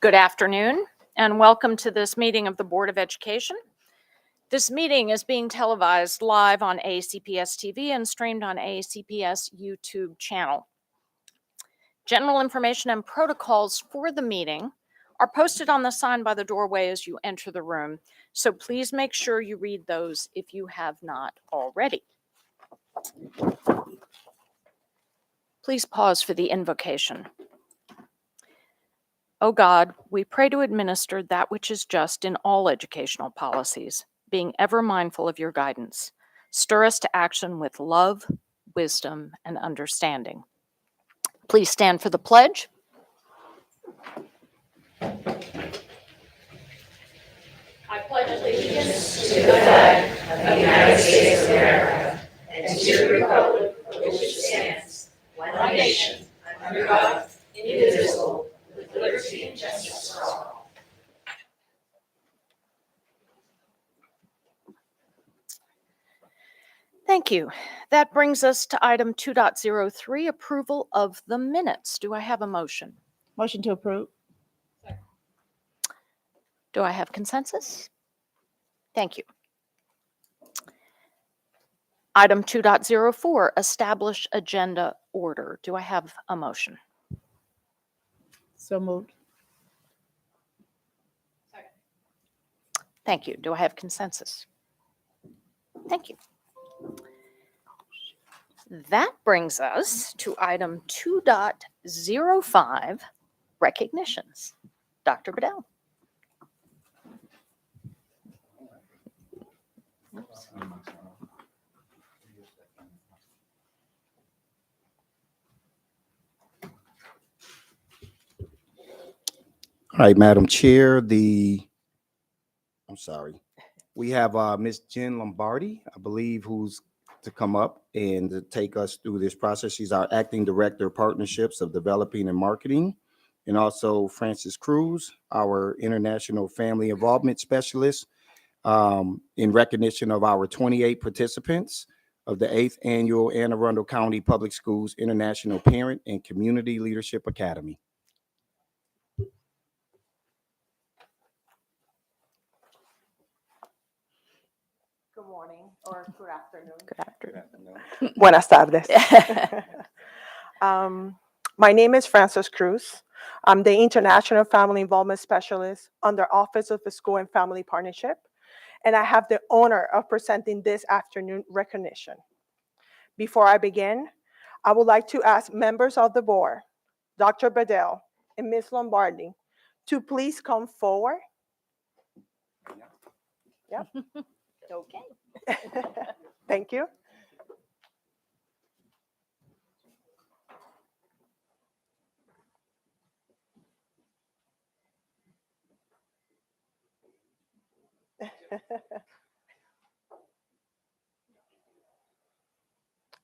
Good afternoon, and welcome to this meeting of the Board of Education. This meeting is being televised live on ACPS TV and streamed on ACPS YouTube channel. General information and protocols for the meeting are posted on the sign by the doorway as you enter the room, so please make sure you read those if you have not already. Please pause for the invocation. O God, we pray to administer that which is just in all educational policies, being ever mindful of your guidance. Stir us to action with love, wisdom, and understanding. Please stand for the pledge. I pledge allegiance to the flag of the United States of America and to the republic for which it stands, one nation, under God, indivisible, with liberty and justice for all. Thank you. That brings us to item 2.03, approval of the minutes. Do I have a motion? Motion to approve. Do I have consensus? Thank you. Item 2.04, establish agenda order. Do I have a motion? So moved. Thank you. Do I have consensus? Thank you. That brings us to item 2.05, recognitions. Dr. Bedell. All right, Madam Chair, we have Ms. Jen Lombardi, I believe, who's to come up and to take us through this process. She's our Acting Director of Partnerships of Developing and Marketing. And also Francis Cruz, our International Family Involvement Specialist, in recognition of our 28 participants of the 8th Annual Anne Arundel County Public Schools International Parent and Community Leadership Academy. Good morning or good afternoon. Good afternoon. Buenas tardes. My name is Francis Cruz. I'm the International Family Involvement Specialist under Office of the School and Family Partnership, and I have the honor of presenting this afternoon recognition. Before I begin, I would like to ask members of the board, Dr. Bedell and Ms. Lombardi, to please come forward. Yep. Okay. Thank you.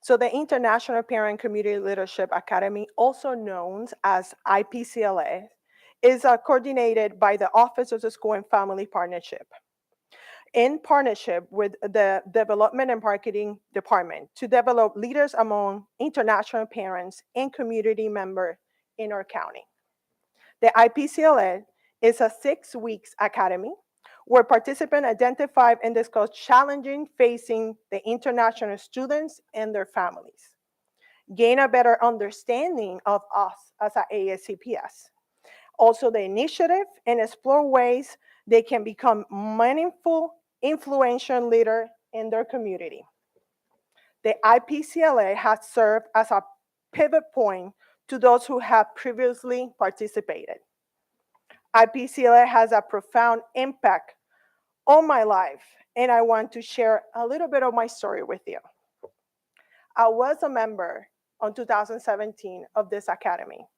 So the International Parent Community Leadership Academy, also known as IPCLA, is coordinated by the Office of the School and Family Partnership in partnership with the Development and Marketing Department to develop leaders among international parents and community members in our county. The IPCLA is a 6-week academy where participants identify and discuss challenges facing the international students and their families, gain a better understanding of us as a ASCPS, also the initiative, and explore ways they can become meaningful, influential leaders in their community. The IPCLA has served as a pivot point to those who have previously participated. IPCLA has a profound impact on my life, and I want to share a little bit of my story with you. I was a member in 2017 of this academy.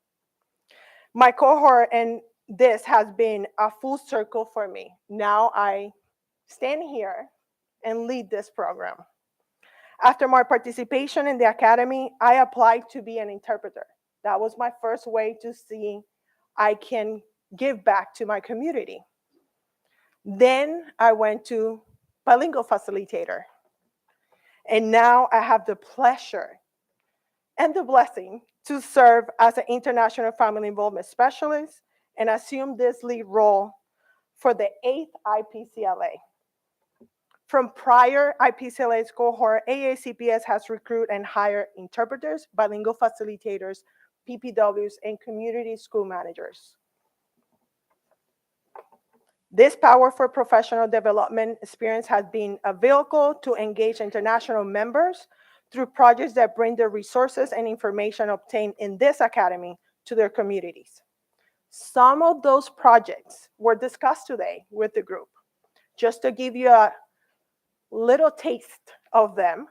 My cohort and this has been a full circle for me. Now I stand here and lead this program. After my participation in the academy, I applied to be an interpreter. That was my first way to see I can give back to my community. Then I went to bilingual facilitator. And now I have the pleasure and the blessing to serve as an International Family Involvement Specialist and assumed this lead role for the 8th IPCLA. From prior IPCLA's cohort, AACPS has recruited and hired interpreters, bilingual facilitators, PPWs, and community school managers. This powerful professional development experience has been a vehicle to engage international members through projects that bring the resources and information obtained in this academy to their communities. Some of those projects were discussed today with the group. Just to give you a little taste of them,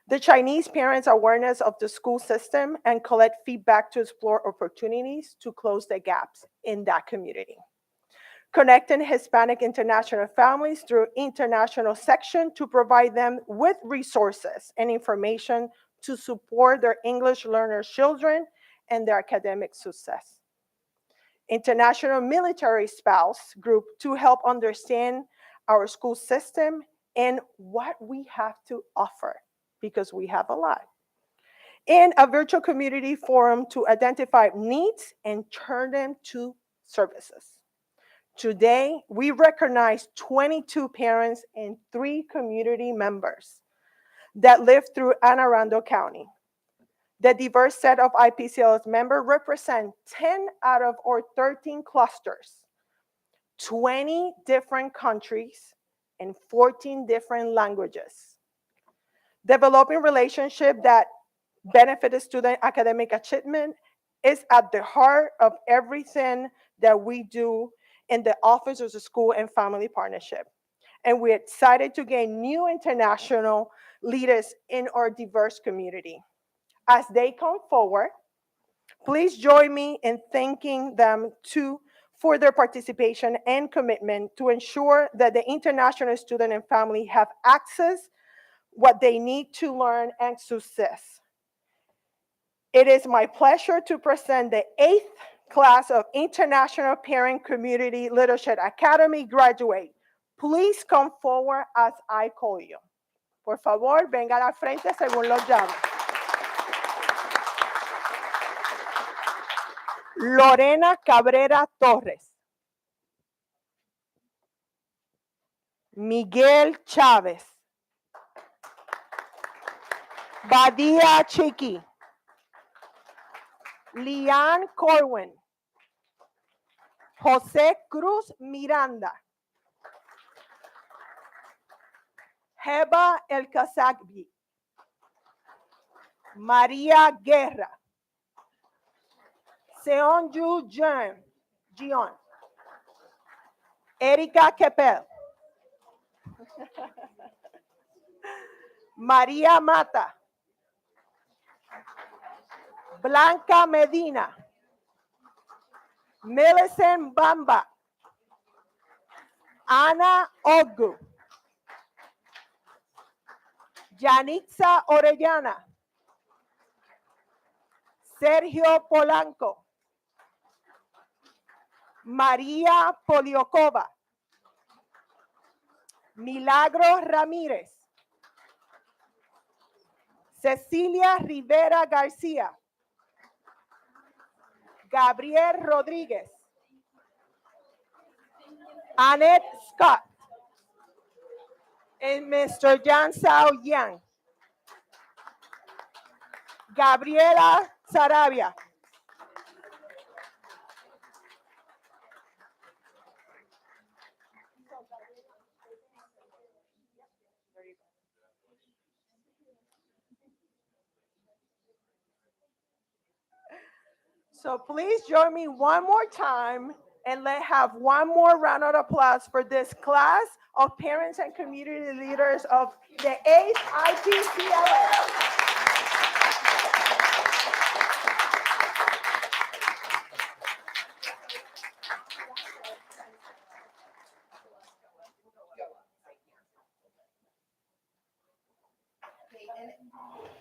the Chinese Parents Awareness of the School System and collect feedback to explore opportunities to close the gaps in that community. Connecting Hispanic international families through international section to provide them with resources and information to support their English learner children and their academic success. International military spouse group to help understand our school system and what we have to offer, because we have a lot. And a virtual community forum to identify needs and turn them to services. Today, we recognize 22 parents and 3 community members that live through Anne Arundel County. The diverse set of IPCL's members represent 10 out of our 13 clusters, 20 different countries, and 14 different languages. Developing relationships that benefit the student academic achievement is at the heart of everything that we do in the Office of the School and Family Partnership. And we're excited to gain new international leaders in our diverse community. As they come forward, please join me in thanking them too for their participation and commitment to ensure that the international student and family have access what they need to learn and success. It is my pleasure to present the 8th class of International Parent Community Leadership Academy graduate. Please come forward as I call you. Por favor, vengan al frente según los llamo. Lorena Cabrera Torres. Miguel Chávez. Badia Chiqui. Lian Corwin. José Cruz Miranda. Heba El Kazagbi. María Guerra. Seonju Jeon. Erika Kepel. María Mata. Blanca Medina. Millicent Bamba. Ana Ogu. Yanitza Orellana. Sergio Polanco. María Poliokova. Milagro Ramírez. Cecilia Rivera García. Gabriel Rodríguez. Annette Scott. And Mr. Jan Sao Yang. Gabriela Sarabia. So please join me one more time and let's have one more round of applause for this class of parents and community leaders of the 8th IPCLA.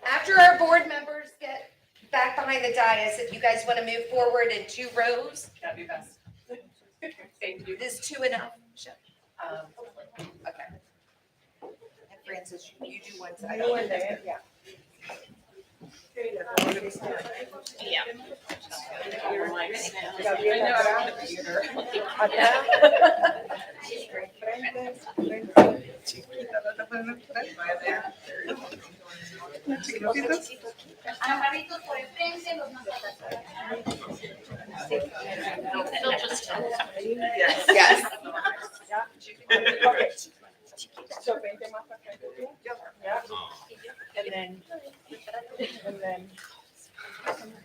After our board members get back behind the dais, if you guys want to move forward in 2 rows. That'd be best. Thank you. Is 2 enough? Okay. And Francis, you do one side. You and Dan, yeah. Yes. Okay. So vente más para acá. Yeah. And then.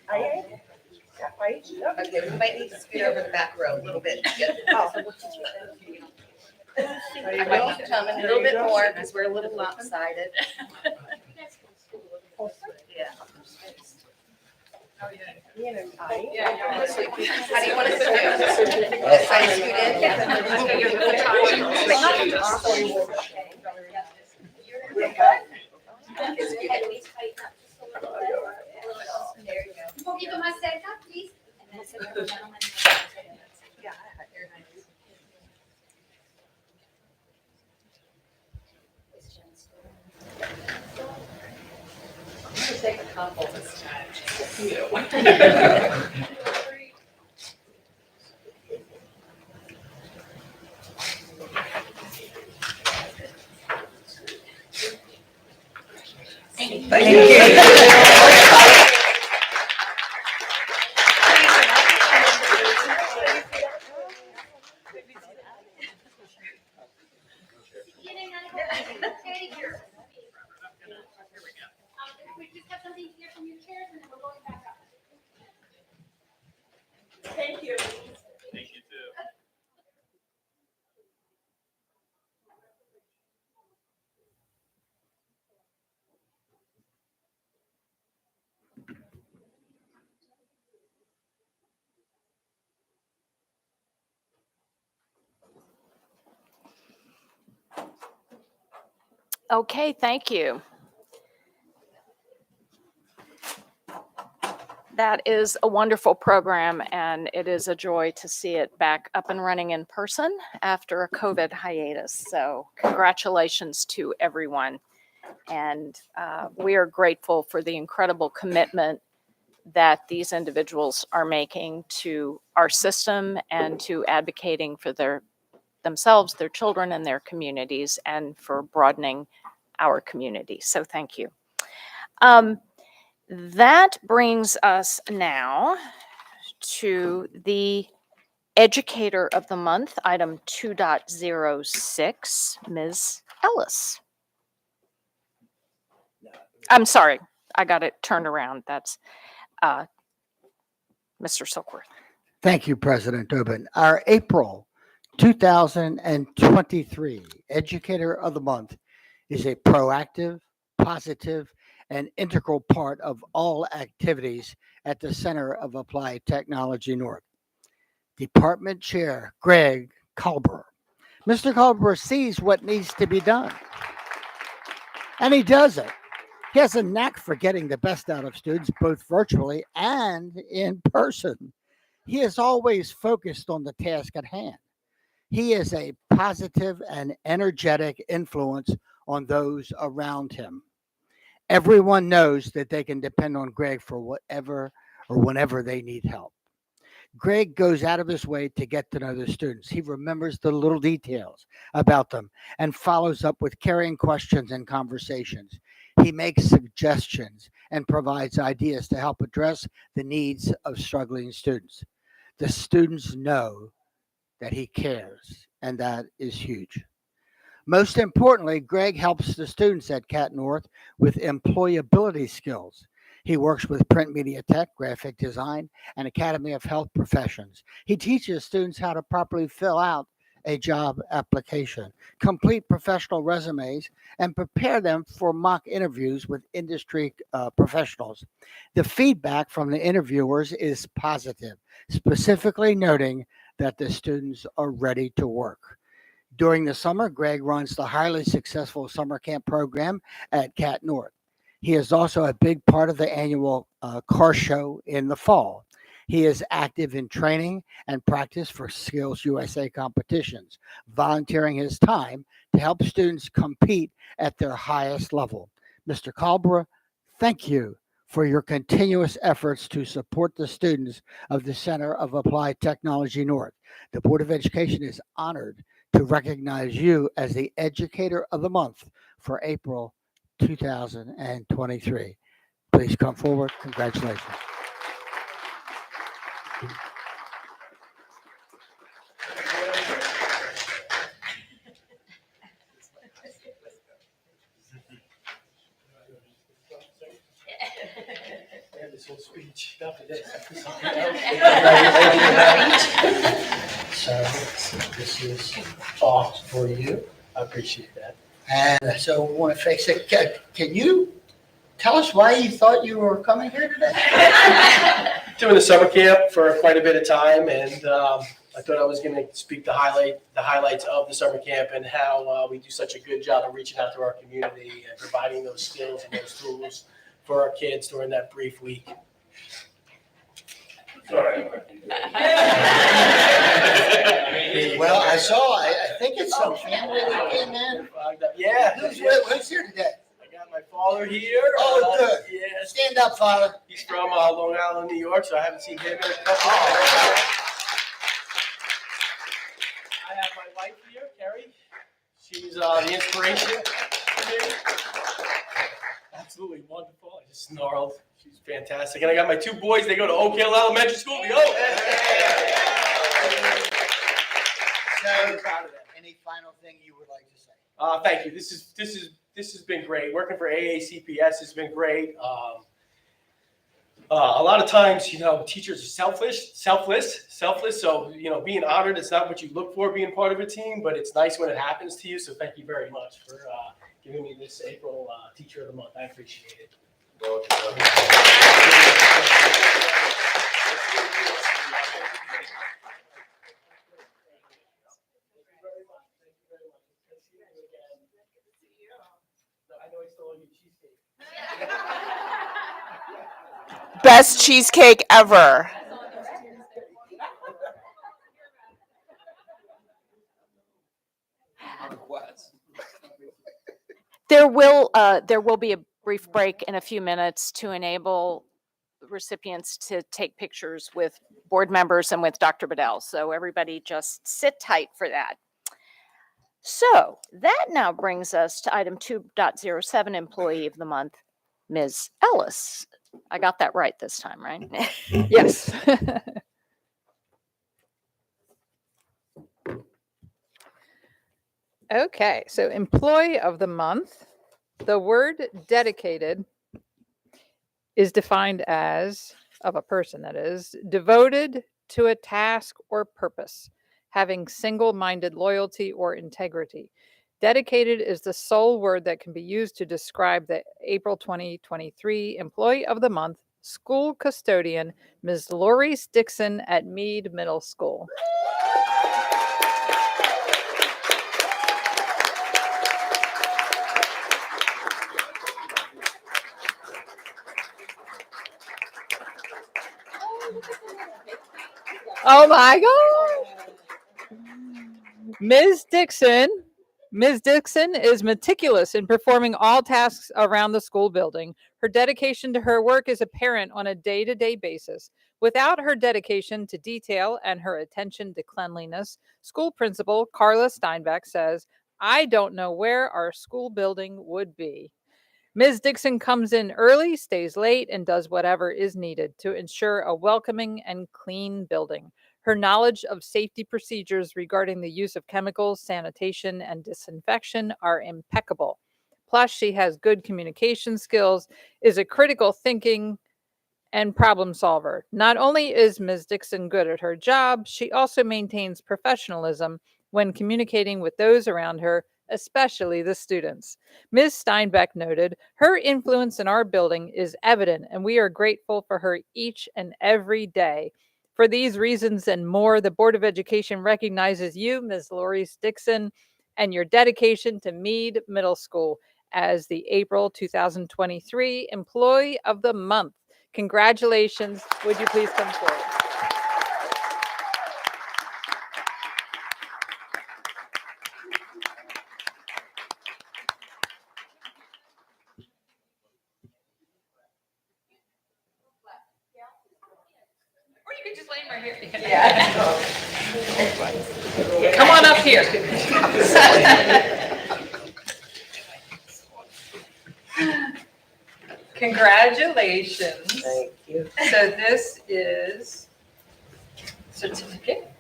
Ahí. Yeah, ahí. Yeah. Okay, we might need to scoot over the back row a little bit. Oh. I might need to come in a little bit more because we're a little lopsided. Yeah. Ahí. How do you want us to do? I scoot in? Un poquito más cerca, please. I'm gonna take a couple this time. Thank you. We just have something here from your chairs and then we're going back up. Thank you. Thank you too. Okay, thank you. That is a wonderful program, and it is a joy to see it back up and running in person after a COVID hiatus. So congratulations to everyone. And we are grateful for the incredible commitment that these individuals are making to our system and to advocating for themselves, their children, and their communities, and for broadening our community. So thank you. That brings us now to the Educator of the Month, item 2.06, Ms. Ellis. I'm sorry, I got it turned around. That's Mr. Silkworth. Thank you, President Tobin. Our April 2023 Educator of the Month is a proactive, positive, and integral part of all activities at the Center of Applied Technology North. Department Chair Greg Culber. Mr. Culber sees what needs to be done, and he does it. He has a knack for getting the best out of students, both virtually and in person. He is always focused on the task at hand. He is a positive and energetic influence on those around him. Everyone knows that they can depend on Greg for whatever or whenever they need help. Greg goes out of his way to get to know the students. He remembers the little details about them and follows up with caring questions and conversations. He makes suggestions and provides ideas to help address the needs of struggling students. The students know that he cares, and that is huge. Most importantly, Greg helps the students at Cat North with employability skills. He works with print media tech, graphic design, and Academy of Health Professions. He teaches students how to properly fill out a job application, complete professional resumes, and prepare them for mock interviews with industry professionals. The feedback from the interviewers is positive, specifically noting that the students are ready to work. During the summer, Greg runs the highly successful summer camp program at Cat North. He is also a big part of the annual car show in the fall. He is active in training and practice for Skills USA competitions, volunteering his time to help students compete at their highest level. Mr. Culber, thank you for your continuous efforts to support the students of the Center of Applied Technology North. The Board of Education is honored to recognize you as the Educator of the Month for April 2023. Please come forward. Congratulations. This whole speech after this. So this is all for you. I appreciate that. And so I want to face it. Can you tell us why you thought you were coming here today? Doing the summer camp for quite a bit of time, and I thought I was going to speak the highlights of the summer camp and how we do such a good job of reaching out to our community and providing those skills and those tools for our kids during that brief week. Sorry. Well, I think it's some family that came in. Yeah. Who's here today? I got my father here. Oh, good. Yeah. Stand up, Father. He's from Long Island, New York, so I haven't seen him in a couple of years. I have my wife here, Carrie. She's the inspiration for me. Absolutely wonderful. I just snarled. She's fantastic. And I got my two boys. They go to Oak Hill Elementary School. Yo! So, any final thing you would like to say? Thank you. This has been great. Working for AACPS has been great. A lot of times, teachers are selfless. So, being honored, it's not what you look for being part of a team, but it's nice when it happens to you. So thank you very much for giving me this April Teacher of the Month. I appreciate it. I know I stole your cheesecake. Best cheesecake ever. There will be a brief break in a few minutes to enable recipients to take pictures with board members and with Dr. Bedell. So everybody just sit tight for that. So that now brings us to item 2.07, Employee of the Month, Ms. Ellis. I got that right this time, right? Yes. Okay, so Employee of the Month, the word dedicated is defined as, of a person that is, devoted to a task or purpose, having single-minded loyalty or integrity. Dedicated is the sole word that can be used to describe the April 2023 Employee of the Month, school custodian, Ms. Lori Dixon at Mead Middle School. Oh my God. Ms. Dixon is meticulous in performing all tasks around the school building. Her dedication to her work is apparent on a day-to-day basis. Without her dedication to detail and her attention to cleanliness, school principal Carla Steinbeck says, "I don't know where our school building would be." Ms. Dixon comes in early, stays late, and does whatever is needed to ensure a welcoming and clean building. Her knowledge of safety procedures regarding the use of chemicals, sanitation, and disinfection are impeccable. Plus, she has good communication skills, is a critical thinking and problem solver. Not only is Ms. Dixon good at her job, she also maintains professionalism when communicating with those around her, especially the students. Ms. Steinbeck noted, "Her influence in our building is evident, and we are grateful for her each and every day." For these reasons and more, the Board of Education recognizes you, Ms. Lori Dixon, and your dedication to Mead Middle School as the April 2023 Employee of the Month. Congratulations. Would you please come forward? right here. Yeah. Come on up here. Congratulations. Thank you. So this is certificate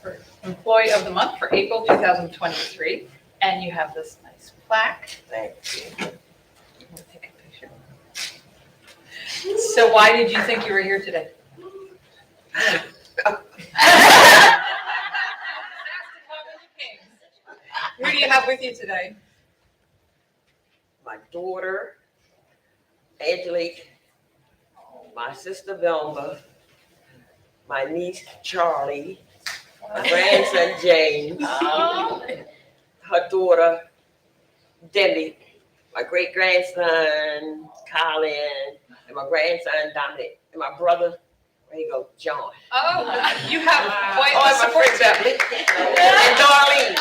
for Employee of the Month for April 2023. And you have this nice plaque. Thank you. We'll take a picture. So why did you think you were here today? Who do you have with you today? My daughter, Angelique, my sister Velma, my niece Charlie, my grandson James, her daughter Debbie, my great grandson Colin, and my grandson Dominic, and my brother, where you go, John. Oh, you have quite Oh, the and my support friend staff. Beverly, and Darlene.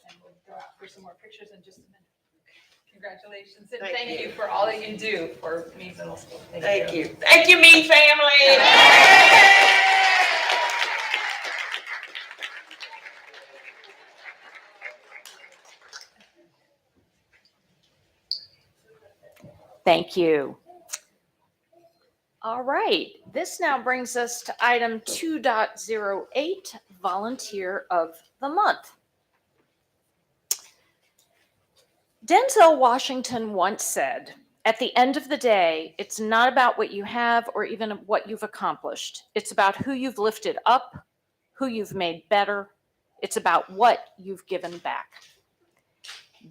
And we'll go out for some more pictures in just a minute. Congratulations, and Thank thank you. you for all that you do for Mead Middle School. Thank you. Thank you, me family. Thank you. All right, this now brings us to item 2.08, Volunteer of the Month. Denzel Washington once said, "At the end of the day, it's not about what you have or even what you've accomplished. It's about who you've lifted up, who you've made better. It's about what you've given back."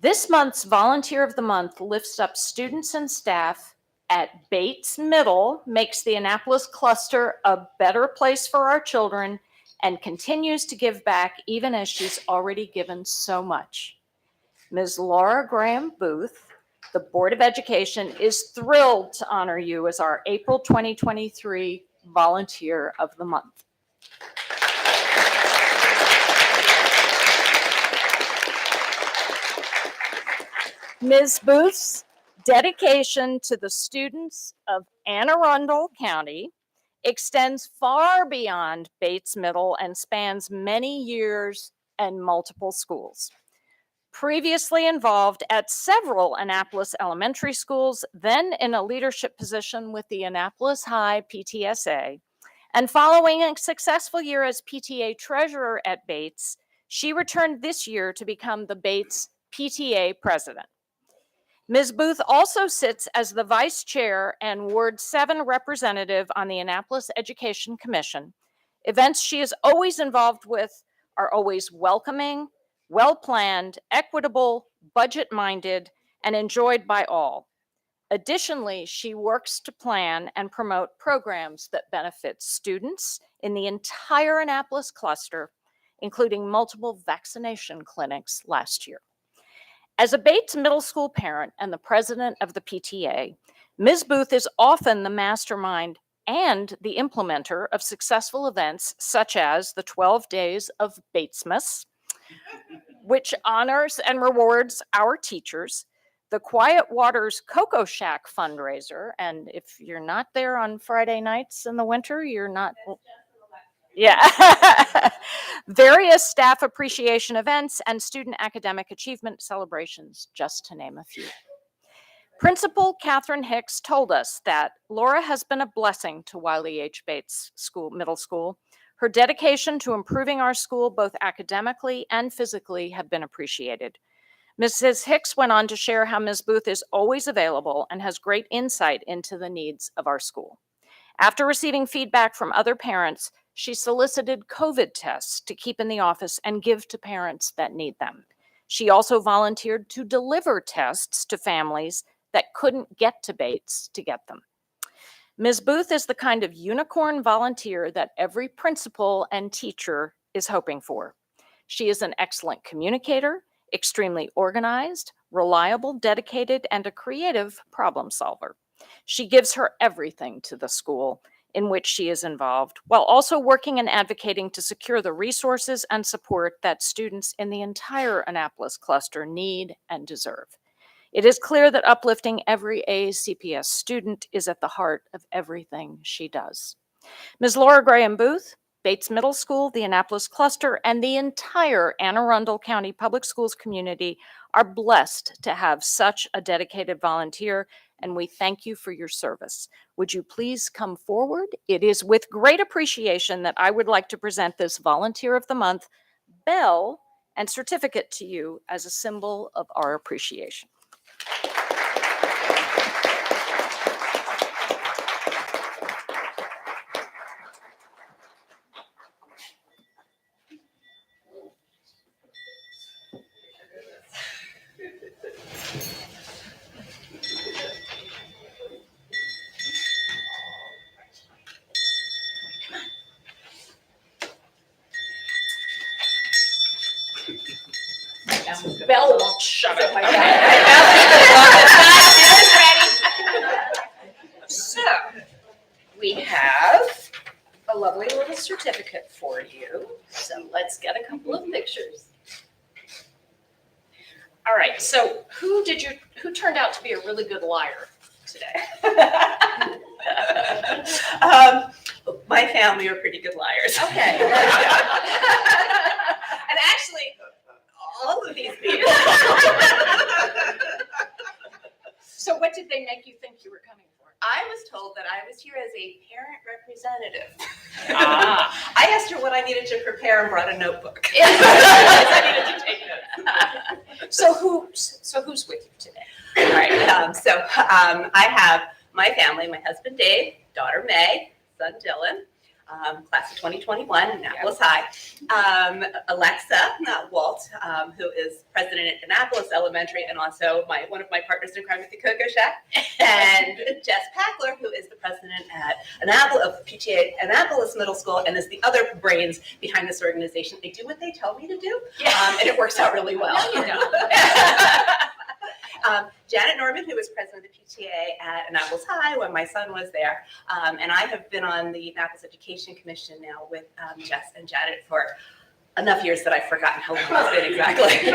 This month's Volunteer of the Month lifts up students and staff at Bates Middle, makes the Annapolis cluster a better place for our children, and continues to give back even as she's already given so much. Ms. Laura Graham Booth, the Board of Education, is thrilled to honor you as our April 2023 Volunteer of the Month. Ms. Booth's dedication to the students of Anne Arundel County extends far beyond Bates Middle and spans many years and multiple schools. Previously involved at several Annapolis elementary schools, then in a leadership position with the Annapolis High PTSA, and following a successful year as PTA treasurer at Bates, she returned this year to become the Bates PTA president. Ms. Booth also sits as the vice chair and Ward 7 representative on the Annapolis Education Commission. Events she is always involved with are always welcoming, well-planned, equitable, budget-minded, and enjoyed by all. Additionally, she works to plan and promote programs that benefit students in the entire Annapolis cluster, including multiple vaccination clinics last year. As a Bates Middle School parent and the president of the PTA, Ms. Booth is often the mastermind and the implementer of successful events such as the 12 Days of Batesmas, which honors and rewards our teachers, the Quiet Waters Cocoa Shack fundraiser, and if you're not there on Friday nights in the winter, you're not... Yeah. Various staff appreciation events and student academic achievement celebrations, just to name a few. Principal Catherine Hicks told us that Laura has been a blessing to Wiley H. Bates Middle School. Her dedication to improving our school, both academically and physically, have been appreciated. Mrs. Hicks went on to share how Ms. Booth is always available and has great insight into the needs of our school. After receiving feedback from other parents, she solicited COVID tests to keep in the office and give to parents that need them. She also volunteered to deliver tests to families that couldn't get to Bates to get them. Ms. Booth is the kind of unicorn volunteer that every principal and teacher is hoping for. She is an excellent communicator, extremely organized, reliable, dedicated, and a creative problem solver. She gives her everything to the school, in which she is involved, while also working and advocating to secure the resources and support that students in the entire Annapolis cluster need and deserve. It is clear that uplifting every AACPS student is at the heart of everything she does. Ms. Laura Graham Booth, Bates Middle School, the Annapolis cluster, and the entire Anne Arundel County Public Schools community are blessed to have such a dedicated volunteer, and we thank you for your service. Would you please come forward? It is with great appreciation that I would like to present this Volunteer of the Month bell and certificate to you as a symbol of our appreciation. Bell won't shut up. So, we have a lovely little certificate for you. So let's get a couple of pictures. All right, so who turned out to be a really good liar today? My family are pretty good liars. Okay. And actually, all of these people. So what did they make you think you were coming for? I was told that I was here as a parent representative. Ah. I asked her what I needed to prepare and brought a notebook. I needed to take notes. So who's with you today? All right. I have my family, my husband Dave, daughter May, son Dylan, class of 2021, Annapolis High. Alexa, not Walt, who is president at Annapolis Elementary and also one of my partners in crime at the Cocoa Shack. And Jess Packler, who is the president at PTA Annapolis Middle School and is the other brains behind this organization. They do what they tell me to do, and it works out really well. Janet Norman, who was president of the PTA at Annapolis High when my son was there. And I have been on the Annapolis Education Commission now with Jess and Janet for enough years that I've forgotten how long it's been exactly.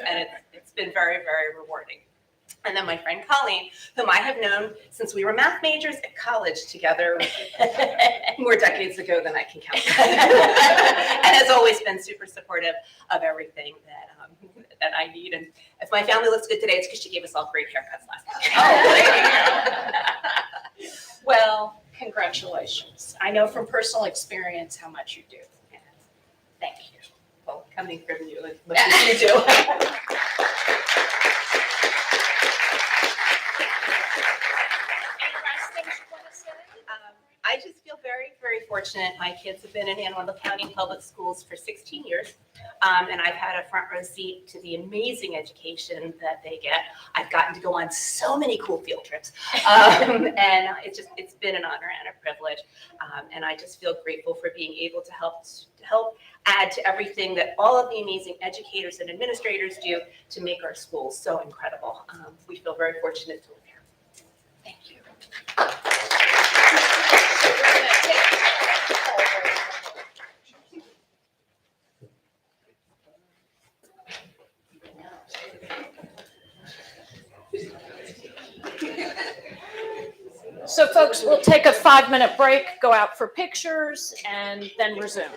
And it's been very, very rewarding. And then my friend Colleen, whom I have known since we were math majors at college together more decades ago than I can count. And has always been super supportive of everything that I need. And if my family looks good today, it's because she gave us all great haircuts last night. Oh, well, congratulations. I know from personal experience how much you do. Thank you. Well, coming from you, as much as you do. I just feel very, very fortunate. My kids have been in Anne Arundel County Public Schools for 16 years, and I've had a front row seat to the amazing education that they get. I've gotten to go on so many cool field trips, and it's been an honor and a privilege, and I just feel grateful for being able to help add to everything that all of the amazing educators and administrators do to make our schools so incredible. We feel very fortunate to live here. Thank you. So folks, we'll take a 5-minute break, go out for pictures, and then resume.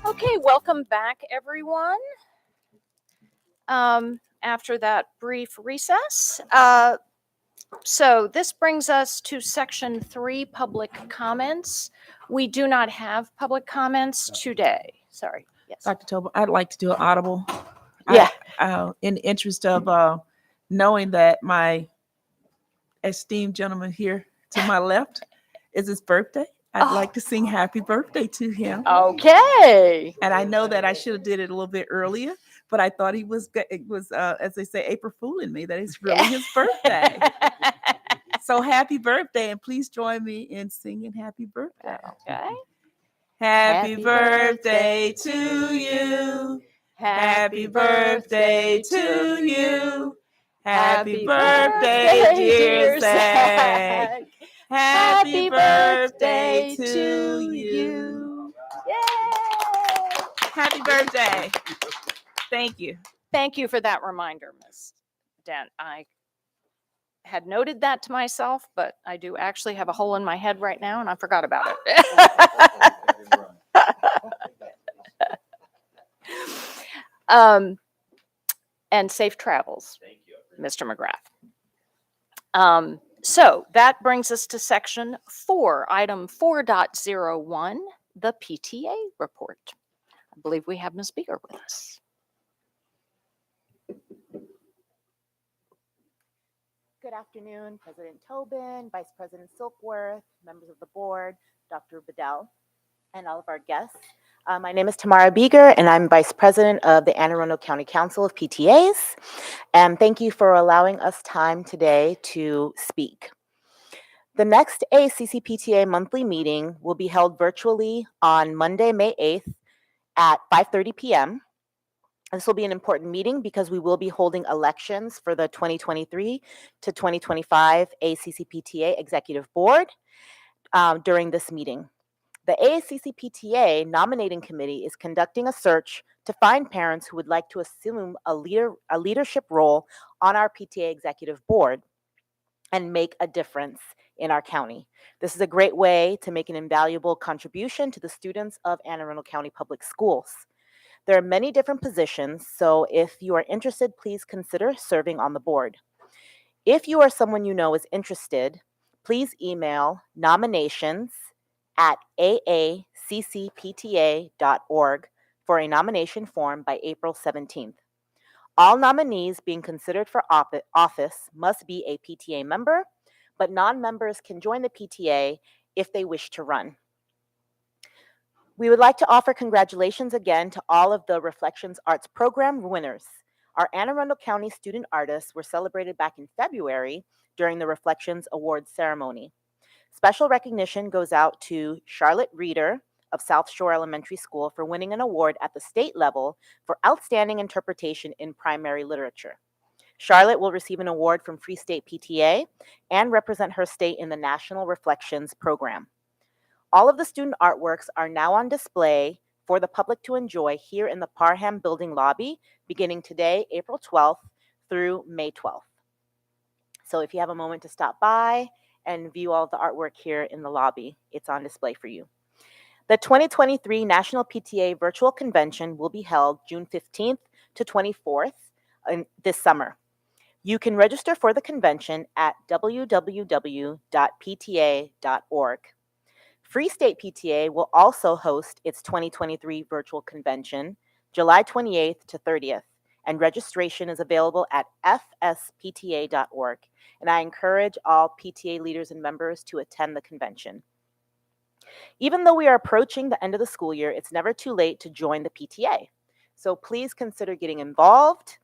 Okay, welcome back, everyone. After that brief recess. So this brings us to section 3, public comments. We do not have public comments today. Sorry. Yes. Dr. Tobin, I'd like to do an audible. Yeah. In the interest of knowing that my esteemed gentleman here to my left is his birthday, I'd like to sing happy birthday to him. Okay. And I know that I should have did it a little bit earlier, but I thought it was, as they say, April fooling me, that it's really his birthday. So happy birthday, and please join me in singing happy birthday. Okay. Happy birthday to you. Happy birthday to you. Happy birthday, dear Zach. Happy birthday to you. Yay! Happy birthday. Thank you. Thank you for that reminder, Ms. Dent. I had noted that to myself, but I do actually have a hole in my head right now, and I forgot about it. And safe travels, Mr. McGrath. So that brings us to section 4, item 4.01, the PTA report. I believe we have Ms. Beeger with us. Good afternoon, President Tobin, Vice President Silkworth, members of the board, Dr. Bedell, and all of our guests. My name is Tamara Beeger, and I'm Vice President of the Anne Arundel County Council of PTAs. And thank you for allowing us time today to speak. The next AACC PTA monthly meeting will be held virtually on Monday, May 8th at 5:30 p.m. This will be an important meeting because we will be holding elections for the 2023 to 2025 AACC PTA Executive Board during this meeting. The AACC PTA Nominating Committee is conducting a search to find parents who would like to assume a leadership role on our PTA Executive Board and make a difference in our county. This is a great way to make an invaluable contribution to the students of Anne Arundel County Public Schools. There are many different positions, so if you are interested, please consider serving on the board. If you or someone you know is interested, please email nominations@aaccpta.org for a nomination form by April 17th. All nominees being considered for office must be a PTA member, but non-members can join the PTA if they wish to run. We would like to offer congratulations again to all of the Reflections Arts Program winners. Our Anne Arundel County student artists were celebrated back in February during the Reflections Awards ceremony. Special recognition goes out to Charlotte Reeder of South Shore Elementary School for winning an award at the state level for outstanding interpretation in primary literature. Charlotte will receive an award from Free State PTA and represent her state in the National Reflections program. All of the student artworks are now on display for the public to enjoy here in the Parham Building lobby, beginning today, April 12th through May 12th. So if you have a moment to stop by and view all of the artwork here in the lobby, it's on display for you. The 2023 National PTA Virtual Convention will be held June 15th to 24th this summer. You can register for the convention at www.pta.org. Free State PTA will also host its 2023 virtual convention, July 28th to 30th, and registration is available at fspta.org. And I encourage all PTA leaders and members to attend the convention. Even though we are approaching the end of the school year, it's never too late to join the PTA. So please consider getting involved,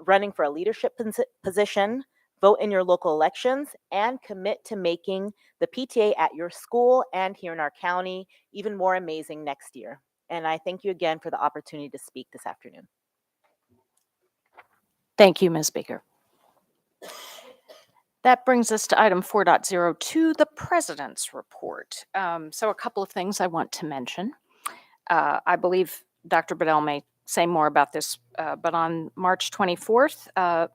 running for a leadership position, vote in your local elections, and commit to making the PTA at your school and here in our county even more amazing next year. And I thank you again for the opportunity to speak this afternoon. Thank you, Ms. Baker. That brings us to item 4.02, the President's Report. So a couple of things I want to mention. I believe Dr. Bedell may say more about this, but on March 24th, Mr.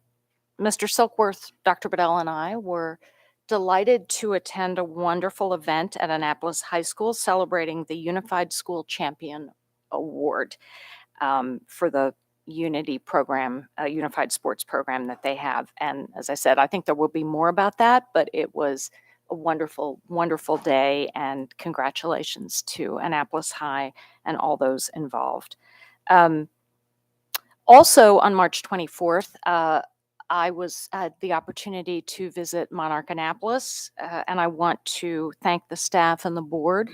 Silkworth, Dr. Bedell, and I were delighted to attend a wonderful event at Annapolis High School celebrating the Unified School Champion Award for the Unity program, Unified Sports program that they have. And as I said, I think there will be more about that, but it was a wonderful, wonderful day, and congratulations to Annapolis High and all those involved. Also on March 24th, I had the opportunity to visit Monarch Annapolis, and I want to thank the staff and the board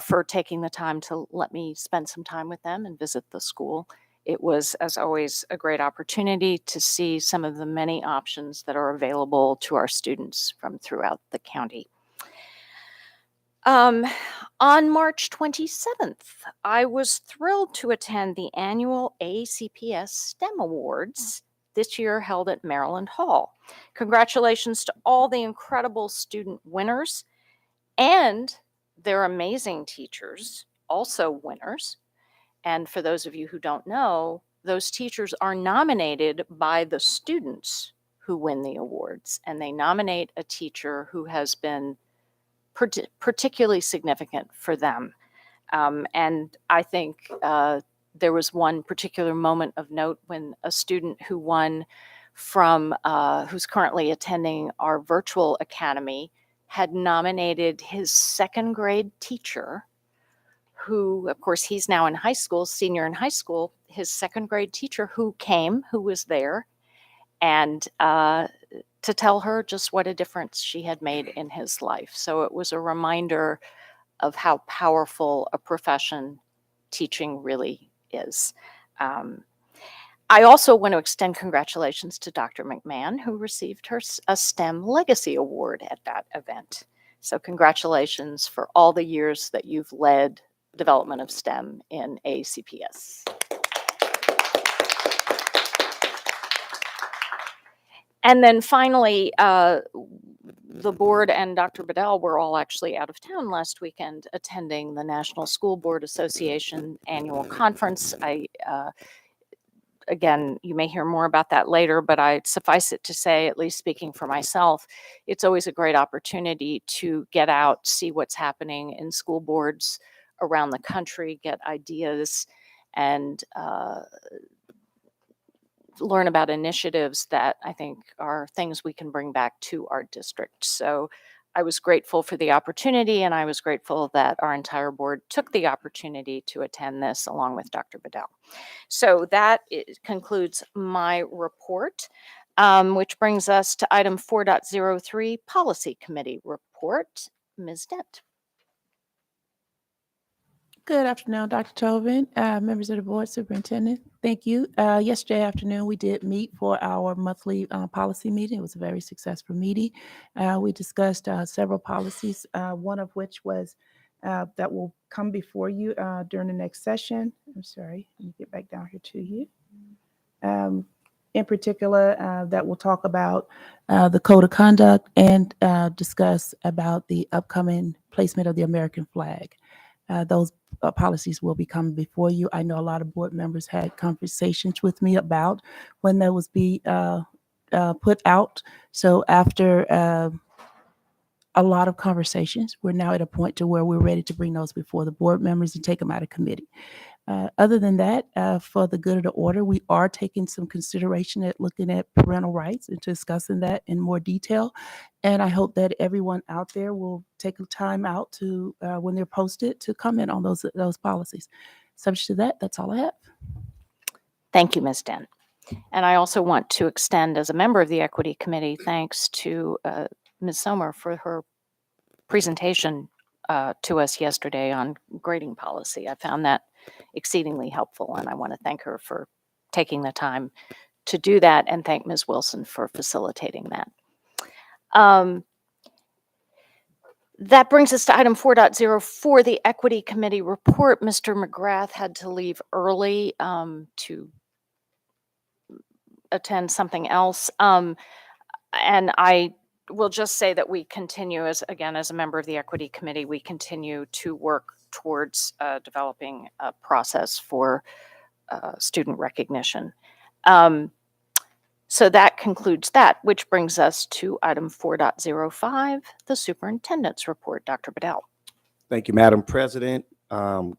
for taking the time to let me spend some time with them and visit the school. It was, as always, a great opportunity to see some of the many options that are available to our students from throughout the county. On March 27th, I was thrilled to attend the annual ACPS STEM Awards, this year held at Maryland Hall. Congratulations to all the incredible student winners and their amazing teachers, also winners. And for those of you who don't know, those teachers are nominated by the students who win the awards, and they nominate a teacher who has been particularly significant for them. And I think there was one particular moment of note when a student who won from, who's currently attending our virtual academy, had nominated his second grade teacher, who, of course, he's now in high school, senior in high school, his second grade teacher who was there, and to tell her just what a difference she had made in his life. So it was a reminder of how powerful a profession teaching really is. I also want to extend congratulations to Dr. McMahon, who received a STEM Legacy Award at that event. So congratulations for all the years that you've led development of STEM in ACPS. And then finally, the board and Dr. Bedell were all actually out of town last weekend attending the National School Board Association annual conference. Again, you may hear more about that later, but I suffice it to say, at least speaking for myself, it's always a great opportunity to get out, see what's happening in school boards around the country, get ideas, and learn about initiatives that I think are things we can bring back to our district. So I was grateful for the opportunity, and I was grateful that our entire board took the opportunity to attend this along with Dr. Bedell. So that concludes my report, which brings us to item 4.03, Policy Committee Report. Ms. Dent. Good afternoon, Dr. Tobin, members of the board, superintendent. Thank you. Yesterday afternoon, we did meet for our monthly policy meeting. It was a very successful meeting. We discussed several policies, one of which was that will come before you during the next session. I'm sorry, let me get back down here to you. In particular, that will talk about the code of conduct and discuss about the upcoming placement of the American flag. Those policies will be coming before you. I know a lot of board members had conversations with me about when those will be put out. So after a lot of conversations, we're now at a point to where we're ready to bring those before the board members and take them out of committee. Other than that, for the good of the order, we are taking some consideration at looking at parental rights and discussing that in more detail. And I hope that everyone out there will take a time out to, when they're posted, to comment on those policies. Subject to that, that's all I have. Thank you, Ms. Den. And I also want to extend, as a member of the Equity Committee, thanks to Ms. Sommer for her presentation to us yesterday on grading policy. I found that exceedingly helpful, and I want to thank her for taking the time to do that, and thank Ms. Wilson for facilitating that. That brings us to item 4.04, the Equity Committee report. Mr. McGrath had to leave early to attend something else. And I will just say that we continue, as a member of the Equity Committee, we continue to work towards developing a process for student recognition. So that concludes that, which brings us to item 4.05, the superintendent's report. Dr. Bedell. Thank you, Madam President.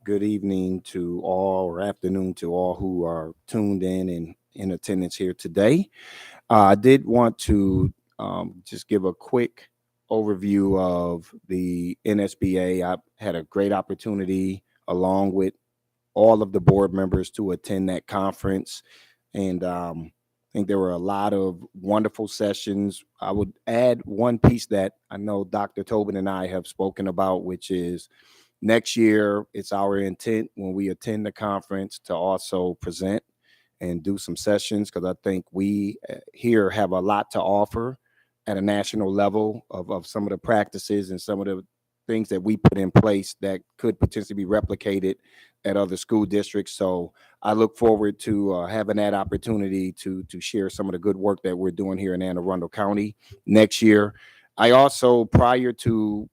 Good evening to all, or afternoon to all who are tuned in and in attendance here today. I did want to just give a quick overview of the NSBA. I had a great opportunity, along with all of the board members, to attend that conference. And I think there were a lot of wonderful sessions. I would add one piece that I know Dr. Tobin and I have spoken about, which is next year, it's our intent when we attend the conference to also present and do some sessions, because I think we here have a lot to offer at a national level of some of the practices and some of the things that we put in place that could potentially be replicated at other school districts. So I look forward to having that opportunity to share some of the good work that we're doing here in Anne Arundel County next year. I also, prior to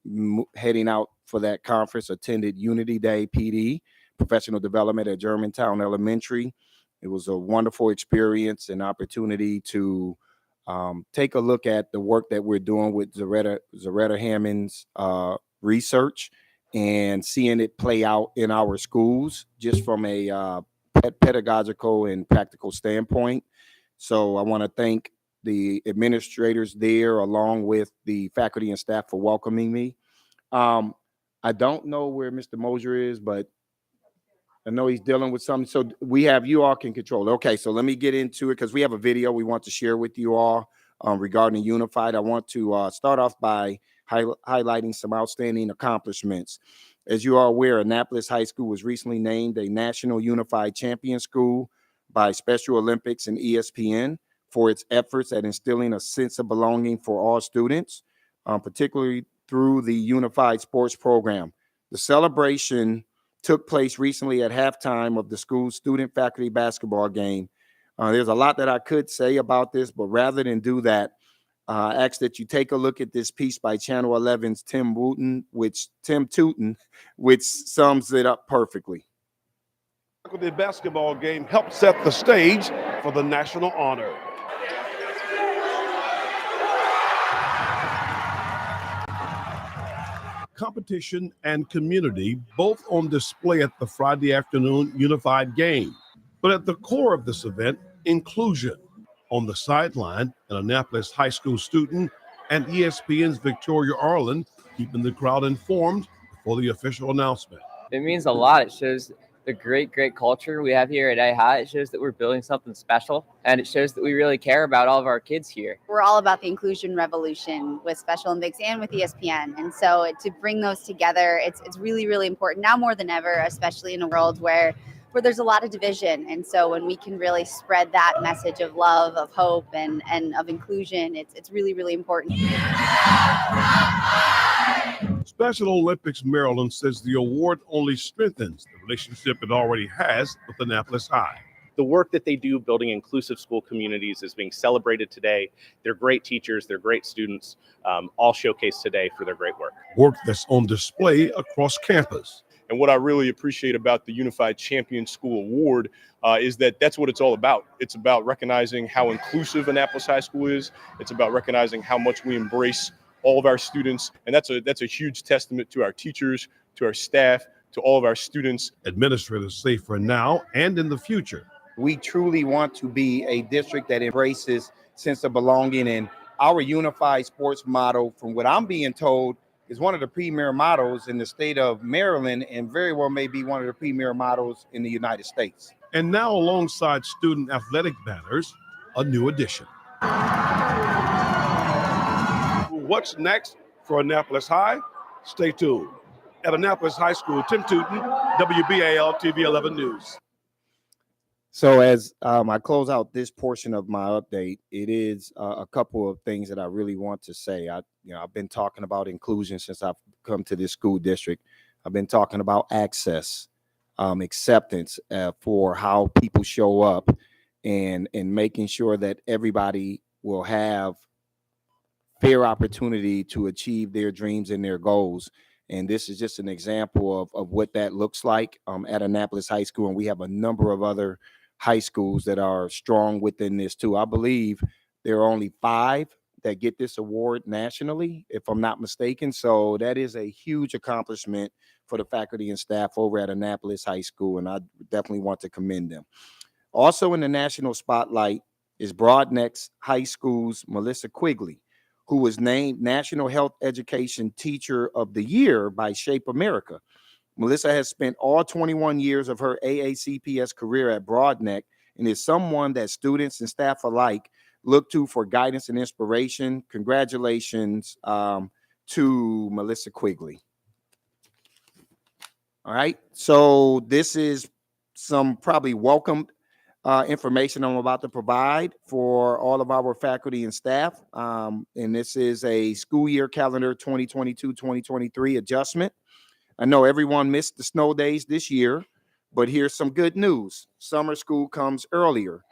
heading out for that conference, attended Unity Day PD, professional development at Germantown Elementary. It was a wonderful experience and opportunity to take a look at the work that we're doing with Zaretta Hammond's research and seeing it play out in our schools, just from a pedagogical and practical standpoint. So I want to thank the administrators there, along with the faculty and staff, for welcoming me. I don't know where Mr. Mosier is, but I know he's dealing with something. So we have, you all can control it. Okay, so let me get into it, because we have a video we want to share with you all regarding Unified. I want to start off by highlighting some outstanding accomplishments. As you are aware, Annapolis High School was recently named a National Unified Champion School by Special Olympics and ESPN for its efforts at instilling a sense of belonging for all students, particularly through the Unified Sports Program. The celebration took place recently at halftime of the school's student-faculty basketball game. There's a lot that I could say about this, but rather than do that, I ask that you take a look at this piece by Channel 11's Tim Tootin, which sums it up perfectly. The basketball game helped set the stage for the national honor. Competition and community both on display at the Friday afternoon Unified game. But at the core of this event, inclusion. On the sideline, an Annapolis High School student and ESPN's Victoria Arlen keeping the crowd informed before the official announcement. It means a lot. It shows the great culture we have here at AHI. It shows that we're building something special, and it shows that we really care about all of our kids here. We're all about the inclusion revolution with Special Olympics and with ESPN. And so to bring those together, it's really, really important now more than ever, especially in a world where there's a lot of division. And so when we can really spread that message of love, of hope, and of inclusion, it's really, really important. Special Olympics Maryland says the award only strengthens the relationship it already has with Annapolis High. The work that they do building inclusive school communities is being celebrated today. They're great teachers, they're great students, all showcased today for their great work. Work that's on display across campus. And what I really appreciate about the Unified Champion School Award is that that's what it's all about. It's about recognizing how inclusive Annapolis High School is. It's about recognizing how much we embrace all of our students. And that's a huge testament to our teachers, to our staff, to all of our students. Administrators say for now and in the future, we truly want to be a district that embraces sense of belonging, and our unified sports model, from what I'm being told, is one of the premier models in the state of Maryland and very well may be one of the premier models in the United States. And now alongside student athletic banners, a new addition. What's next for Annapolis High? Stay tuned. At Annapolis High School, Tim Tootin, WBAL TV 11 News. So as I close out this portion of my update, it is a couple of things that I really want to say. I've been talking about inclusion since I've come to this school district. I've been talking about access, acceptance for how people show up, and making sure that everybody will have fair opportunity to achieve their dreams and their goals. And this is just an example of what that looks like at Annapolis High School. And we have a number of other high schools that are strong within this too. I believe there are only 5 that get this award nationally, if I'm not mistaken. So that is a huge accomplishment for the faculty and staff over at Annapolis High School, and I definitely want to commend them. Also in the national spotlight is Broadneck High School's Melissa Quigley, who was named National Health Education Teacher of the Year by Shape America. Melissa has spent all 21 years of her AACPS career at Broadneck and is someone that students and staff alike look to for guidance and inspiration. Congratulations to Melissa Quigley. All right, so this is some probably welcome information I'm about to provide for all of our faculty and staff. And this is a school year calendar 2022-2023 adjustment. I know everyone missed the snow days this year, but here's some good news. Summer school comes earlier.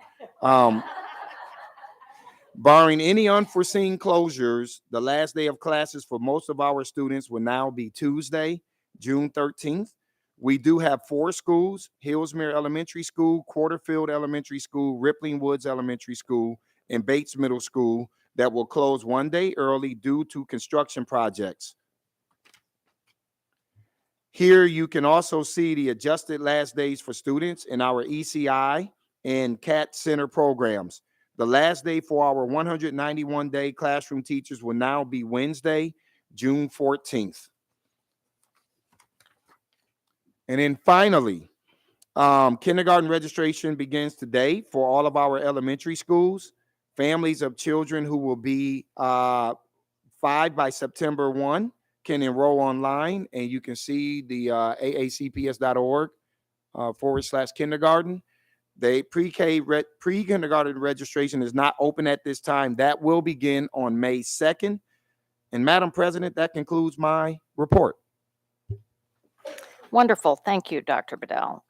Barring any unforeseen closures, the last day of classes for most of our students will now be Tuesday, June 13th. We do have 4 schools: Hillsmere Elementary School, Quarterfield Elementary School, Rippling Woods Elementary School, and Bates Middle School that will close one day early due to construction projects. Here you can also see the adjusted last days for students in our ECI and CAT Center programs. The last day for our 191-day classroom teachers will now be Wednesday, June 14th. And then finally, kindergarten registration begins today for all of our elementary schools. Families of children who will be 5 by September 1 can enroll online, and you can see the aacps.org /kindergarten. The pre-kindergarten registration is not open at this time. That will begin on May 2nd. And Madam President, that concludes my report. Wonderful. Thank you, Dr. Bedell.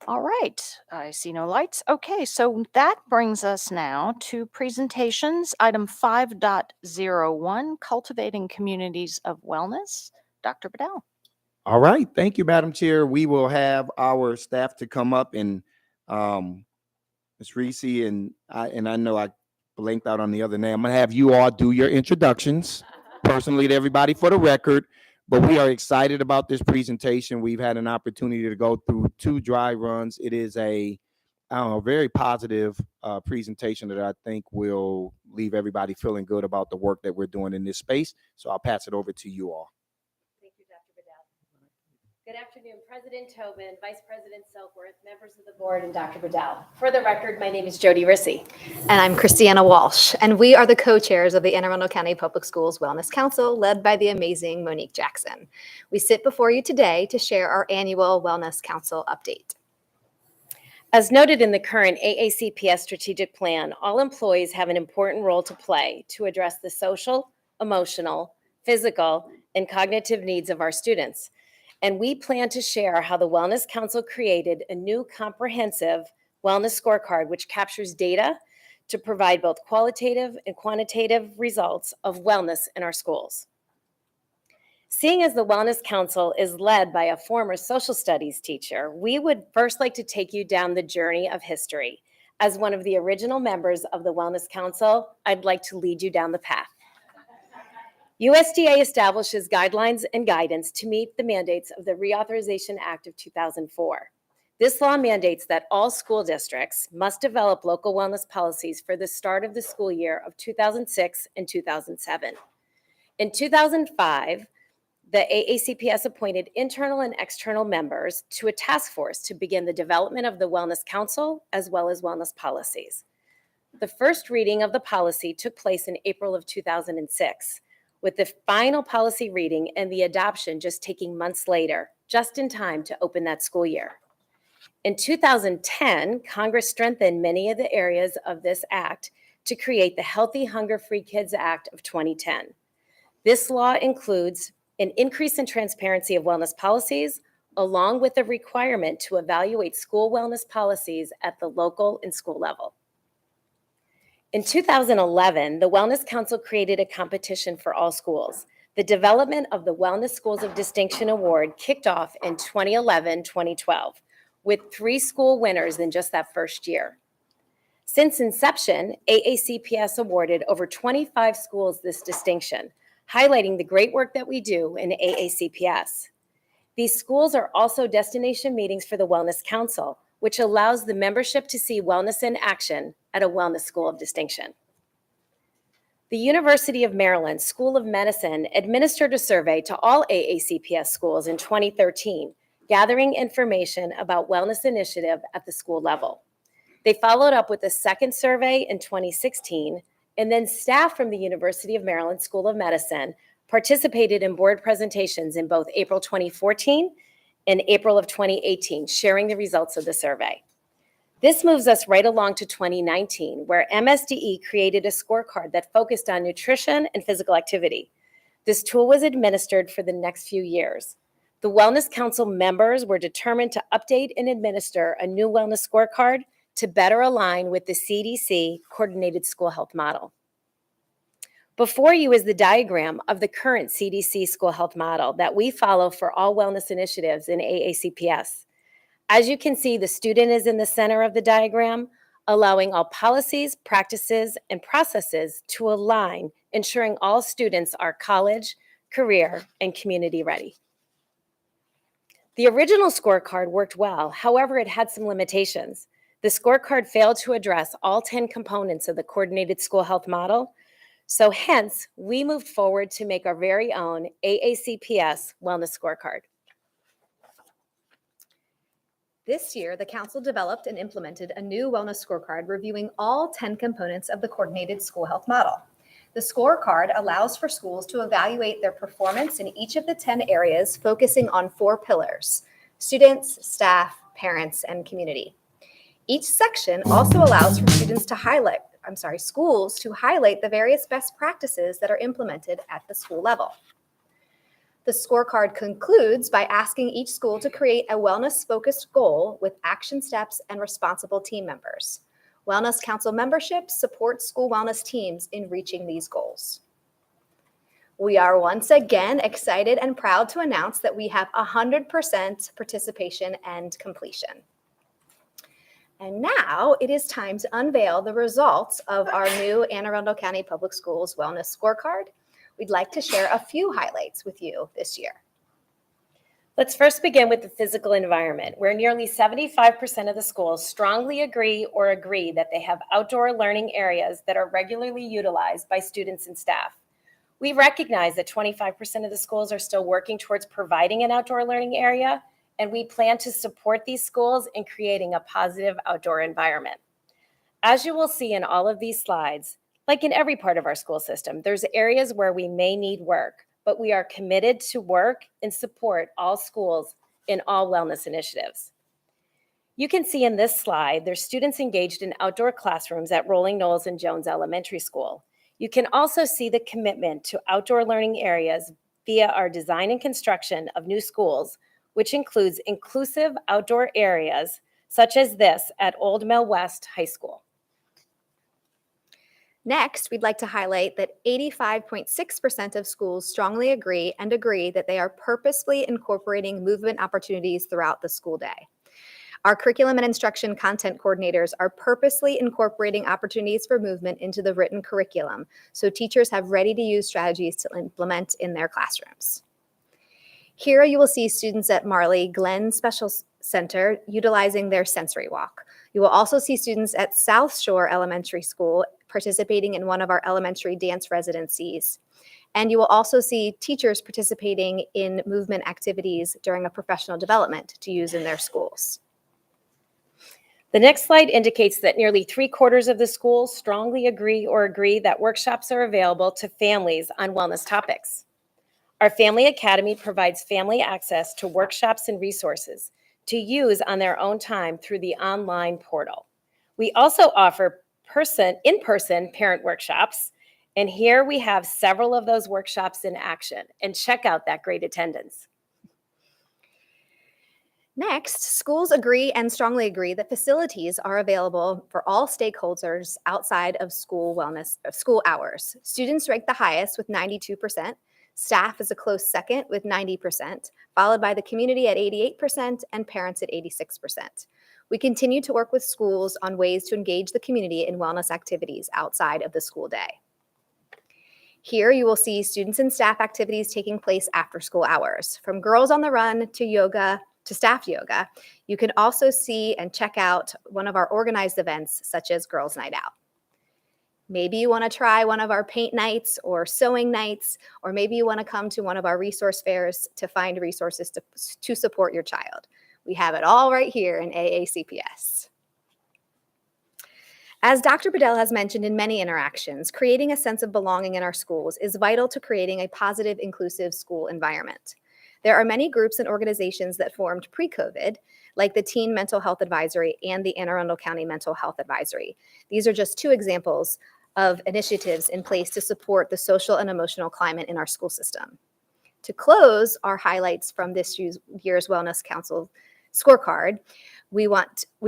All right. I see no lights. Okay, so that brings us now to presentations. Item 5.01, Cultivating Communities of Wellness. Dr. Bedell. All right. Thank you, Madam Chair. We will have our staff to come up, and Ms. Reese and I know I blinked out on the other name. I'm going to have you all do your introductions personally to everybody for the record. But we are excited about this presentation. We've had an opportunity to go through 2 dry runs. It is a very positive presentation that I think will leave everybody feeling good about the work that we're doing in this space. So I'll pass it over to you all. Thank you, Dr. Bedell. Good afternoon, President Tobin, Vice President Silkworth, members of the board, and Dr. Bedell. For the record, my name is Jody Rissy. And I'm Christiana Walsh, and we are the co-chairs of the Anne Arundel County Public Schools Wellness Council, led by the amazing Monique Jackson. We sit before you today to share our annual Wellness Council update. As noted in the current AACPS strategic plan, all employees have an important role to play to address the social, emotional, physical, and cognitive needs of our students. And we plan to share how the Wellness Council created a new comprehensive wellness scorecard, which captures data to provide both qualitative and quantitative results of wellness in our schools. Seeing as the Wellness Council is led by a former social studies teacher, we would first like to take you down the journey of history. As one of the original members of the Wellness Council, I'd like to lead you down the path. USDA establishes guidelines and guidance to meet the mandates of the Reauthorization Act of 2004. This law mandates that all school districts must develop local wellness policies for the start of the school year of 2006 and 2007. In 2005, the AACPS appointed internal and external members to a task force to begin the development of the Wellness Council as well as wellness policies. The first reading of the policy took place in April of 2006, with the final policy reading and the adoption just taking months later, just in time to open that school year. In 2010, Congress strengthened many of the areas of this act to create the Healthy Hunger-Free Kids Act of 2010. This law includes an increase in transparency of wellness policies, along with the requirement to evaluate school wellness policies at the local and school level. In 2011, the Wellness Council created a competition for all schools. The development of the Wellness Schools of Distinction Award kicked off in 2011-2012, with 3 school winners in just that first year. Since inception, AACPS awarded over 25 schools this distinction, highlighting the great work that we do in AACPS. These schools are also destination meetings for the Wellness Council, which allows the membership to see wellness in action at a wellness school of distinction. The University of Maryland School of Medicine administered a survey to all AACPS schools in 2013, gathering information about wellness initiative at the school level. They followed up with a second survey in 2016, and then staff from the University of Maryland School of Medicine participated in board presentations in both April 2014 and April of 2018, sharing the results of the survey. This moves us right along to 2019, where MSDE created a scorecard that focused on nutrition and physical activity. This tool was administered for the next few years. The Wellness Council members were determined to update and administer a new wellness scorecard to better align with the CDC Coordinated School Health Model. Before you is the diagram of the current CDC School Health Model that we follow for all wellness initiatives in AACPS. As you can see, the student is in the center of the diagram, allowing all policies, practices, and processes to align, ensuring all students are college, career, and community ready. The original scorecard worked well, however, it had some limitations. The scorecard failed to address all 10 components of the Coordinated School Health Model, so hence, we moved forward to make our very own AACPS Wellness Scorecard. This year, the council developed and implemented a new wellness scorecard reviewing all 10 components of the Coordinated School Health Model. The scorecard allows for schools to evaluate their performance in each of the 10 areas, focusing on 4 pillars: students, staff, parents, and community. Each section also allows for schools to highlight the various best practices that are implemented at the school level. The scorecard concludes by asking each school to create a wellness-focused goal with action steps and responsible team members. Wellness Council membership supports school wellness teams in reaching these goals. We are once again excited and proud to announce that we have 100% participation and completion. And now it is time to unveil the results of our new Anne Arundel County Public Schools Wellness Scorecard. We'd like to share a few highlights with you this year. Let's first begin with the physical environment, where nearly 75% of the schools strongly agree that they have outdoor learning areas that are regularly utilized by students and staff. We recognize that 25% of the schools are still working towards providing an outdoor learning area, and we plan to support these schools in creating a positive outdoor environment. As you will see in all of these slides, like in every part of our school system, there's areas where we may need work, but we are committed to work and support all schools in all wellness initiatives. You can see in this slide, there's students engaged in outdoor classrooms at Rolling Knolls and Jones Elementary School. You can also see the commitment to outdoor learning areas via our design and construction of new schools, which includes inclusive outdoor areas such as this at Old Mill West High School. Next, we'd like to highlight that 85.6% of schools strongly agree that they are purposefully incorporating movement opportunities throughout the school day. Our curriculum and instruction content coordinators are purposely incorporating opportunities for movement into the written curriculum, so teachers have ready-to-use strategies to implement in their classrooms. Here you will see students at Marley Glen Special Center utilizing their sensory walk. You will also see students at South Shore Elementary School participating in one of our elementary dance residencies. And you will also see teachers participating in movement activities during a professional development to use in their schools. The next slide indicates that nearly 3/4 of the schools strongly agree that workshops are available to families on wellness topics. Our Family Academy provides family access to workshops and resources to use on their own time through the online portal. We also offer in-person parent workshops, and here we have several of those workshops in action, and check out that great attendance. Next, schools agree and strongly agree that facilities are available for all stakeholders outside of school hours. Students rank the highest with 92%. Staff is a close second with 90%, followed by the community at 88% and parents at 86%. We continue to work with schools on ways to engage the community in wellness activities outside of the school day. Here you will see students and staff activities taking place after school hours, from Girls on the Run to yoga to staff yoga. You can also see and check out one of our organized events such as Girls Night Out. Maybe you want to try one of our paint nights or sewing nights, or maybe you want to come to one of our resource fairs to find resources to support your child. We have it all right here in AACPS. As Dr. Bedell has mentioned in many interactions, creating a sense of belonging in our schools is vital to creating a positive, inclusive school environment. There are many groups and organizations that formed pre-COVID, like the Teen Mental Health Advisory and the Anne Arundel County Mental Health Advisory. These are just two examples of initiatives in place to support the social and emotional climate in our school system. To close our highlights from this year's Wellness Council scorecard, we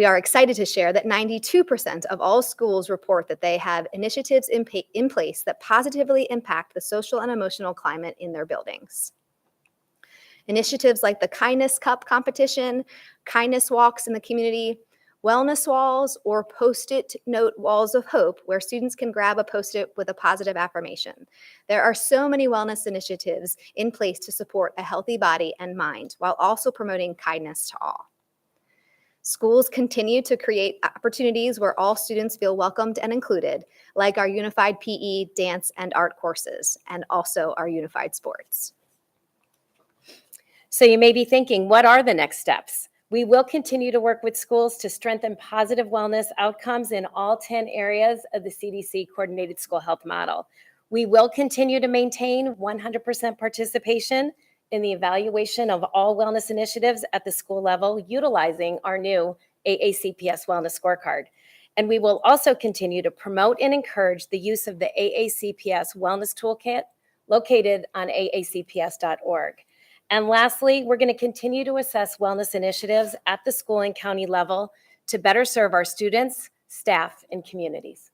are excited to share that 92% of all schools report that they have initiatives in place that positively impact the social and emotional climate in their buildings. Initiatives like the Kindness Cup competition, kindness walks in the community, wellness walls, or Post-it note walls of hope, where students can grab a Post-it with a positive affirmation. There are so many wellness initiatives in place to support a healthy body and mind, while also promoting kindness to all. Schools continue to create opportunities where all students feel welcomed and included, like our unified PE, dance, and art courses, and also our unified sports. So you may be thinking, what are the next steps? We will continue to work with schools to strengthen positive wellness outcomes in all 10 areas of the CDC Coordinated School Health Model. We will continue to maintain 100% participation in the evaluation of all wellness initiatives at the school level, utilizing our new AACPS Wellness Scorecard. And we will also continue to promote and encourage the use of the AACPS Wellness Toolkit located on aacps.org. And lastly, we're going to continue to assess wellness initiatives at the school and county level to better serve our students, staff, and communities.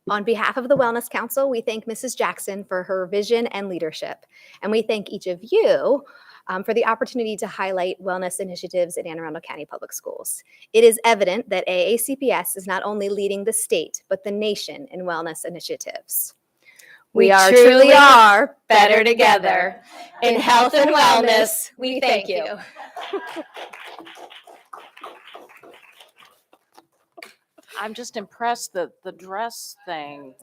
On behalf of the Wellness Council, we thank Mrs. Jackson for her vision and leadership. And we thank each of you for the opportunity to highlight wellness initiatives in Anne Arundel County Public Schools. It is evident that AACPS is not only leading the state, but the nation in wellness initiatives. We truly are better together. In health and wellness, we thank you. I'm just impressed that the dress thing,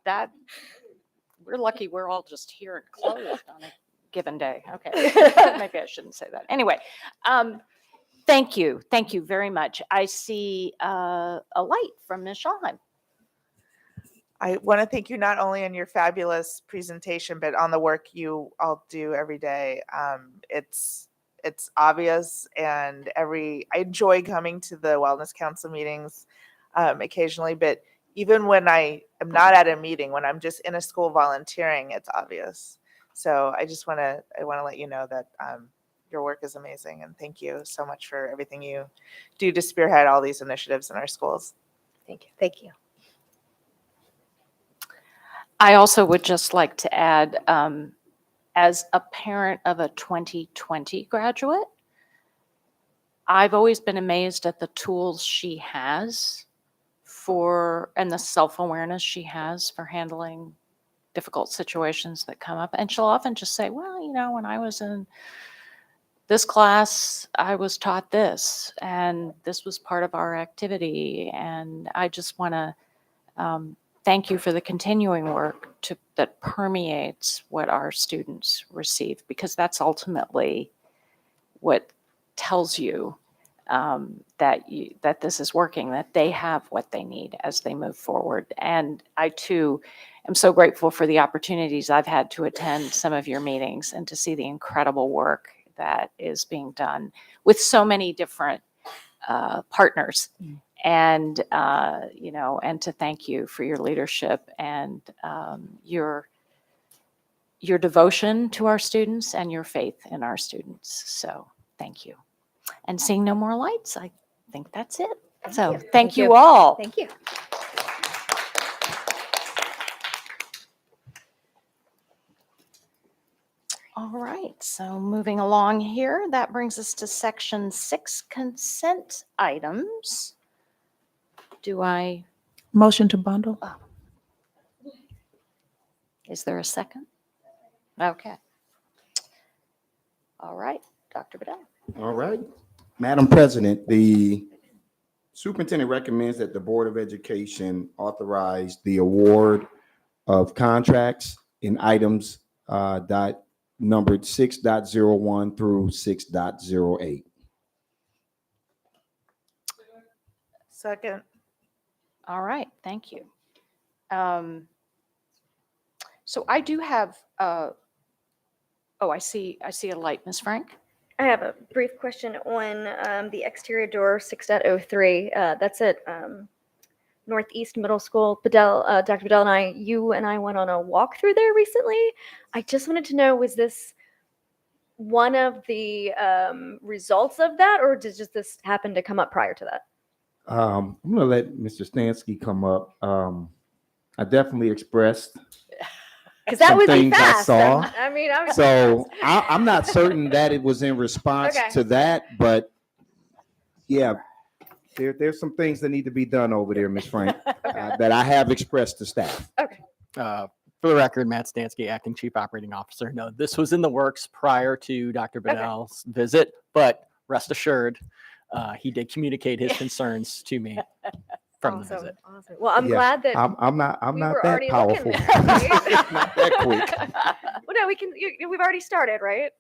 that we're lucky we're all just here and clothed on a given day. Okay, maybe I shouldn't say that. Anyway, thank you very much. I see a light from Ms. Schallheim. I want to thank you not only on your fabulous presentation, but on the work you all do every day. It's obvious, and I enjoy coming to the Wellness Council meetings occasionally, but even when I am not at a meeting, when I'm just in a school volunteering, it's obvious. So I want to let you know that your work is amazing, and thank you so much for everything you do to spearhead all these initiatives in our schools. Thank you. Thank you. I also would just like to add, as a parent of a 2020 graduate, I've always been amazed at the tools she has and the self-awareness she has for handling difficult situations that come up. And she'll often just say, well, when I was in this class, I was taught this, and this was part of our activity. And I just want to thank you for the continuing work that permeates what our students receive, because that's ultimately what tells you that this is working, that they have what they need as they move forward. And I too am so grateful for the opportunities I've had to attend some of your meetings and to see the incredible work that is being done with so many different partners. And, and to thank you for your leadership and your devotion to our students and your faith in our students. So thank you. And seeing no more lights, I think that's it. So thank you all. Thank you. All right, so moving along here, that brings us to section 6, consent items. Do I? Motion to bundle. Is there a second? Okay. All right, Dr. Bedell. All right. Madam President, the superintendent recommends that the Board of Education authorize the award of contracts in items numbered 6.01 through 6.08. Second. All right, thank you. So I do have, I see a light, Ms. Frank. I have a brief question on the exterior door 6.03. That's at Northeast Middle School. Dr. Bedell and you and I went on a walk through there recently. I just wanted to know, was this one of the results of that, or did just this happen to come up prior to that? I'm going to let Mr. Stansky come up. I definitely expressed Because that some would be things I fast. saw. I was So I'm not certain that it was in response Okay. to that, but yeah, there's some things that need to be done over there, Ms. Frank, that I have expressed to staff. For the record, Matt Stansky, Acting Chief Operating Officer. No, this was in the works prior to Dr. Bedell's visit, but rest assured, he did communicate his concerns to me from the visit. Awesome. Well, I'm Yeah, glad that I'm not we that were already powerful. looking there, right? Not that quick. Well, no, we've already started, right?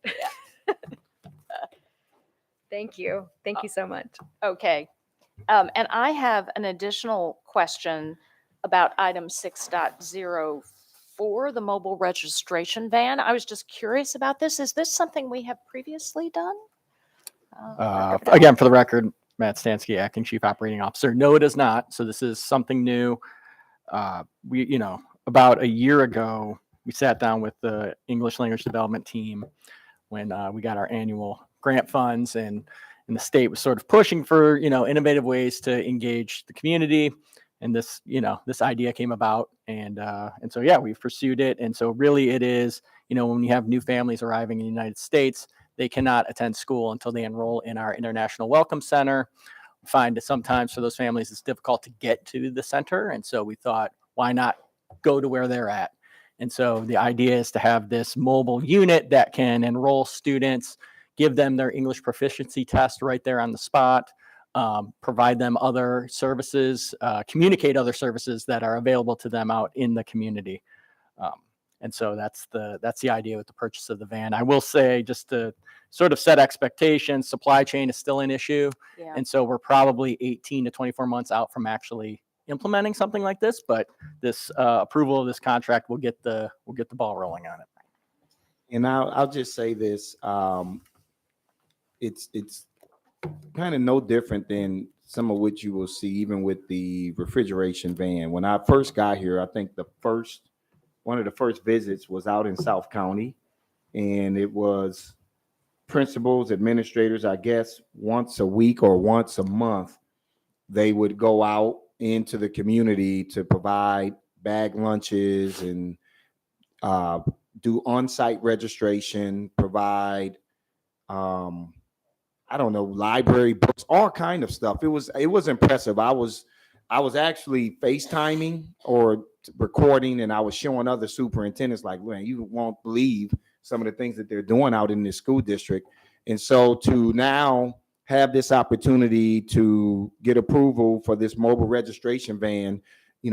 Thank you. Thank you so much. Okay. And I have an additional question about item 6.04, the mobile registration van. I was just curious about this. Is this something we have previously done? Again, for the record, Matt Stansky, Acting Chief Operating Officer. No, it is not. So this is something new. About a year ago, we sat down with the English language development team when we got our annual grant funds, and the state was sort of pushing for, innovative ways to engage the community. And this idea came about, and so, yeah, we've pursued it. And so really it is, when you have new families arriving in the United States, they cannot attend school until they enroll in our International Welcome Center. We find that sometimes for those families, it's difficult to get to the center. And so we thought, why not go to where they're at? And so the idea is to have this mobile unit that can enroll students, give them their English proficiency test right there on the spot, provide them other services, communicate other services that are available to them out in the community. And so that's the idea with the purchase of the van. I will say, just to sort of set expectations, supply chain is still an issue. Yeah. And so we're probably 18 to 24 months out from actually implementing something like this, but this approval of this contract will get the ball rolling on it. And I'll just say this, it's kind of no different than some of what you will see even with the refrigeration van. When I first got here, I think one of the first visits was out in South County, and it was principals, administrators, I guess once a week or once a month, they would go out into the community to provide bag lunches and do on-site registration, provide I don't know, library books, all kind of stuff. It was impressive. I was actually FaceTiming or recording, and I was showing other superintendents like, man, you won't believe some of the things that they're doing out in this school district. And so to now have this opportunity to get approval for this mobile registration van,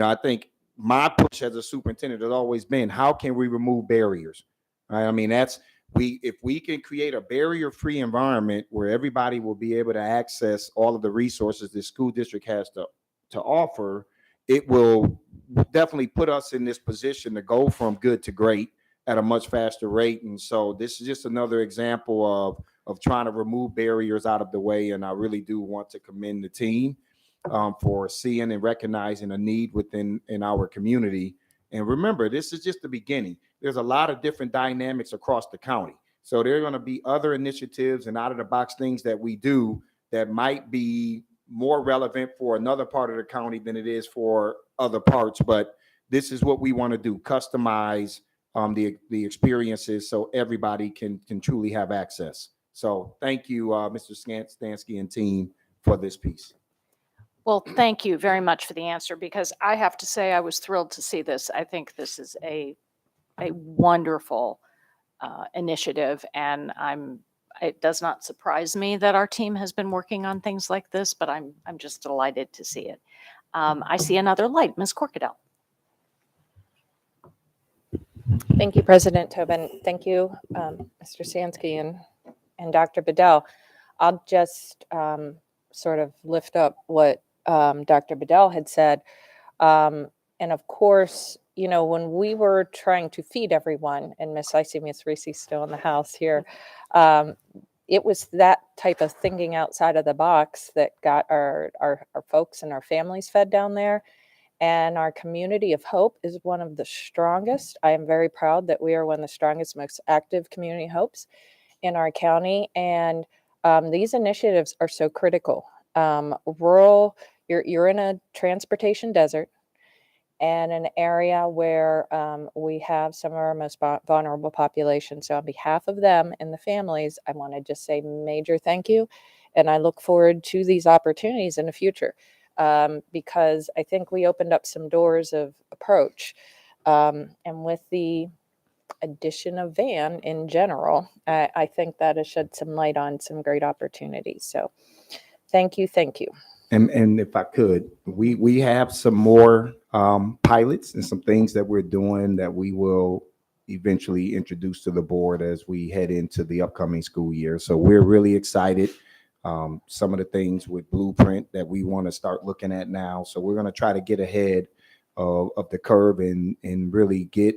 I think my push as a superintendent has always been, how can we remove barriers? Right? I mean, if we can create a barrier-free environment where everybody will be able to access all of the resources the school district has to offer, it will definitely put us in this position to go from good to great at a much faster rate. And so this is just another example of trying to remove barriers out of the way. And I really do want to commend the team for seeing and recognizing a need in our community. And remember, this is just the beginning. There's a lot of different dynamics across the county. So there are going to be other initiatives and out of the box things that we do that might be more relevant for another part of the county than it is for other parts. But this is what we want to do, customize the experiences so everybody can truly have access. So thank you, Mr. Stansky and team, for this piece. Well, thank you very much for the answer, because I have to say I was thrilled to see this. I think this is a wonderful initiative, and it does not surprise me that our team has been working on things like this, but I'm just delighted to see it. I see another light, Ms. Corkadell. Thank you, President Tobin. Thank you, Mr. Sansky and Dr. Bedell. I'll just sort of lift up what Dr. Bedell had said. And of course, when we were trying to feed everyone, and I see Miss Reese still in the house here, it was that type of thinking outside of the box that got our folks and our families fed down there. And our community of hope is one of the strongest. I am very proud that we are one of the strongest, most active community hopes in our county. And these initiatives are so critical. Rural, you're in a transportation desert and an area where we have some of our most vulnerable populations. So on behalf of them and the families, I want to just say major thank you. And I look forward to these opportunities in the future. Because I think we opened up some doors of approach. And with the addition of van in general, I think that has shed some light on some great opportunities. So thank you. Thank you. And if I could, we have some more pilots and some things that we're doing that we will eventually introduce to the board as we head into the upcoming school year. So we're really excited. Some of the things with Blueprint that we want to start looking at now. So we're going to try to get ahead of the curve and really get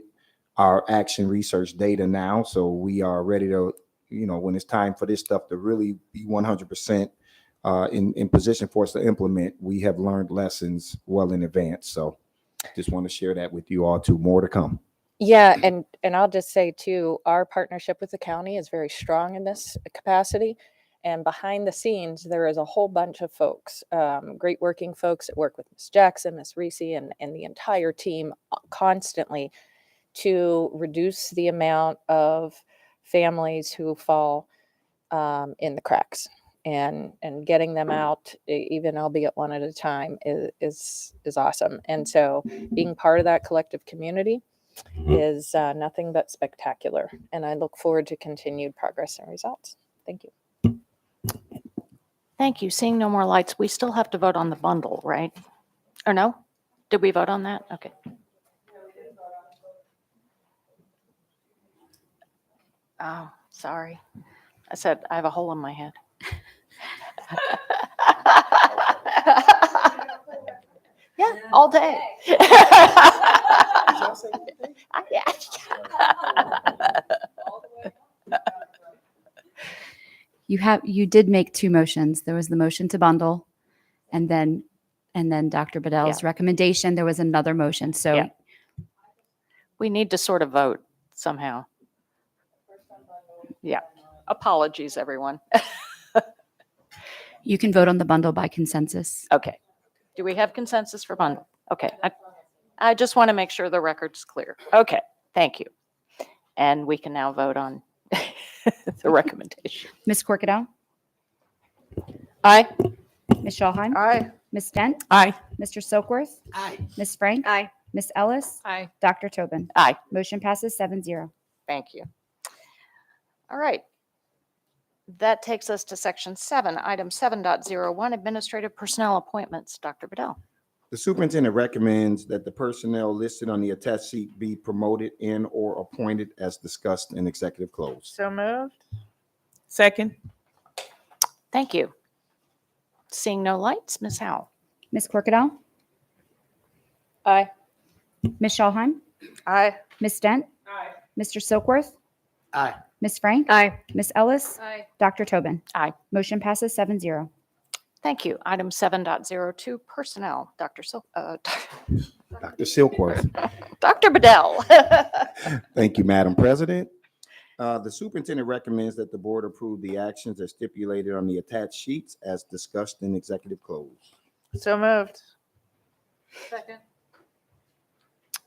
our action research data now. So we are ready to, when it's time for this stuff to really be 100% in position for us to implement, we have learned lessons well in advance. So just want to share that with you all too. More to come. Yeah, and I'll just say too, our partnership with the county is very strong in this capacity. And behind the scenes, there is a whole bunch of folks, great working folks that work with Ms. Jackson, Ms. Reese, and the entire team constantly to reduce the amount of families who fall in the cracks. And getting them out, even albeit one at a time, is awesome. And so being part of that collective community is nothing but spectacular. And I look forward to continued progress and results. Thank you. Thank you. Seeing no more lights, we still have to vote on the bundle, right? Or no? Did we vote on that? Okay. Oh, sorry. I said I have a hole in my head. Yeah, all day. You did make two motions. There was the motion to bundle, and then Dr. Bedell's recommendation. There was another motion. So we need to sort of vote somehow. Yeah. Apologies, everyone. you can vote on the bundle by consensus. Okay. Do we have consensus for bundle? Okay. I just want to make sure the record's clear. Okay. Thank you. And we can now vote on the recommendation. Ms. Corkadell? Aye. Ms. Schulheim? Aye. Ms. Dent? Aye. Mr. Silkworth? Aye. Ms. Frank? Aye. Ms. Ellis? Aye. Dr. Tobin? Aye. Motion passes 7-0. Thank you. All right. That takes us to section 7, item 7.01, administrative personnel appointments. Dr. Bedell. The superintendent recommends that the personnel listed on the attached sheet be promoted and or appointed as discussed in executive close. So moved. Second. Thank you. Seeing no lights, Ms. Howell. Ms. Corkadell? Aye. Ms. Schulheim? Aye. Ms. Dent? Aye. Mr. Silkworth? Aye. Ms. Frank? Aye. Ms. Ellis? Aye. Dr. Tobin? Aye. Motion passes 7-0. Thank you. Item 7.02, personnel. Dr. Silkworth. Dr. Bedell. Thank you, Madam President. The superintendent recommends that the board approve the actions as stipulated on the attached sheets as discussed in executive close. So moved. Second.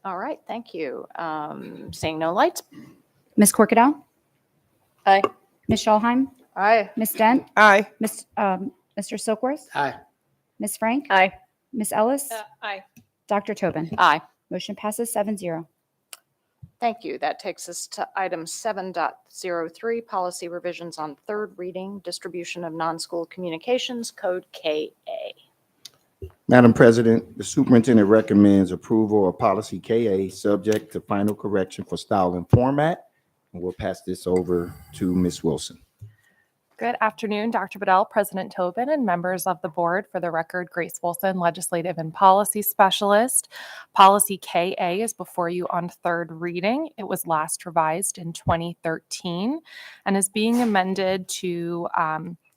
All right, thank you. Seeing no lights, Ms. Corkadell? Aye. Ms. Schulheim? Aye. Ms. Dent? Aye. Mr. Silkworth? Aye. Ms. Frank? Aye. Ms. Ellis? Aye. Dr. Tobin? aye. Motion passes 7-0. Thank you. That takes us to item 7.03, policy revisions on third reading, distribution of non-school communications, code KA. Madam President, the superintendent recommends approval of policy KA subject to final correction for style and format. And we'll pass this over to Ms. Wilson. Good afternoon, Dr. Bedell, President Tobin, and members of the board. For the record, Grace Wilson, Legislative and Policy Specialist. Policy KA is before you on third reading. It was last revised in 2013 and is being amended to,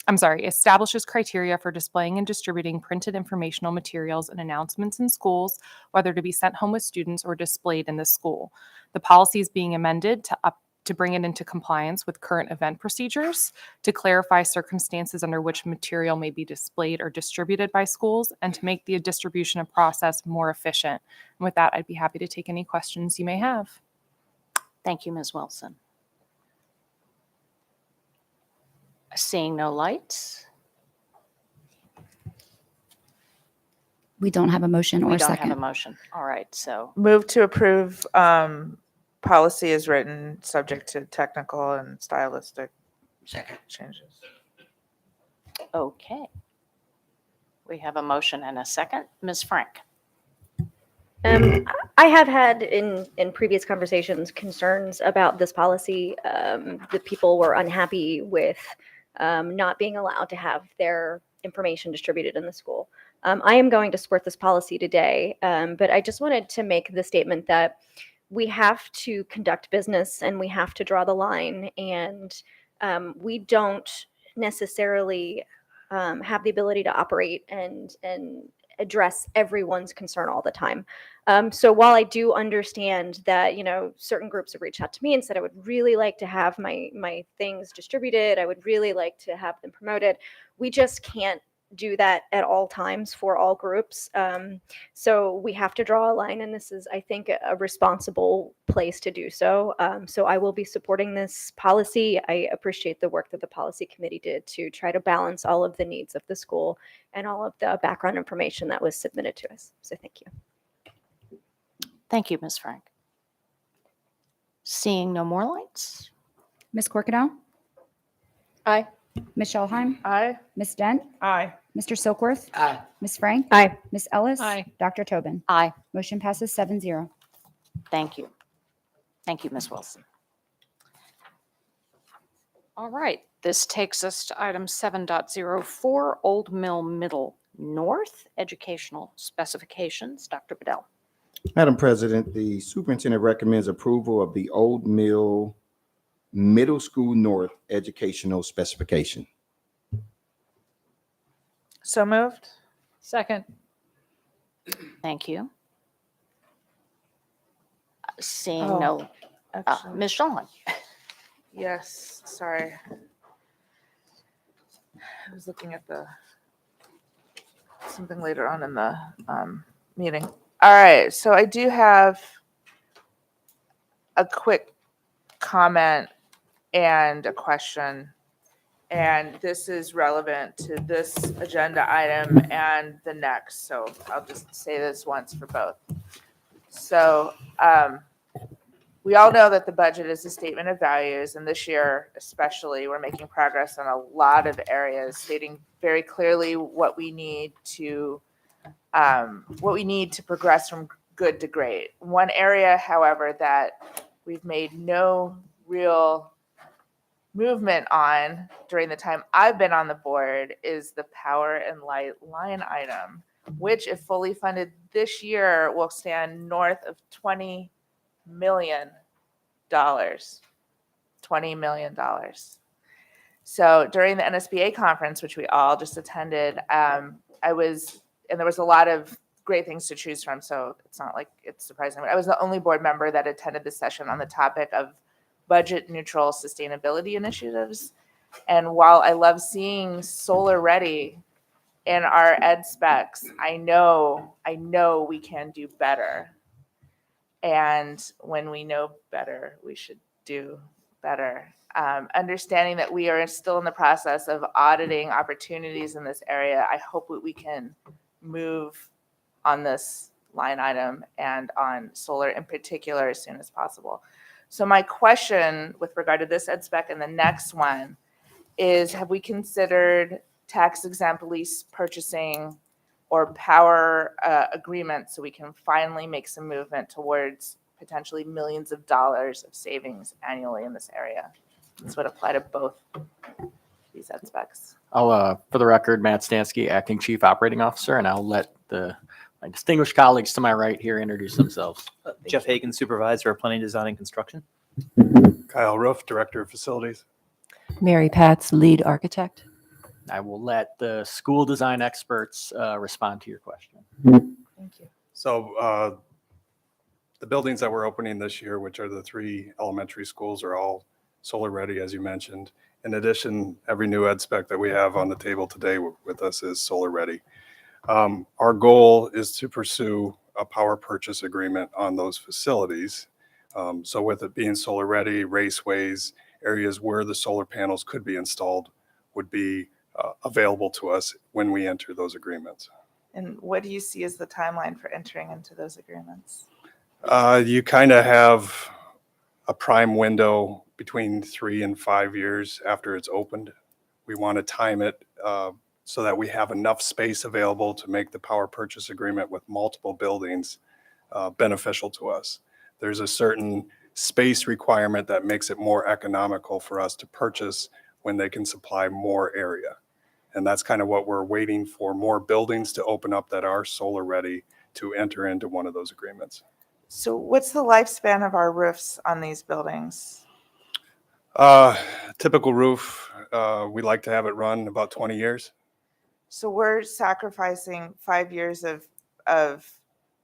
establishes criteria for displaying and distributing printed informational materials and announcements in schools, whether to be sent home with students or displayed in the school. The policy is being amended to bring it into compliance with current event procedures, to clarify circumstances under which material may be displayed or distributed by schools, and to make the distribution process more efficient. And with that, I'd be happy to take any questions you may have. Thank you, Ms. Wilson. Seeing no lights, We don't have a motion or we a don't second. have a motion. All right, so Move to approve policy as written, subject to technical and stylistic Second. changes. okay. We have a motion and a second. Ms. Frank. I have had in previous conversations concerns about this policy. The people were unhappy with not being allowed to have their information distributed in the school. I am going to support this policy today, but I just wanted to make the statement that we have to conduct business and we have to draw the line, and we don't necessarily have the ability to operate and address everyone's concern all the time. So while I do understand that, certain groups have reached out to me and said, I would really like to have my things distributed, I would really like to have them promoted, we just can't do that at all times for all groups. So we have to draw a line, and this is, I think, a responsible place to do so. So I will be supporting this policy. I appreciate the work that the policy committee did to try to balance all of the needs of the school and all of the background information that was submitted to us. So thank you. Thank you, Ms. Frank. Seeing no more lights, Ms. Corkadell? Aye. Ms. Schulheim? Aye. Ms. Dent? Aye. Mr. Silkworth? Aye. Ms. Frank? Aye. Ms. Ellis? Aye. Dr. Tobin? aye. Motion passes 7-0. Thank you. Thank you, Ms. Wilson. All right, this takes us to item 7.04, Old Mill Middle North Educational Specifications. Dr. Bedell. Madam President, the superintendent recommends approval of the Old Mill Middle School North educational specification. So moved. Second. Thank you. Seeing Oh, no, actually, Ms. Schulman. yes, sorry. I was looking at something later on in the meeting. All right, so I do have a quick comment and a question. And this is relevant to this agenda item and the next. So I'll just say this once for both. So we all know that the budget is a statement of values. And this year, especially, we're making progress on a lot of areas, stating very clearly what we need to progress from good to great. One area, however, that we've made no real movement on during the time I've been on the board is the power and light line item, which, if fully funded this year, will stand north of $20 million. $20 million. So during the NSBA conference, which we all just attended, and there was a lot of great things to choose from, so it's not like it's surprising, but I was the only board member that attended the session on the topic of budget neutral sustainability initiatives. And while I love seeing solar ready in our ed specs, I know we can do better. And when we know better, we should do better. Understanding that we are still in the process of auditing opportunities in this area, I hope that we can move on this line item and on solar in particular as soon as possible. So my question with regard to this ed spec and the next one is, have we considered tax exempt lease purchasing or power agreements so we can finally make some movement towards potentially millions of dollars of savings annually in this area? This would apply to both these ed specs. I'll, for the record, Matt Stansky, Acting Chief Operating Officer, and I'll let my distinguished colleagues to my right here introduce themselves. Jeff Hagan, Supervisor of Planning, Design, and Construction. Kyle Roof, Director of Facilities. Mary Patz, Lead Architect. I will let the school design experts respond to your question. Thank you. So the buildings that we're opening this year, which are the 3 elementary schools, are all solar ready, as you mentioned. In addition, every new ed spec that we have on the table today with us is solar ready. Our goal is to pursue a power purchase agreement on those facilities. So with it being solar ready, raceways, areas where the solar panels could be installed would be available to us when we enter those agreements. And what do you see as the timeline for entering into those agreements? You kind of have a prime window between 3 and 5 years after it's opened. We want to time it so that we have enough space available to make the power purchase agreement with multiple buildings beneficial to us. There's a certain space requirement that makes it more economical for us to purchase when they can supply more area. And that's kind of what we're waiting for, more buildings to open up that are solar ready to enter into one of those agreements. So what's the lifespan of our roofs on these buildings? Typical roof, we like to have it run about 20 years. So we're sacrificing 5 years of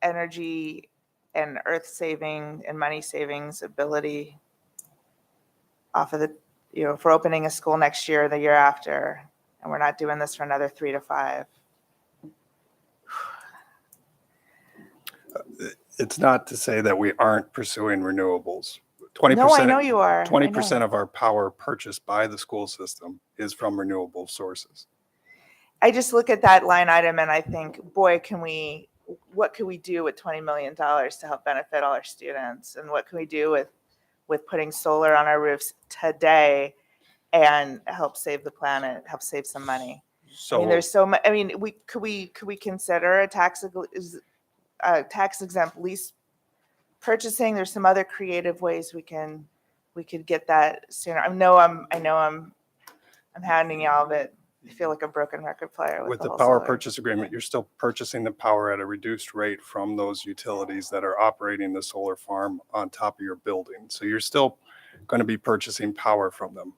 energy and earth saving and money savings ability off of the, if we're opening a school next year or the year after, and we're not doing this for another 3 to 5. It's not to say that we aren't pursuing renewables. 20%, No, I know you are. 20% of our power purchased by the school system is from renewable sources. I just look at that line item and I think, boy, what can we do with $20 million to help benefit all our students? And what can we do with putting solar on our roofs today and help save the planet, help save some money? So I mean, there's so much. I mean, could we consider a tax exempt lease purchasing? There's some other creative ways we could get that sooner. I know I'm handing y'all, but I feel like a broken record player with the whole power solar. purchase agreement, you're still purchasing the power at a reduced rate from those utilities that are operating the solar farm on top of your building. So you're still going to be purchasing power from them.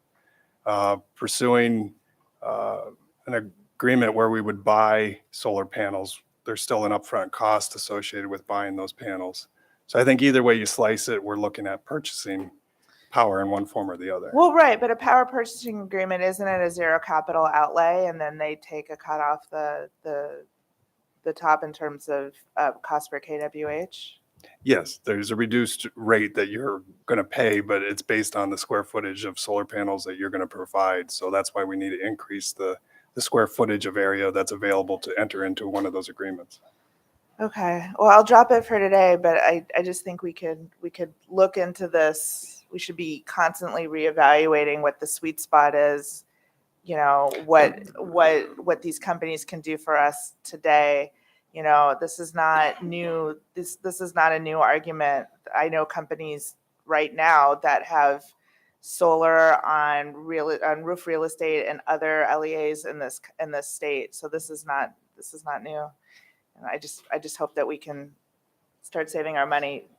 Pursuing an agreement where we would buy solar panels, there's still an upfront cost associated with buying those panels. So I think either way you slice it, we're looking at purchasing power in one form or the other. Well, right, but a power purchasing agreement, isn't it a zero capital outlay, and then they take a cut off the top in terms of cost per kWh? Yes, there's a reduced rate that you're going to pay, but it's based on the square footage of solar panels that you're going to provide. So that's why we need to increase the square footage of area that's available to enter into one of those agreements. Okay, well, I'll drop it for today, but I just think we could look into this. We should be constantly reevaluating what the sweet spot is, you know, what these companies can do for us today. You know, this is not new. This is not a new argument. I know companies right now that have solar on roof real estate and other LEAs in this state. So this is not new. And I just hope that we can start saving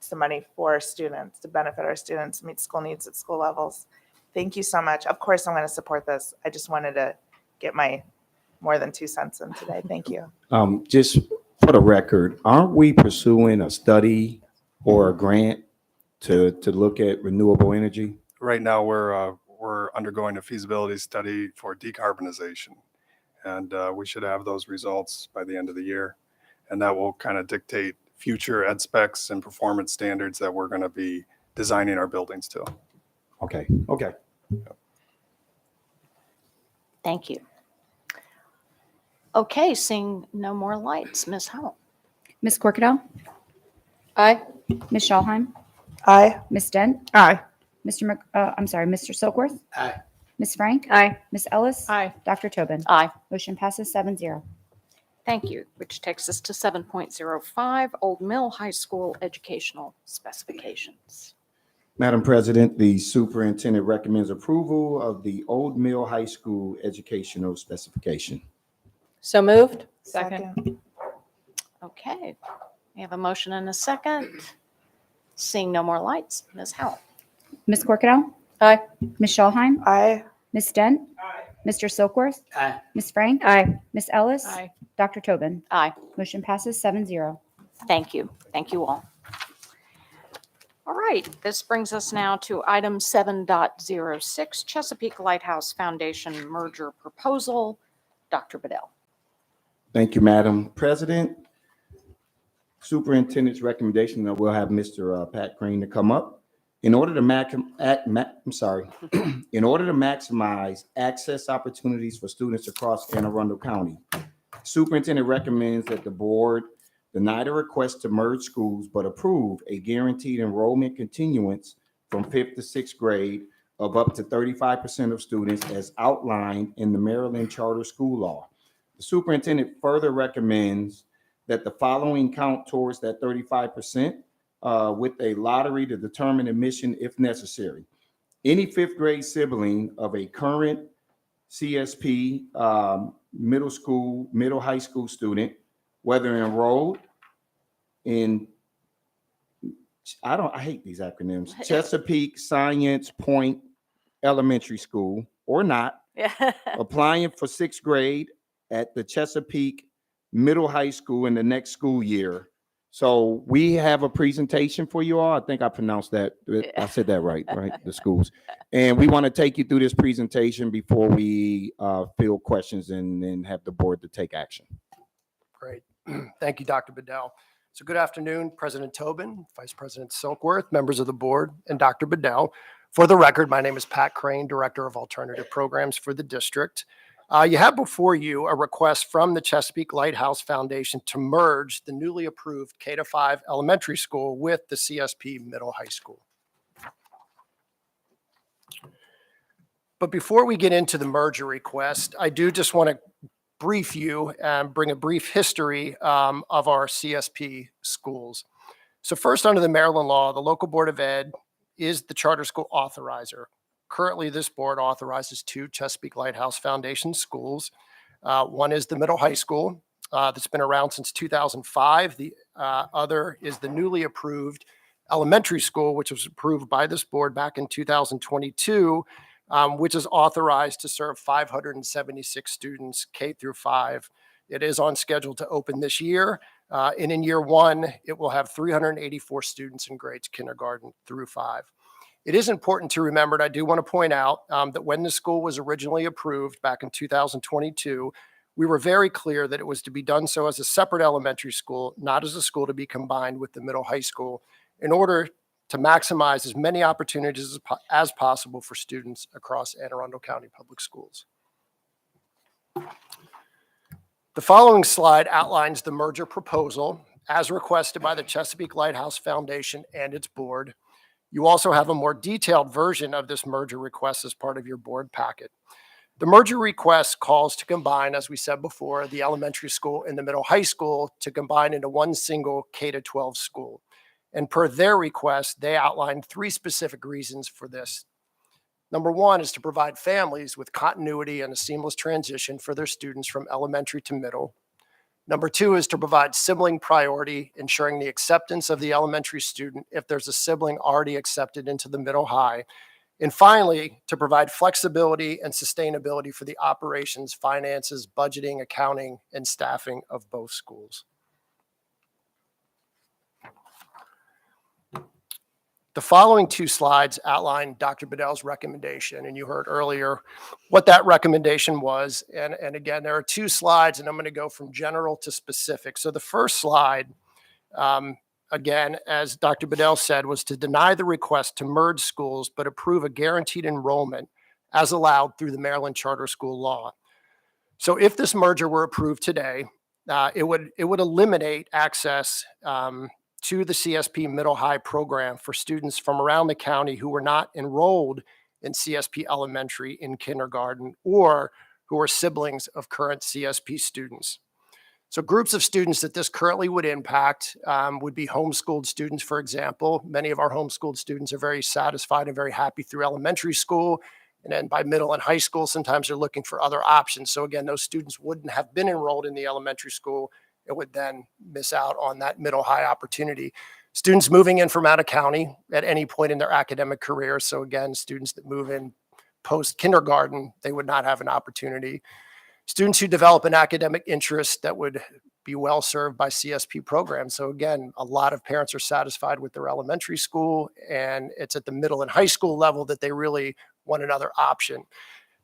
some money for our students, to benefit our students, meet school needs at school levels. Thank you so much. Of course, I'm going to support this. I just wanted to get my more than 2 cents in today. Thank you. Just for the record, aren't we pursuing a study or a grant to look at renewable energy? Right now, we're undergoing a feasibility study for decarbonization, and we should have those results by the end of the year. And that will kind of dictate future ed specs and performance standards that we're going to be designing our buildings to. Okay. Thank you. Okay, seeing no more lights, Ms. Howell. Ms. Corkadell? Aye. Ms. Schallheim? Aye. Ms. Dent? Aye. Mr. Silkworth? Aye. Ms. Frank? Aye. Ms. Ellis? Aye. Dr. Tobin? Aye. Motion passes 7-0. Thank you, which takes us to 7.05, Old Mill High School Educational Specifications. Madam President, the superintendent recommends approval of the Old Mill High School educational specification. So moved. Second. Okay, we have a motion and a second. Seeing no more lights, Ms. Howell. Ms. Corkadell? Aye. Ms. Schallheim? Aye. Ms. Dent? Mr. Silkworth? Aye. Ms. Frank? Aye. Ms. Ellis? Aye. Dr. Tobin? Aye. Motion passes 7-0. Thank you. Thank you all. All right, this brings us now to item 7.06, Chesapeake Lighthouse Foundation merger proposal. Dr. Bedell. Thank you, Madam President. Superintendent's recommendation that we'll have Mr. Pat Crane to come up. In order to in order to maximize access opportunities for students across Anne Arundel County, Superintendent recommends that the board deny the request to merge schools, but approve a guaranteed enrollment continuance from 5th to 6th grade of up to 35% of students as outlined in the Maryland Charter School Law. The superintendent further recommends that the following count towards that 35% with a lottery to determine admission if necessary. Any 5th grade sibling of a current CSP middle high school student, whether enrolled in, I hate these acronyms, Chesapeake Science Point Elementary School or not, applying for 6th grade at the Chesapeake Middle High School in the next school year. So we have a presentation for you all. I think I pronounced that. I said that right? The schools. And we want to take you through this presentation before we field questions and then have the board to take action. Great. Thank you, Dr. Bedell. So good afternoon, President Tobin, Vice President Silkworth, members of the board, and Dr. Bedell. For the record, my name is Pat Crane, Director of Alternative Programs for the district. You have before you a request from the Chesapeake Lighthouse Foundation to merge the newly approved K-5 elementary school with the CSP Middle High School. But before we get into the merger request, I do just want to brief you and bring a brief history of our CSP schools. So first, under the Maryland law, the local board of ed is the charter school authorizer. Currently, this board authorizes 2 Chesapeake Lighthouse Foundation schools. One is the middle high school that's been around since 2005. The other is the newly approved elementary school, which was approved by this board back in 2022, which is authorized to serve 576 students K through 5. It is on schedule to open this year. And in year 1, it will have 384 students in grades kindergarten through 5. It is important to remember, and I do want to point out that when the school was originally approved back in 2022, We were very clear that it was to be done so as a separate elementary school, not as a school to be combined with the middle high school, in order to maximize as many opportunities as possible for students across Anne Arundel County Public Schools. The following slide outlines the merger proposal as requested by the Chesapeake Lighthouse Foundation and its board. You also have a more detailed version of this merger request as part of your board packet. The merger request calls to combine, as we said before, the elementary school and the middle high school to combine into one single K-12 school. And per their request, they outlined 3 specific reasons for this. Number 1 is to provide families with continuity and a seamless transition for their students from elementary to middle. Number 2 is to provide sibling priority, ensuring the acceptance of the elementary student if there's a sibling already accepted into the middle high. And finally, to provide flexibility and sustainability for the operations, finances, budgeting, accounting, and staffing of both schools. The following 2 slides outline Dr. Bedell's recommendation, and you heard earlier what that recommendation was. And again, there are 2 slides, and I'm going to go from general to specific. So the first slide, again, as Dr. Bedell said, was to deny the request to merge schools, but approve a guaranteed enrollment as allowed through the Maryland Charter School law. So if this merger were approved today, it would eliminate access to the CSP Middle High program for students from around the county who were not enrolled in CSP Elementary in kindergarten or who are siblings of current CSP students. So groups of students that this currently would impact would be homeschooled students, for example. Many of our homeschooled students are very satisfied and very happy through elementary school. And then by middle and high school, sometimes they're looking for other options. So again, those students wouldn't have been enrolled in the elementary school. It would then miss out on that middle high opportunity. Students moving in from out of county at any point in their academic career. So again, students that move in post kindergarten, they would not have an opportunity. Students who develop an academic interest that would be well served by CSP programs. So again, a lot of parents are satisfied with their elementary school, and it's at the middle and high school level that they really want another option.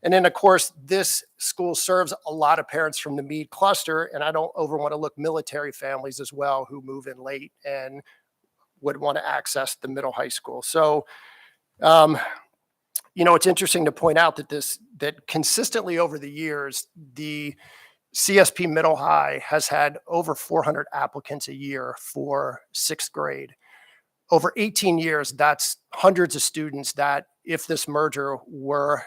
And then, of course, this school serves a lot of parents from the Meade cluster, and I don't want to look military families as well who move in late and would want to access the middle high school. So, it's interesting to point out that consistently over the years, the CSP Middle High has had over 400 applicants a year for 6th grade. Over 18 years, that's hundreds of students that, if this merger were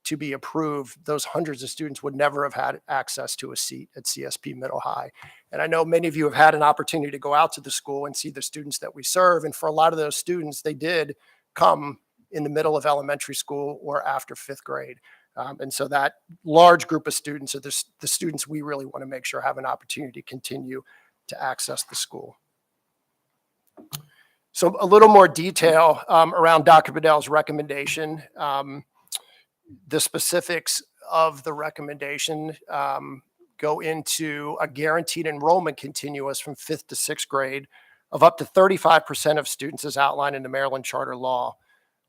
to be approved, those hundreds of students would never have had access to a seat at CSP Middle High. And I know many of you have had an opportunity to go out to the school and see the students that we serve. And for a lot of those students, they did come in the middle of elementary school or after 5th grade. And so that large group of students are the students we really want to make sure have an opportunity to continue to access the school. So a little more detail around Dr. Bedell's recommendation. The specifics of the recommendation go into a guaranteed enrollment continuous from 5th to 6th grade of up to 35% of students as outlined in the Maryland Charter Law,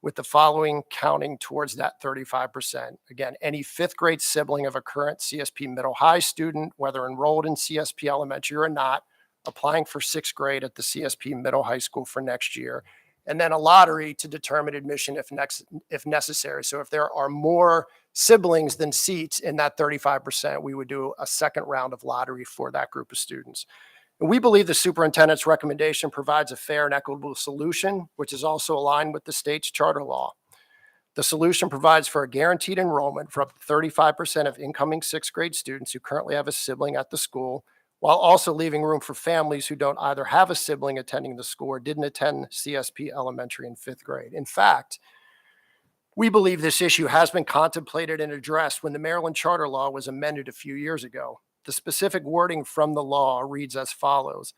with the following counting towards that 35%. Again, any 5th grade sibling of a current CSP Middle High student, whether enrolled in CSP Elementary or not, applying for 6th grade at the CSP Middle High School for next year. And then a lottery to determine admission if necessary. So if there are more siblings than seats in that 35%, we would do a second round of lottery for that group of students. And we believe the superintendent's recommendation provides a fair and equitable solution, which is also aligned with the state's charter law. The solution provides for a guaranteed enrollment for up to 35% of incoming 6th grade students who currently have a sibling at the school, while also leaving room for families who don't either have a sibling attending the school or didn't attend CSP Elementary in 5th grade. In fact, we believe this issue has been contemplated and addressed when the Maryland Charter Law was amended a few years ago. The specific wording from the law reads as follows: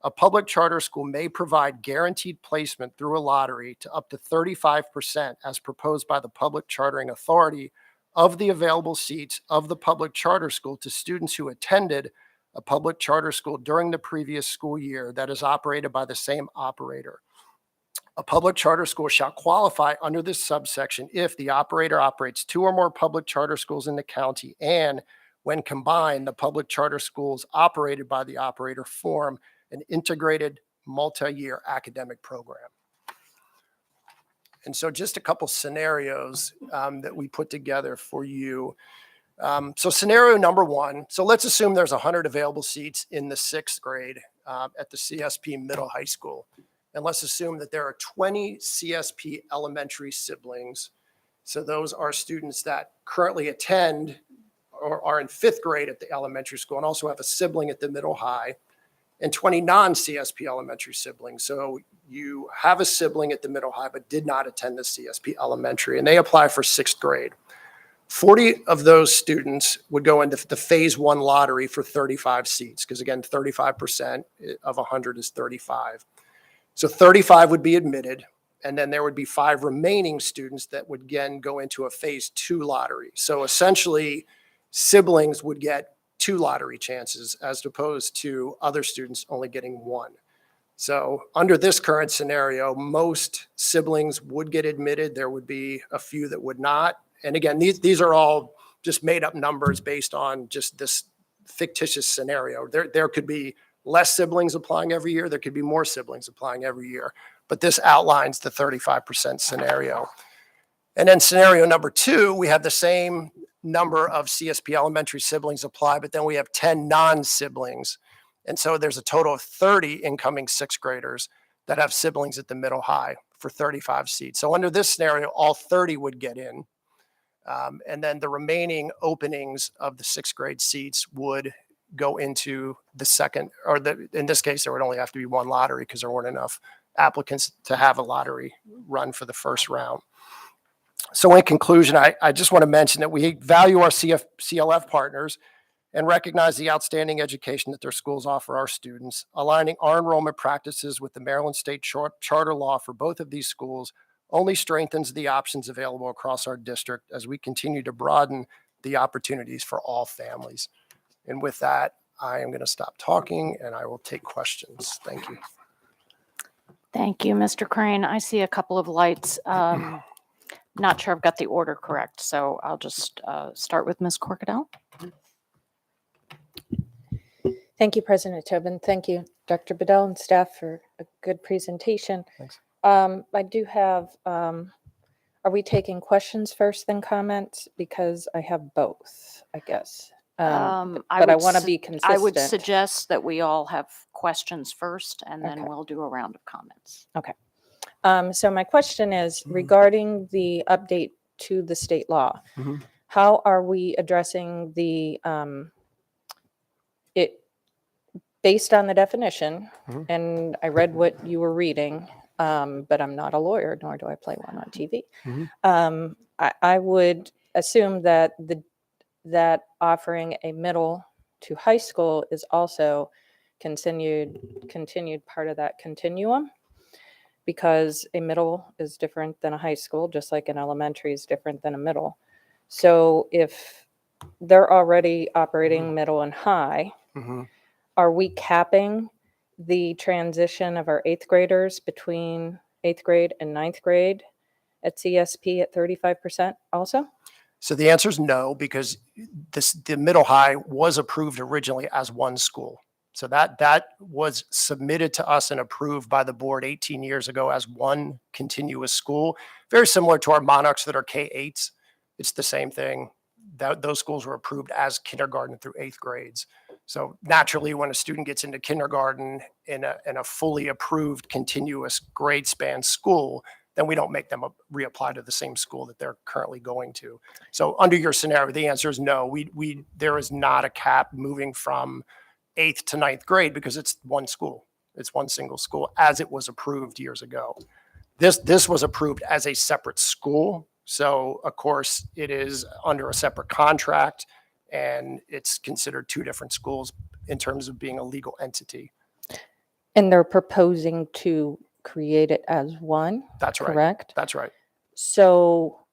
a public charter school may provide guaranteed placement through a lottery to up to 35% as proposed by the public chartering authority of the available seats of the public charter school to students who attended a public charter school during the previous school year that is operated by the same operator. A public charter school shall qualify under this subsection if the operator operates 2 or more public charter schools in the county and When combined, the public charter schools operated by the operator form an integrated multi-year academic program. And so just a couple scenarios that we put together for you. So scenario number one, so let's assume there's 100 available seats in the 6th grade at the CSP Middle High School. And let's assume that there are 20 CSP elementary siblings. So those are students that currently attend or are in 5th grade at the elementary school and also have a sibling at the middle high, and 20 non-CSP elementary siblings. So you have a sibling at the middle high but did not attend the CSP elementary, and they apply for 6th grade. 40 of those students would go into the phase 1 lottery for 35 seats, because again, 35% of 100 is 35. So 35 would be admitted, and then there would be 5 remaining students that would again go into a phase 2 lottery. So essentially, siblings would get 2 lottery chances as opposed to other students only getting 1. So under this current scenario, most siblings would get admitted. There would be a few that would not. And again, these are all just made up numbers based on just this fictitious scenario. There could be less siblings applying every year. There could be more siblings applying every year. But this outlines the 35% scenario. And then scenario number 2, we have the same number of CSP elementary siblings apply, but then we have 10 non-siblings. And so there's a total of 30 incoming 6th graders that have siblings at the middle high for 35 seats. So under this scenario, all 30 would get in. And then the remaining openings of the 6th grade seats would go into the second, or in this case, there would only have to be 1 lottery because there weren't enough applicants to have a lottery run for the first round. So in conclusion, I just want to mention that we value our CLF partners and recognize the outstanding education that their schools offer our students. Aligning our enrollment practices with the Maryland State Charter law for both of these schools only strengthens the options available across our district as we continue to broaden the opportunities for all families. And with that, I am going to stop talking and I will take questions. Thank you. Thank you, Mr. Crane. I see a couple of lights. Not sure I've got the order correct, so I'll just start with Ms. Corkadell. Thank you, President Tobin. Thank you, Dr. Bedell and staff for a good presentation. Thanks. I do have, are we taking questions first, then comments? Because I have both, I guess. But I want to be consistent. I would suggest that we all have questions first, and then Okay. we'll do a round of comments. Okay. So my question is regarding the update to the state law. How are we addressing the, it, based on the definition, and I read what you were reading, but I'm not a lawyer, nor do I play one on TV. I would assume that that offering a middle to high school is also continued part of that continuum, because a middle is different than a high school, just like an elementary is different than a middle. So if they're already operating middle and high, are we capping the transition of our 8th graders between 8th grade and 9th grade at CSP at 35% also? So the answer is no, because the middle high was approved originally as 1 school. So that was submitted to us and approved by the board 18 years ago as 1 continuous school, very similar to our monarchs that are K-8s. It's the same thing. Those schools were approved as kindergarten through 8th grades. So naturally, when a student gets into kindergarten in a fully approved continuous grade span school, then we don't make them reapply to the same school that they're currently going to. So under your scenario, the answer is no. There is not a cap moving from 8th to 9th grade because it's 1 school. It's 1 single school as it was approved years ago. This was approved as a separate school. So of course it is under a separate contract and it's considered 2 different schools in terms of being a legal entity. And they're proposing to create it as 1? That's right. Correct? That's right. So,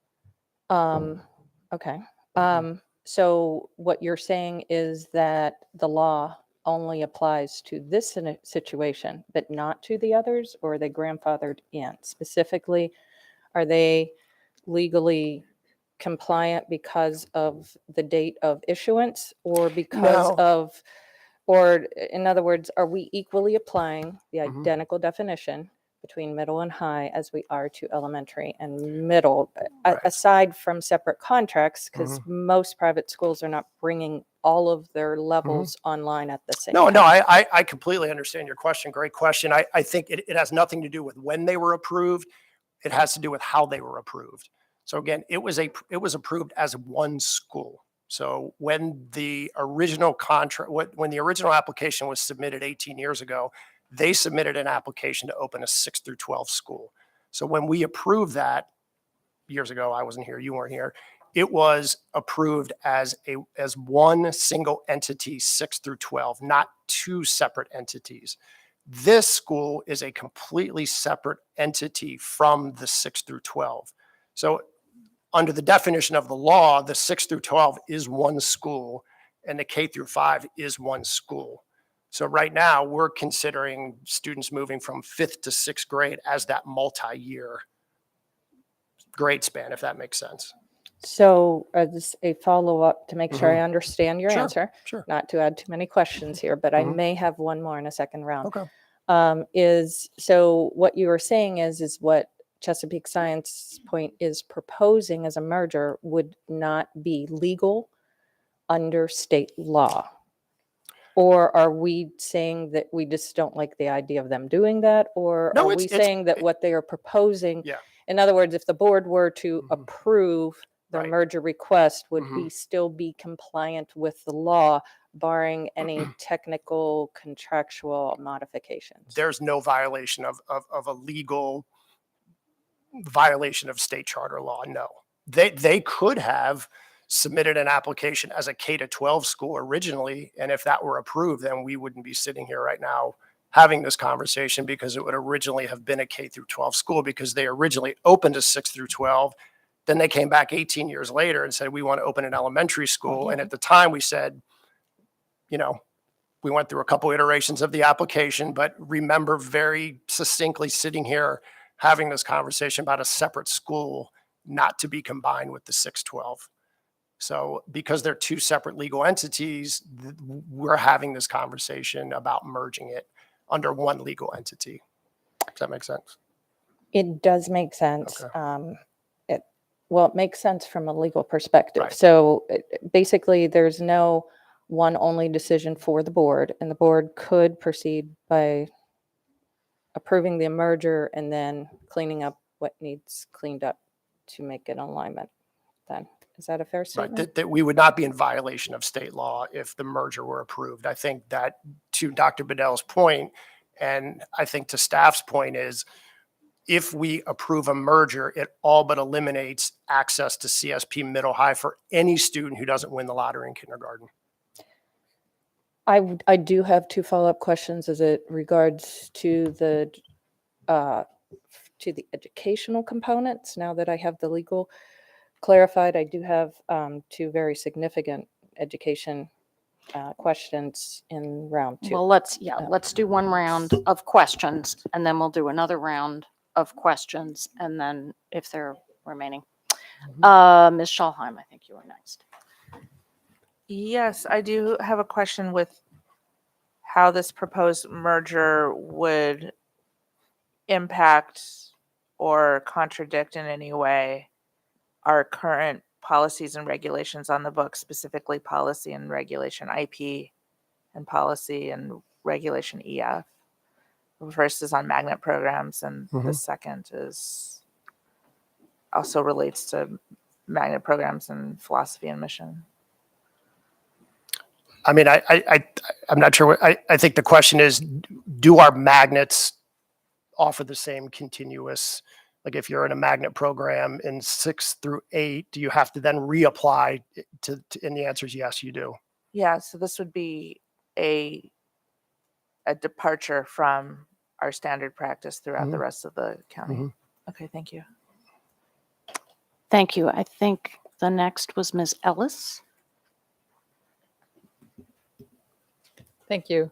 okay. So what you're saying is that the law only applies to this situation, but not to the others, or are they grandfathered in? Specifically, are they legally compliant because of the date of issuance or because No. of, or in other words, are we equally applying the Mhm. identical definition between middle and high as we are to elementary and middle, aside from separate contracts, because most private schools are not bringing all of their levels online at the same No, time? no, I completely understand your question. Great question. I think it has nothing to do with when they were approved. It has to do with how they were approved. So again, it was approved as one school. So when the original contract, when the original application was submitted 18 years ago, they submitted an application to open a 6 through 12 school. So when we approved that years ago, I wasn't here, you weren't here, it was approved as one single entity, 6 through 12, not two separate entities. This school is a completely separate entity from the 6 through 12. So under the definition of the law, the 6 through 12 is one school and the K through 5 is one school. So right now we're considering students moving from 5th to 6th grade as that multi-year grade span, if that makes sense. So as a follow-up to make sure I Mhm. understand your Sure, answer, sure. not to add too many questions here, but I Mhm. may have one more in a second round. Okay. So what you were saying is what Chesapeake Science Point is proposing as a merger would not be legal under state law? Or are we saying that we just don't like the idea of them doing that? Or No, are it's- we it's- saying that what they are proposing, Yeah. in other words, if the board were to approve the Right. merger request, would we still be compliant with the law, barring any technical contractual modifications? There's no violation of a legal violation of state charter law. No, they could have submitted an application as a K-12 school originally, and if that were approved, then we wouldn't be sitting here right now having this conversation, because it would originally have been a K-12 school, because they originally opened a 6 through 12. Then they came back 18 years later and said, we want to open an elementary school. And at the time we said, we went through a couple iterations of the application, but remember very succinctly sitting here having this conversation about a separate school not to be combined with the 612. So because they're two separate legal entities, we're having this conversation about merging it under one legal entity. Does that make sense? It does make sense. It makes sense from a legal perspective. Right. So basically, there's no one only decision for the board, and the board could proceed by approving the merger and then cleaning up what needs cleaned up to make an alignment. Then is that a fair Right, statement? that we would not be in violation of state law if the merger were approved. I think that, to Dr. Bedell's point, and I think to staff's point, is if we approve a merger, it all but eliminates access to CSP middle high for any student who doesn't win the lottery in kindergarten. I do have two follow-up questions as it regards to the educational components. Now that I have the legal clarified, I do have two very significant education questions in round two. Well, let's do one round of questions, and then we'll do another round of questions, and then if they're remaining. Ms. Schalheim, I think you were next. Yes, I do have a question with how this proposed merger would impact or contradict in any way our current policies and regulations on the book, specifically policy and regulation IP and policy and regulation EF. The first is on magnet programs, and the second is also relates to magnet programs and philosophy and mission. I mean, I'm not sure. I think the question is, do our magnets offer the same continuous, like if you're in a magnet program in 6 through 8, do you have to then reapply to and the answer is yes, you do. Yeah, so this would be a departure from our standard practice throughout the rest of the county. Okay, thank you. Thank you. I think the next was Ms. Ellis. Thank you.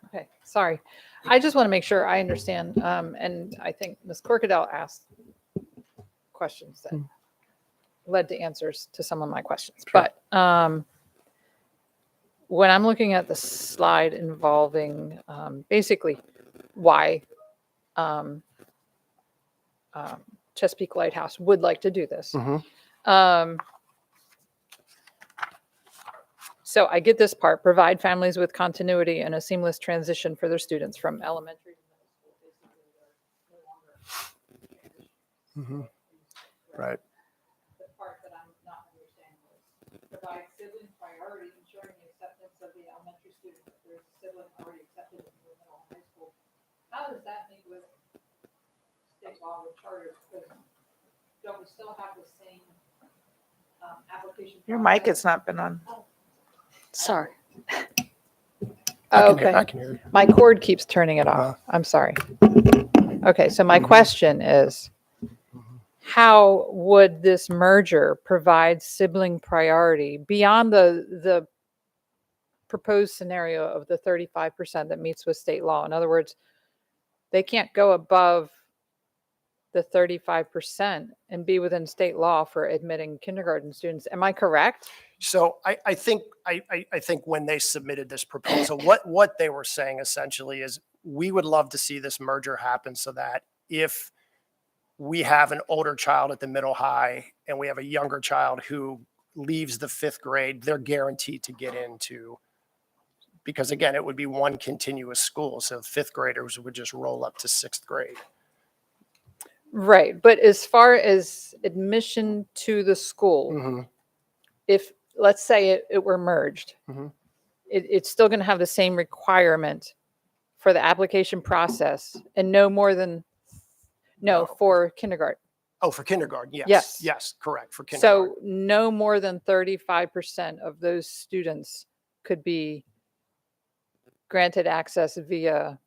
Okay, sorry. I just want to make sure I understand. And I think Ms. Corkadell asked questions that led to answers to some of my questions. Sure. But when I'm looking at the slide involving basically why Chesapeake Lighthouse would like to do this. So I get this part, provide families with continuity and a seamless transition for their students from elementary to middle school. Right. The part that I'm not understanding is provide sibling priority, ensuring the acceptance of the elementary student if there's a sibling already accepted in the middle and high school. How does that make with state law with charters? Because don't we still have the same application? Your mic has not been on. Sorry. Okay. I can hear you. My cord keeps turning it off. I'm sorry. Okay, so my question is, how would this merger provide sibling priority beyond the proposed scenario of the 35% that meets with state law? In other words, they can't go above the 35% and be within state law for admitting kindergarten students. Am I correct? So I think when they submitted this proposal, what they were saying essentially is we would love to see this merger happen so that if we have an older child at the middle high and we have a younger child who leaves the 5th grade, they're guaranteed to get into, because again, it would be one continuous school. So 5th graders would just roll up to 6th grade. Right. But as far as admission to the school, if let's say it were merged, it's still going to have the same requirement for the application process and no more than, for kindergarten. Oh, for kindergarten. Yes. Yes. Yes. Correct. For kindergarten. So no more than 35% of those students could be granted access via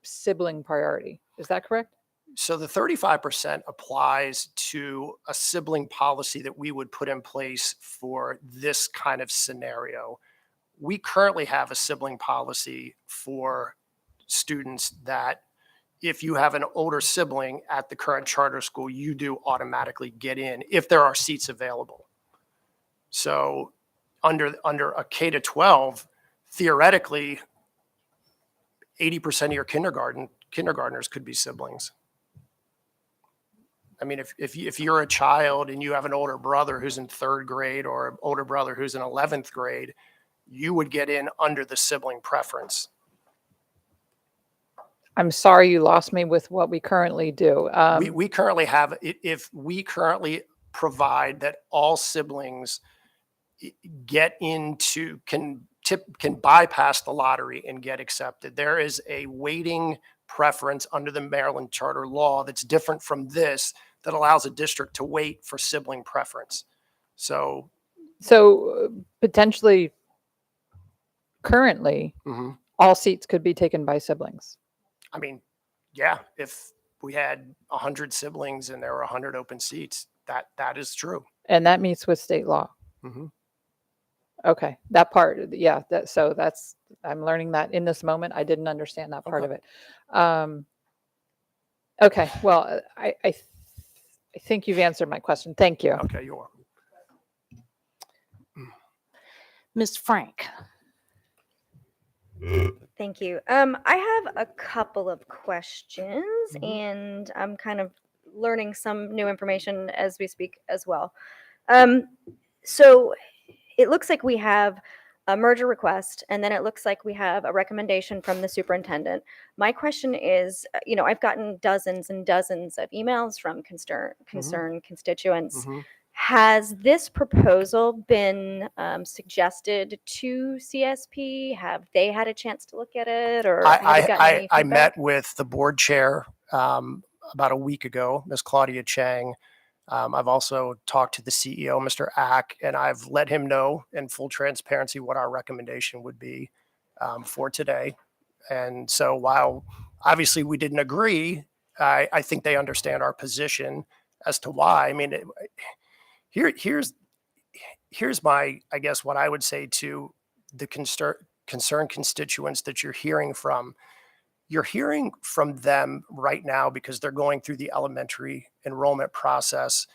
sibling priority. Is that correct? So the 35% applies to a sibling policy that we would put in place for this kind of scenario. We currently have a sibling policy for students that if you have an older sibling at the current charter school, you do automatically get in if there are seats available. So under a K to 12, theoretically, 80% of your kindergartners could be siblings. I mean, if you're a child and you have an older brother who's in 3rd grade or an older brother who's in 11th grade, you would get in under the sibling preference. I'm sorry you lost me with what we currently do. We currently have, if we currently provide that all siblings get into, can bypass the lottery and get accepted, there is a weighting preference under the Maryland charter law that's different from this that allows a district to wait for sibling preference. So potentially currently all seats could be taken by siblings. I mean, yeah, if we had 100 siblings and there were 100 open seats, that is true. And that meets with state law. Okay, that part, yeah. That's I'm learning that in this moment. I didn't understand that part of it. Okay, well, I think you've answered my question. Thank you. Okay, you're welcome. Ms. Frank. Thank you. I have a couple of questions, and I'm kind of learning some new information as we speak as well. So it looks like we have a merger request, and then it looks like we have a recommendation from the superintendent. My question is, I've gotten dozens and dozens of emails from concerned constituents. Has this proposal been suggested to CSP? Have they had a chance to look at it, or have you gotten any I feedback? met with the board chair about a week ago, Ms. Claudia Chang. I've also talked to the CEO, Mr. Ack, and I've let him know in full transparency what our recommendation would be for today. And so while obviously we didn't agree, I think they understand our position as to why. I mean, here's my, I guess, what I would say to the concerned constituents that you're hearing from them right now because they're going through the elementary enrollment process.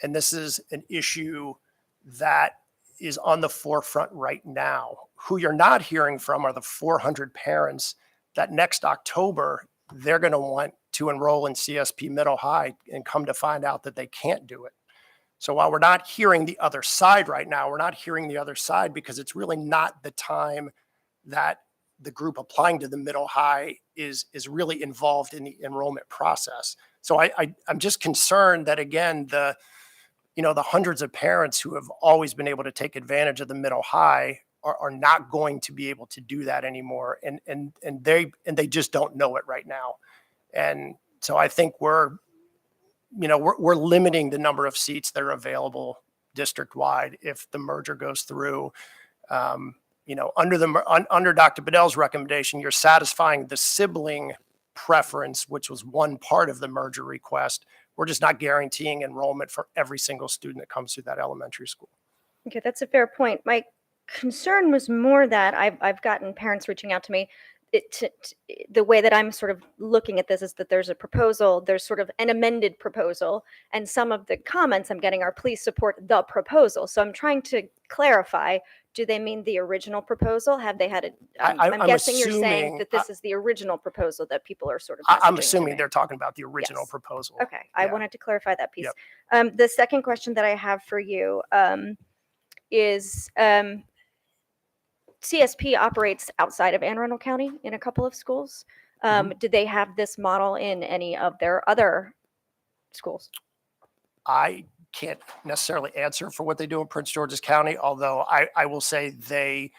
And this is an issue that is on the forefront right now. Who you're not hearing from are the 400 parents that next October, they're going to want to enroll in CSP Middle High and come to find out that they can't do it. So while we're not hearing the other side right now, we're not hearing the other side because it's really not the time that the group applying to the Middle High is really involved in the enrollment process. So I'm just concerned that, again, the hundreds of parents who have always been able to take advantage of the Middle High are not going to be able to do that anymore. And they just don't know it right now. And so I think we're limiting the number of seats that are available district-wide if the merger goes through. Under Dr. Bedell's recommendation, you're satisfying the sibling preference, which was one part of the merger request. We're just not guaranteeing enrollment for every single student that comes through that elementary school. Okay, that's a fair point. My concern was more that I've gotten parents reaching out to me. The way that I'm sort of looking at this is that there's a proposal, there's sort of an amended proposal, and some of the comments I'm getting are please support the proposal. So I'm trying to clarify, do they mean the original proposal? Have they had it? I'm guessing you're saying that this is the original proposal that people are sort of I'm messaging to assuming me. they're talking about the original Yes. proposal. Okay, I Yeah. wanted to clarify that piece. Yep. The second question that I have for you is CSP operates outside of Anne Arundel County in a couple of schools. Do they have this model in any of their other schools? I can't necessarily answer for what they do in Prince George's County, although I will say they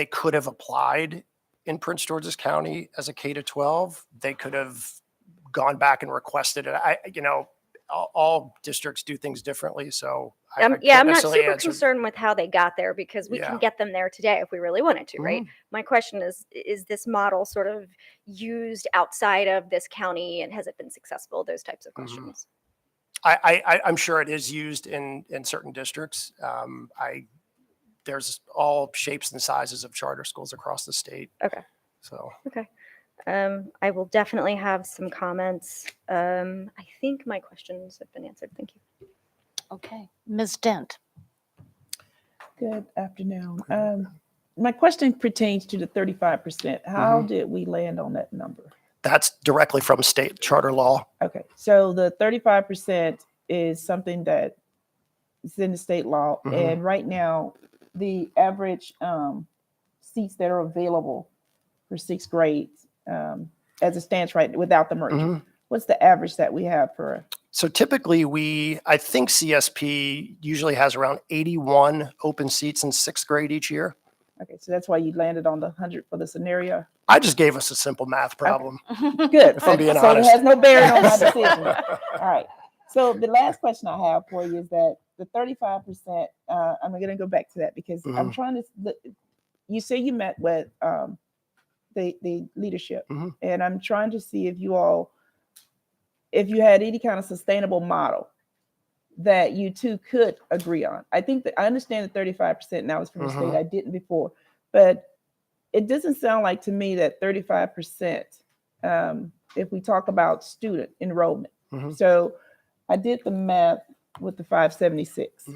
could have applied in Prince George's County as a K-12. They could have gone back and requested it. All districts do things differently, so I I'm can't not necessarily super answer. concerned with how they got there because we can Yeah. get them there today if we really wanted to, right? Mhm. My question is this model sort of used outside of this county and has it been successful? Those types of questions. I'm sure it is used in certain districts. There's all shapes and sizes of charter schools across the state. Okay. So. Okay. I will definitely have some comments. I think my questions have been answered. Thank you. Okay. Ms. Dent. Good afternoon. My question pertains to the 35%. How did we land on that number? That's directly from state charter law. Okay, so the 35% is something that is in the state law. And right now, the average seats that are available for sixth grade as it stands right without the merger, what's the average that we have for? So typically I think CSP usually has around 81 open seats in sixth grade each year. Okay, so that's why you landed on the 100 for the scenario. I just gave us a simple math problem. Good. If I'm being so honest. it has no bearing on my decision. All right. So the last question I have for you is that the 35%, I'm going to go back to that because I'm trying to, you say you met with the leadership and I'm trying to see if you had any kind of sustainable model that you two could agree on. I think that I understand the 35% now is from the state. I didn't before, but it doesn't sound like to me that 35%, if we talk about student enrollment. So I did the math with the 576,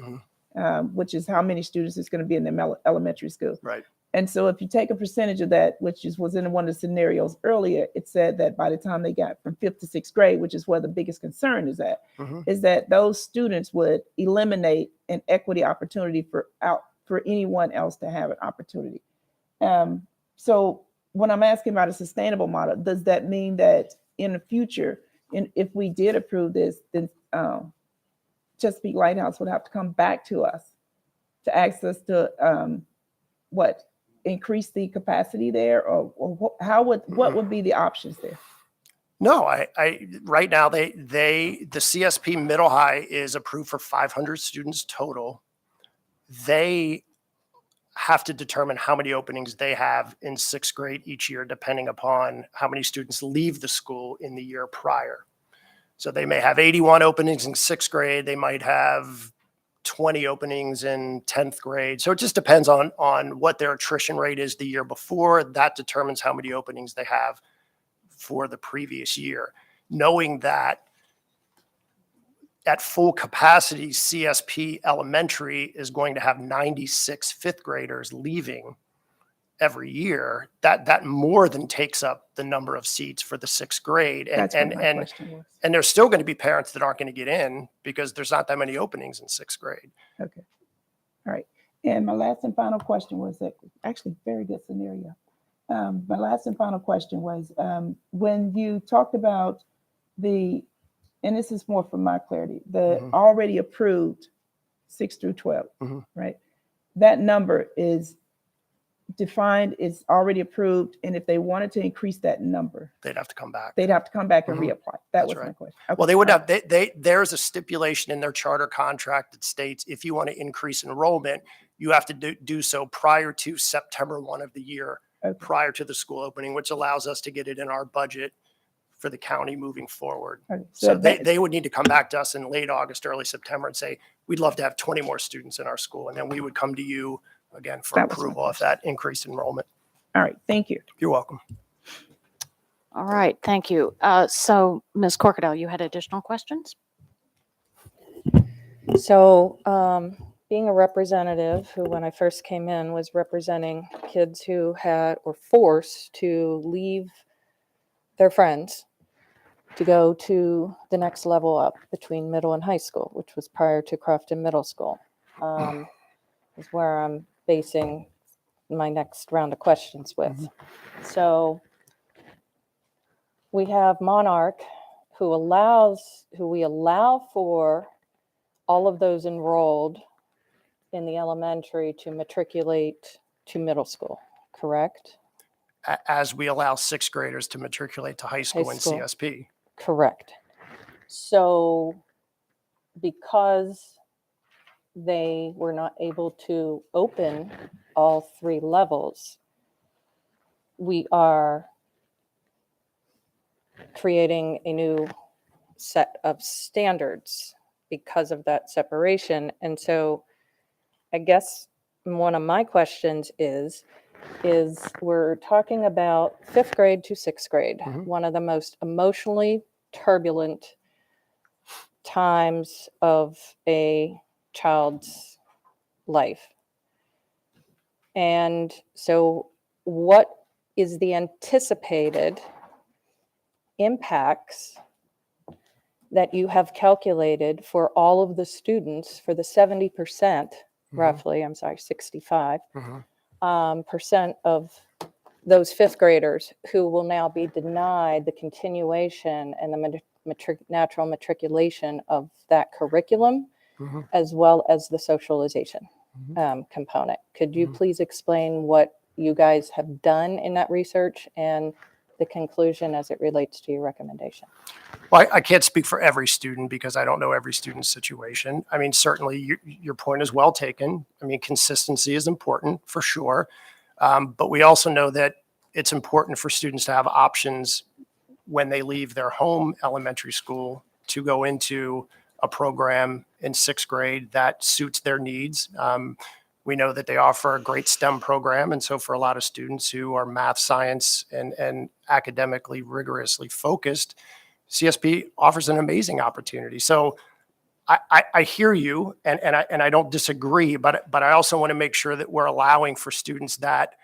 which is how many students is going to be in the elementary school. Right. And so if you take a percentage of that, which was in one of the scenarios earlier, it said that by the time they got from 5th to 6th grade, which is where the biggest concern is at, is that those students would eliminate an equity opportunity for anyone else to have an opportunity. So when I'm asking about a sustainable model, does that mean that in the future, if we did approve this, then Chesapeake Lighthouse would have to come back to us to ask us to increase the capacity there, or what would be the options there? No, right now the CSP Middle High is approved for 500 students total. They have to determine how many openings they have in sixth grade each year, depending upon how many students leave the school in the year prior. So they may have 81 openings in sixth grade. They might have 20 openings in 10th grade. So it just depends on what their attrition rate is the year before. That determines how many openings they have for the previous year. Knowing that at full capacity, CSP Elementary is going to have 96 fifth graders leaving every year. That more than takes up the number of seats for the sixth grade. That's what my question was. And there's still going to be parents that aren't going to get in because there's not that many openings in sixth grade. Okay. All right. And my last and final question was that actually very good scenario. My last and final question was when you talked about and this is more for my clarity, the already approved 6 through 12, right? That number is defined, it's already approved. And if they wanted to increase that number, they'd have to come back. They'd have to come back and reapply. That was right. my question. Well, they would have, there's a stipulation in their charter contract that states if you want to increase enrollment, you have to do so prior to September 1 of the year, prior to the school opening, which allows us to get it in our budget for the county moving forward. Okay. So they would need to come back to us in late August, early September and say, we'd love to have 20 more students in our school. And then we would come to you again for approval of that increased enrollment. All right. Thank you. You're welcome. All right, thank you. So Ms. Corkadell, you had additional questions? So being a representative who, when I first came in, was representing kids who were forced to leave their friends to go to the next level up between middle and high school, which was prior to Crofton Middle School, is where I'm basing my next round of questions with. So we have Monarch, who we allow for all of those enrolled in the elementary to matriculate to middle school, correct? As we allow sixth graders to matriculate to high school in CSP. Correct. So because they were not able to open all 3 levels, we are creating a new set of standards because of that separation. And so I guess one of my questions is we're talking about 5th grade to 6th grade, one of the most emotionally turbulent times of a child's life. And so what is the anticipated impacts that you have calculated for all of the students, for the 70%, roughly, I'm sorry, 65 percent of those 5th graders who will now be denied the continuation and the natural matriculation of that curriculum, as well as the socialization component. Could you please explain what you guys have done in that research and the conclusion as it relates to your recommendation? Well, I can't speak for every student because I don't know every student's situation. I mean, certainly your point is well taken. I mean, consistency is important for sure. But we also know that it's important for students to have options when they leave their home elementary school to go into a program in 6th grade that suits their needs. We know that they offer a great STEM program. And so for a lot of students who are math, science, and academically rigorously focused, CSP offers an amazing opportunity. So I hear you and I don't disagree, but I also want to make sure that we're allowing for students that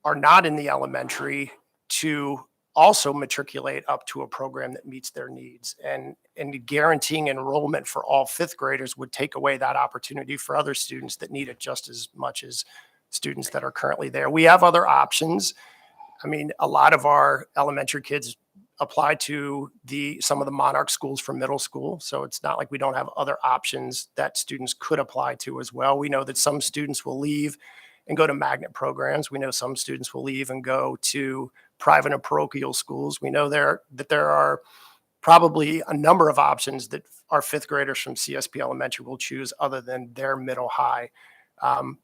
are not in the elementary to also matriculate up to a program that meets their needs. And guaranteeing enrollment for all 5th graders would take away that opportunity for other students that need it just as much as students that are currently there. We have other options. I mean, a lot of our elementary kids apply to some of the Monarch schools for middle school. So it's not like we don't have other options that students could apply to as well. We know that some students will leave and go to magnet programs. We know some students will leave and go to private and parochial schools. We know that there are probably a number of options that our 5th graders from CSP Elementary will choose other than their middle high.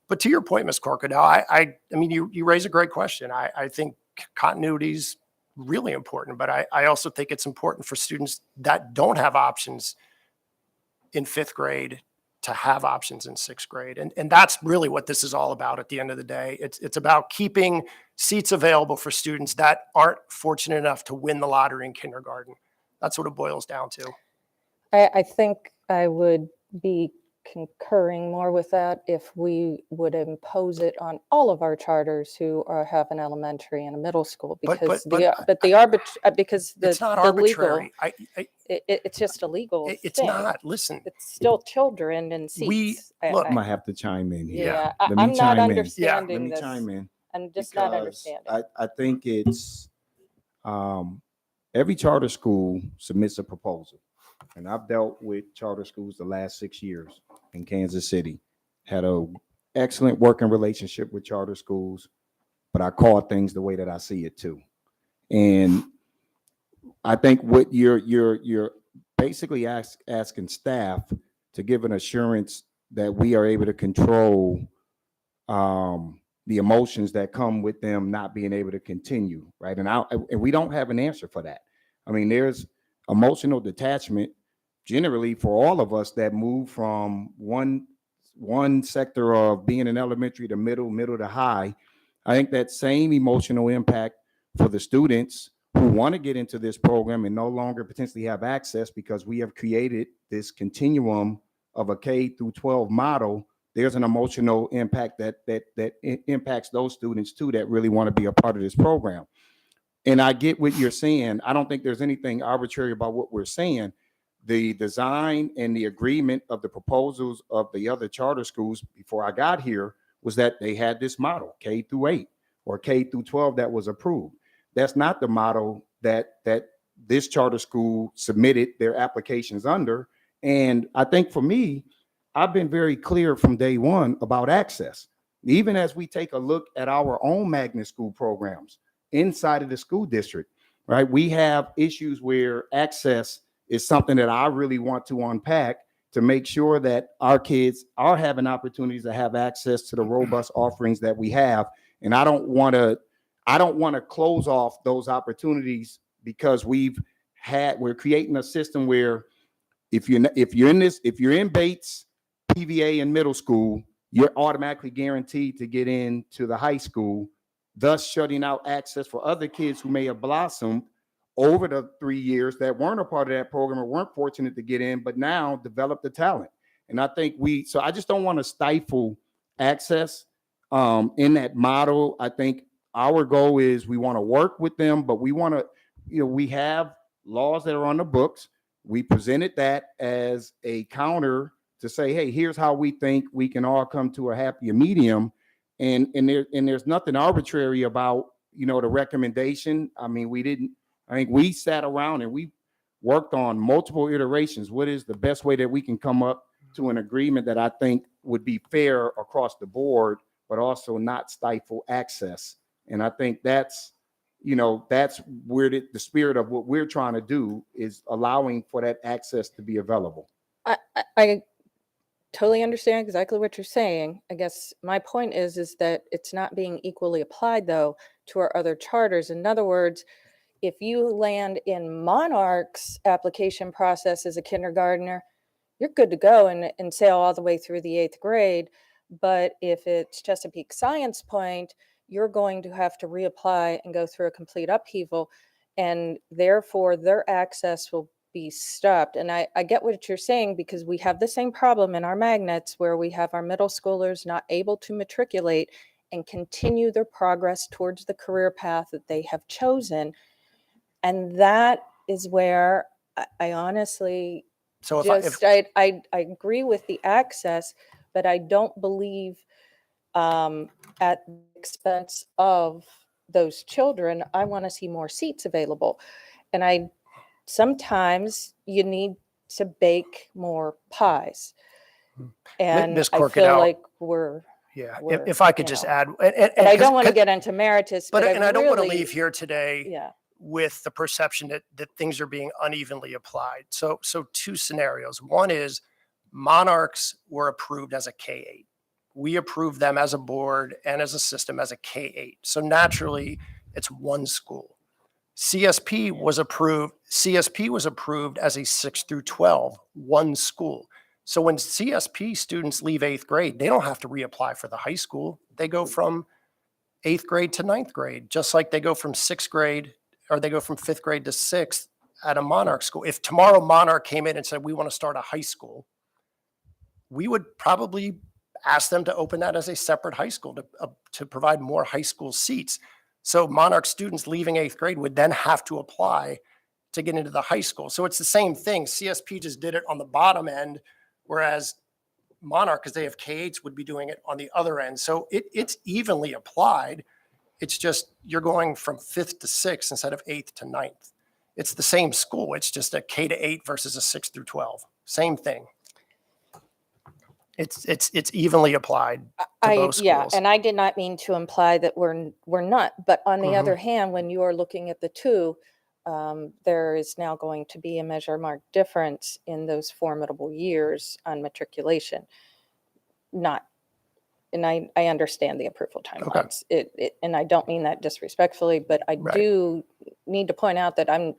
But to your point, Ms. Corkadell, I mean, you raise a great question. I think continuity is really important, but I also think it's important for students that don't have options in 5th grade to have options in 6th grade. And that's really what this is all about at the end of the day. It's about keeping seats available for students that aren't fortunate enough to win the lottery in kindergarten. That's what it boils down to. I think I would be concurring more with that if we would impose it on all of our charters who have an elementary and a middle school, because because it's not the legal, arbitrary. it's just a legal It's thing. not. Listen, it's still children and seats. Look, I might have to chime in here. Yeah, Let me I'm not chime in. understanding Let me this. chime in. I'm just not because understanding. I think it's every charter school submits a proposal. And I've dealt with charter schools the last 6 years in Kansas City. Had a excellent working relationship with charter schools, but I call things the way that I see it too. And I think what you're basically asking staff to give an assurance that we are able to control the emotions that come with them not being able to continue, right? And we don't have an answer for that. I mean, there's emotional detachment generally for all of us that move from one sector of being in elementary to middle to high. I think that same emotional impact for the students who want to get into this program and no longer potentially have access because we have created this continuum of a K through 12 model. There's an emotional impact that impacts those students too that really want to be a part of this program. And I get what you're saying. I don't think there's anything arbitrary about what we're saying. The design and the agreement of the proposals of the other charter schools before I got here was that they had this model, K through 8 or K through 12, that was approved. That's not the model that this charter school submitted their applications under. And I think for me, I've been very clear from day one about access. Even as we take a look at our own magnet school programs inside of the school district, right? We have issues where access is something that I really want to unpack to make sure that our kids are having opportunities to have access to the robust offerings that we have. And I don't want to close off those opportunities because we're creating a system where if you're in Bates, PVA, and middle school, you're automatically guaranteed to get into the high school, thus shutting out access for other kids who may have blossomed over the 3 years that weren't a part of that program or weren't fortunate to get in, but now develop the talent. And I think so I just don't want to stifle access in that model. I think our goal is we want to work with them, but we want to, we have laws that are on the books. We presented that as a counter to say, hey, here's how we think we can all come to a happier medium. And there's nothing arbitrary about, the recommendation. I mean, I think we sat around and we worked on multiple iterations. What is the best way that we can come up to an agreement that I think would be fair across the board, but also not stifle access? And I think that's where the spirit of what we're trying to do is allowing for that access to be available. I totally understand exactly what you're saying. I guess my point is that it's not being equally applied though to our other charters. In other words, if you land in Monarch's application process as a kindergartner, you're good to go and sail all the way through the 8th grade. But if it's Chesapeake Science Point, you're going to have to reapply and go through a complete upheaval, and therefore their access will be stopped. And I get what you're saying, because we have the same problem in our magnets where we have our middle schoolers not able to matriculate and continue their progress towards the career path that they have chosen. And that is where I honestly I agree with the access, but I don't believe at the expense of those children. I want to see more seats available. And sometimes you need to bake more pies. And I feel like we're if I could just add, and I don't want to get into emeritus, but I don't want to leave here today with the perception that things are being unevenly applied. So two scenarios. One is Monarchs were approved as a K-8. We approved them as a board and as a system as a K-8. So naturally, it's one school. CSP was approved as a 6 through 12, one school. So when CSP students leave 8th grade, they don't have to reapply for the high school. They go from 8th grade to 9th grade, just like they go from 6th grade, or they go from 5th grade to 6th at a Monarch school. If tomorrow Monarch came in and said, we want to start a high school, we would probably ask them to open that as a separate high school to provide more high school seats. So Monarch students leaving 8th grade would then have to apply to get into the high school. So it's the same thing. CSP just did it on the bottom end, whereas Monarch, because they have K-8s, would be doing it on the other end. So it's evenly applied. It's just you're going from 5th to 6th instead of 8th to 9th. It's the same school. It's just a K to 8 versus a 6 through 12. Same thing. It's evenly applied to both schools. Yeah, and I did not mean to imply that we're not. But on the other hand, when you are looking at the two, there is now going to be a measure mark difference in those formidable years on matriculation. And I understand the approval timelines. And I don't mean that disrespectfully, but I do need to point out that I'm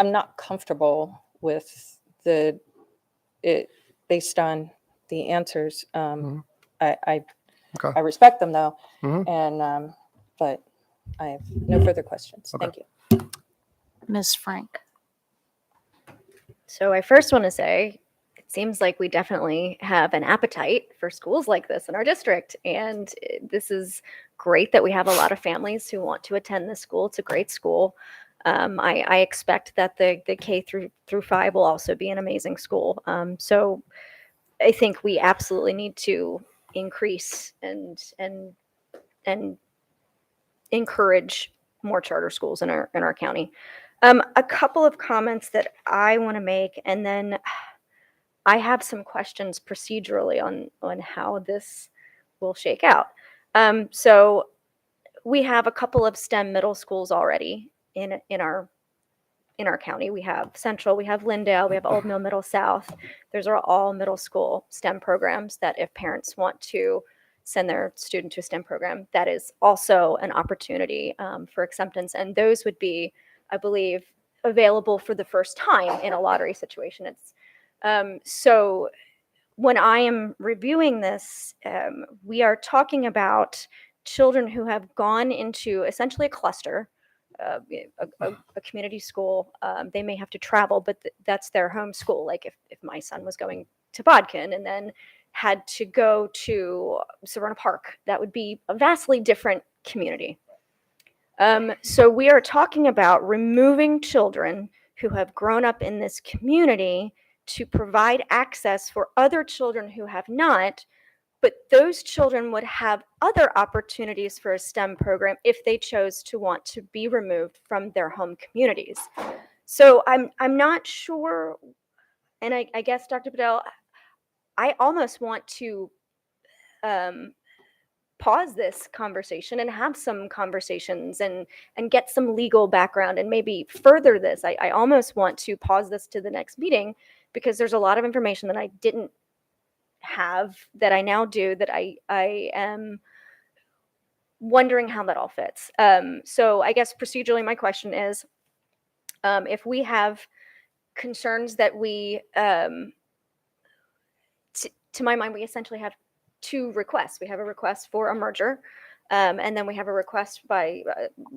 not comfortable with it based on the answers. I respect them though, and but I have no further questions. Thank you. Ms. Frank. So I first want to say, it seems like we definitely have an appetite for schools like this in our district. And this is great that we have a lot of families who want to attend this school. It's a great school. I expect that the K through 5 will also be an amazing school. So I think we absolutely need to increase and encourage more charter schools in our county. A couple of comments that I want to make, and then I have some questions procedurally on how this will shake out. So we have a couple of STEM middle schools already in our county. We have Central, we have Lindale, we have Old Mill, Middle South. Those are all middle school STEM programs that if parents want to send their student to a STEM program, that is also an opportunity for acceptance. And those would be, I believe, available for the first time in a lottery situation. So when I am reviewing this, we are talking about children who have gone into essentially a cluster, a community school. They may have to travel, but that's their home school. Like if my son was going to Bodkin and then had to go to Serona Park, that would be a vastly different community. So we are talking about removing children who have grown up in this community to provide access for other children who have not, but those children would have other opportunities for a STEM program if they chose to want to be removed from their home communities. So I'm not sure, and I guess, Dr. Bedell, I almost want to pause this conversation and have some conversations and get some legal background and maybe further this. I almost want to pause this to the next meeting because there's a lot of information that I didn't have that I now do that I am wondering how that all fits. So I guess procedurally my question is, if we have concerns that we, to my mind, we essentially have two requests. We have a request for a merger, and then we have a request by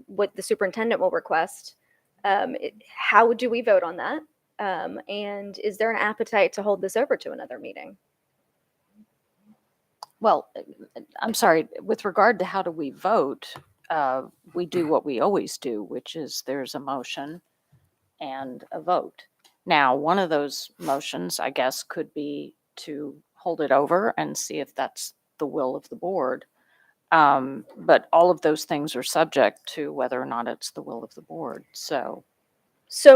what the superintendent will request. How do we vote on that? And is there an appetite to hold this over to another meeting? Well, I'm sorry, with regard to how do we vote, we do what we always do, which is there's a motion and a vote. Now, one of those motions, I guess, could be to hold it over and see if that's the will of the board. But all of those things are subject to whether or not it's the will of the board. So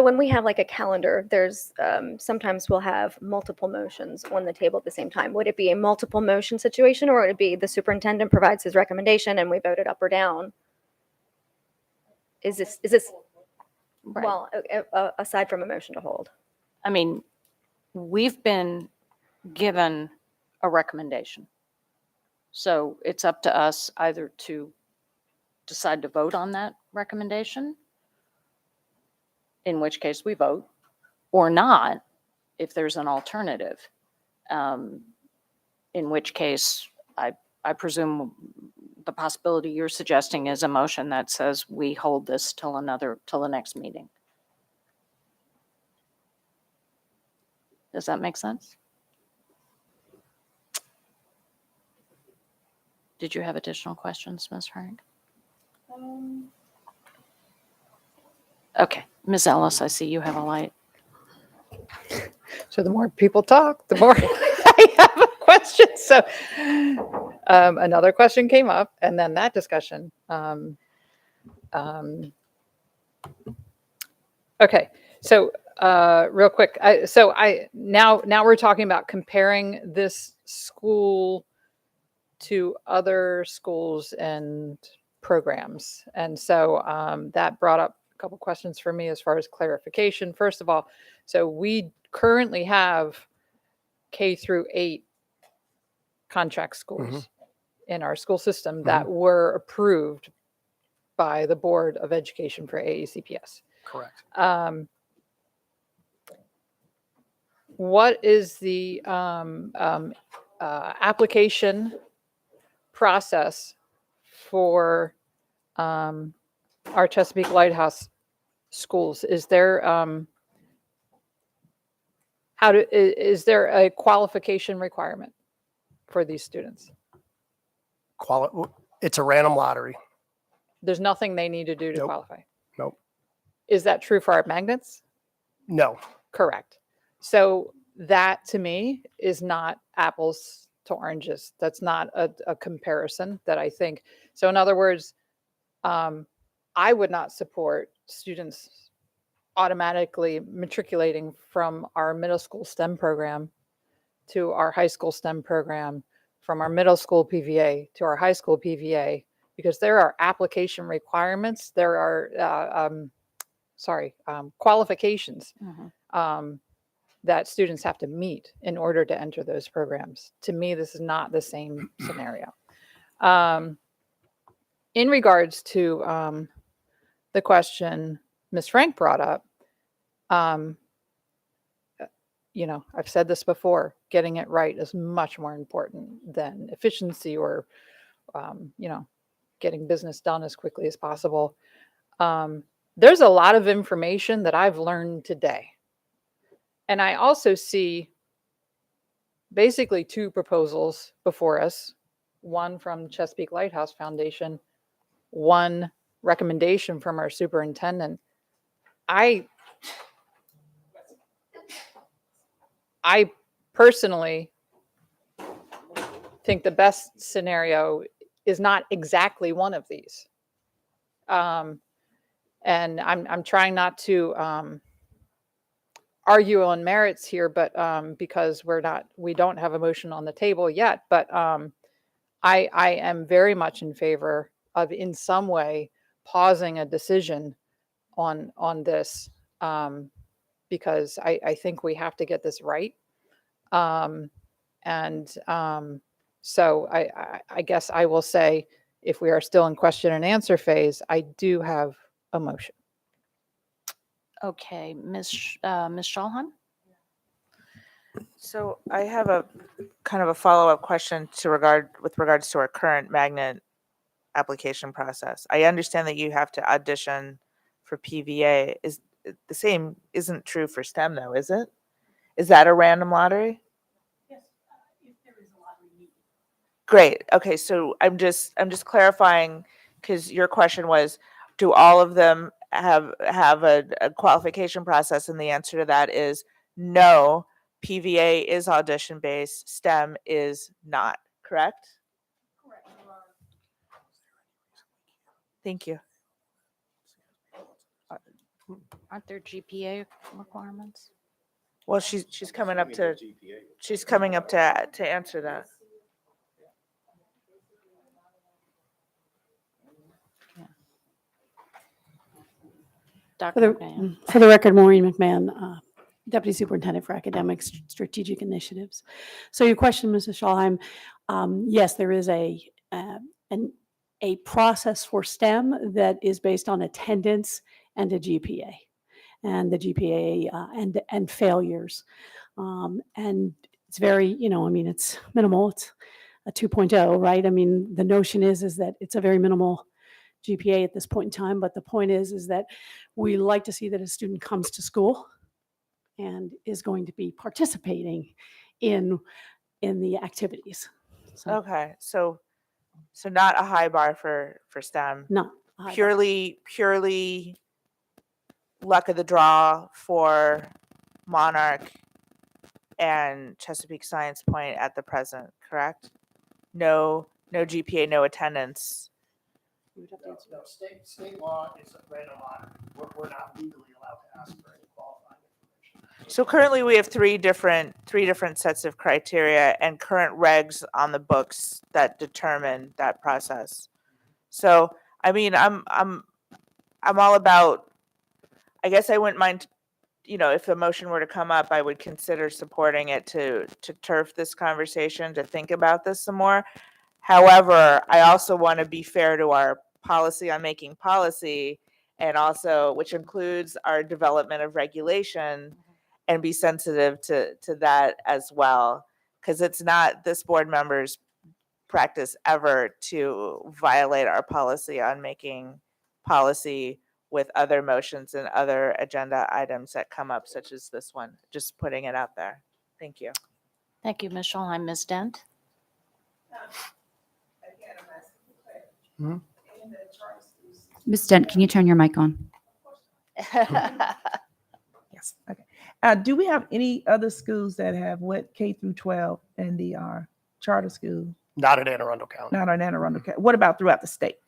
when we have like a calendar, there's sometimes we'll have multiple motions on the table at the same time. Would it be a multiple motion situation, or would it be the superintendent provides his recommendation and we vote it up or down? Is this Right. well, aside from a motion to hold? I mean, we've been given a recommendation. So it's up to us either to decide to vote on that recommendation, in which case we vote, or not, if there's an alternative. In which case, I presume the possibility you're suggesting is a motion that says we hold this till the next meeting. Does that make sense? Did you have additional questions, Ms. Frank? Okay, Ms. Ellis, I see you have a light. So the more people talk, the more I have a question. So another question came up, and then that discussion. Okay, so real quick, now we're talking about comparing this school to other schools and programs, and so that brought up a couple questions for me as far as clarification. First of all, so we currently have K through 8 contract schools in our school system that were approved by the Board of Education for AECPS. Correct. What is the application process for our Chesapeake Lighthouse schools? Is there is there a qualification requirement for these students? It's a random lottery. There's nothing they need to do to Nope. qualify. Nope. Is that true for our magnets? No. Correct. So that to me is not apples to oranges. That's not a comparison that I think. So in other words, I would not support students automatically matriculating from our middle school STEM program to our high school STEM program, from our middle school PVA to our high school PVA, because there are application requirements. There are, qualifications that students have to meet in order to enter those programs. To me, this is not the same scenario. In regards to the question Ms. Frank brought up, I've said this before, getting it right is much more important than efficiency or, getting business done as quickly as possible. There's a lot of information that I've learned today. And I also see basically 2 proposals before us, one from Chesapeake Lighthouse Foundation, one recommendation from our superintendent. I personally think the best scenario is not exactly one of these. And I'm trying not to argue on merits here, but because we don't have a motion on the table yet, but I am very much in favor of in some way pausing a decision on this, because I think we have to get this right. So I guess I will say, if we are still in question and answer phase, I do have a motion. Okay, Ms. Schalhan? So I have a kind of a follow-up question with regards to our current magnet application process. I understand that you have to audition for PVA. Is the same isn't true for STEM though, is it? Is that a random lottery? Yes, if there is a lottery need. Great. Okay, so I'm just clarifying, because your question was, do all of them have a qualification process? And the answer to that is no. PVA is audition based. STEM is not. Correct? Correct. Thank you. Aren't there GPA requirements? Well, she's coming up to answer that. Dr. McMahon. For the record, Maureen McMahon, Deputy Superintendent for Academic Strategic Initiatives. So your question, Mrs. Schalheim, yes, there is a process for STEM that is based on attendance and a GPA, and the GPA and failures. And it's very, I mean, it's minimal. It's a 2.0, right? I mean, the notion is that it's a very minimal GPA at this point in time, but the point is that we like to see that a student comes to school and is going to be participating in the activities. So Okay, so not a high bar for STEM. not a high bar. Purely luck of the draw for Monarch and Chesapeake Science Point at the present, correct? No GPA, no attendance. No, state law is a random honor. We're not legally allowed to ask for any qualifying information. So currently we have three different sets of criteria and current regs on the books that determine that process. So I mean, I'm all about, I guess I wouldn't mind, if the motion were to come up, I would consider supporting it to turf this conversation, to think about this some more. However, I also want to be fair to our policy on making policy, and also, which includes our development of regulation, and be sensitive to that as well. Because it's not this board member's practice ever to violate our policy on making policy with other motions and other agenda items that come up, such as this one. Just putting it out there. Thank you. Thank you, Ms. Scholheim. Ms. Dent? Ms. Dent, can you turn your mic on? Yes. Okay. Do we have any other schools that have what K through 12 and the charter school? Not in Anne Arundel County. Not on Anne Arundel County. What about throughout the state?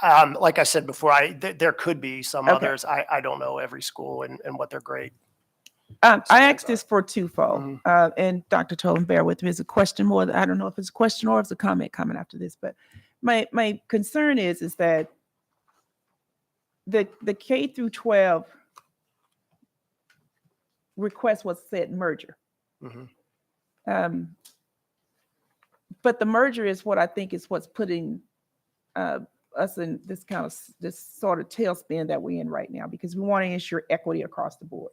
Like I said before, there could be some Okay. others. I don't know every school and what their grade. I asked this for twofold, and Dr. Tolan, bear with me. It's a question more. I don't know if it's a question or if it's a comment coming after this, but my concern is that the K through 12 request was said merger. But the merger is what I think is what's putting us in this sort of tailspin that we're in right now, because we want to ensure equity across the board.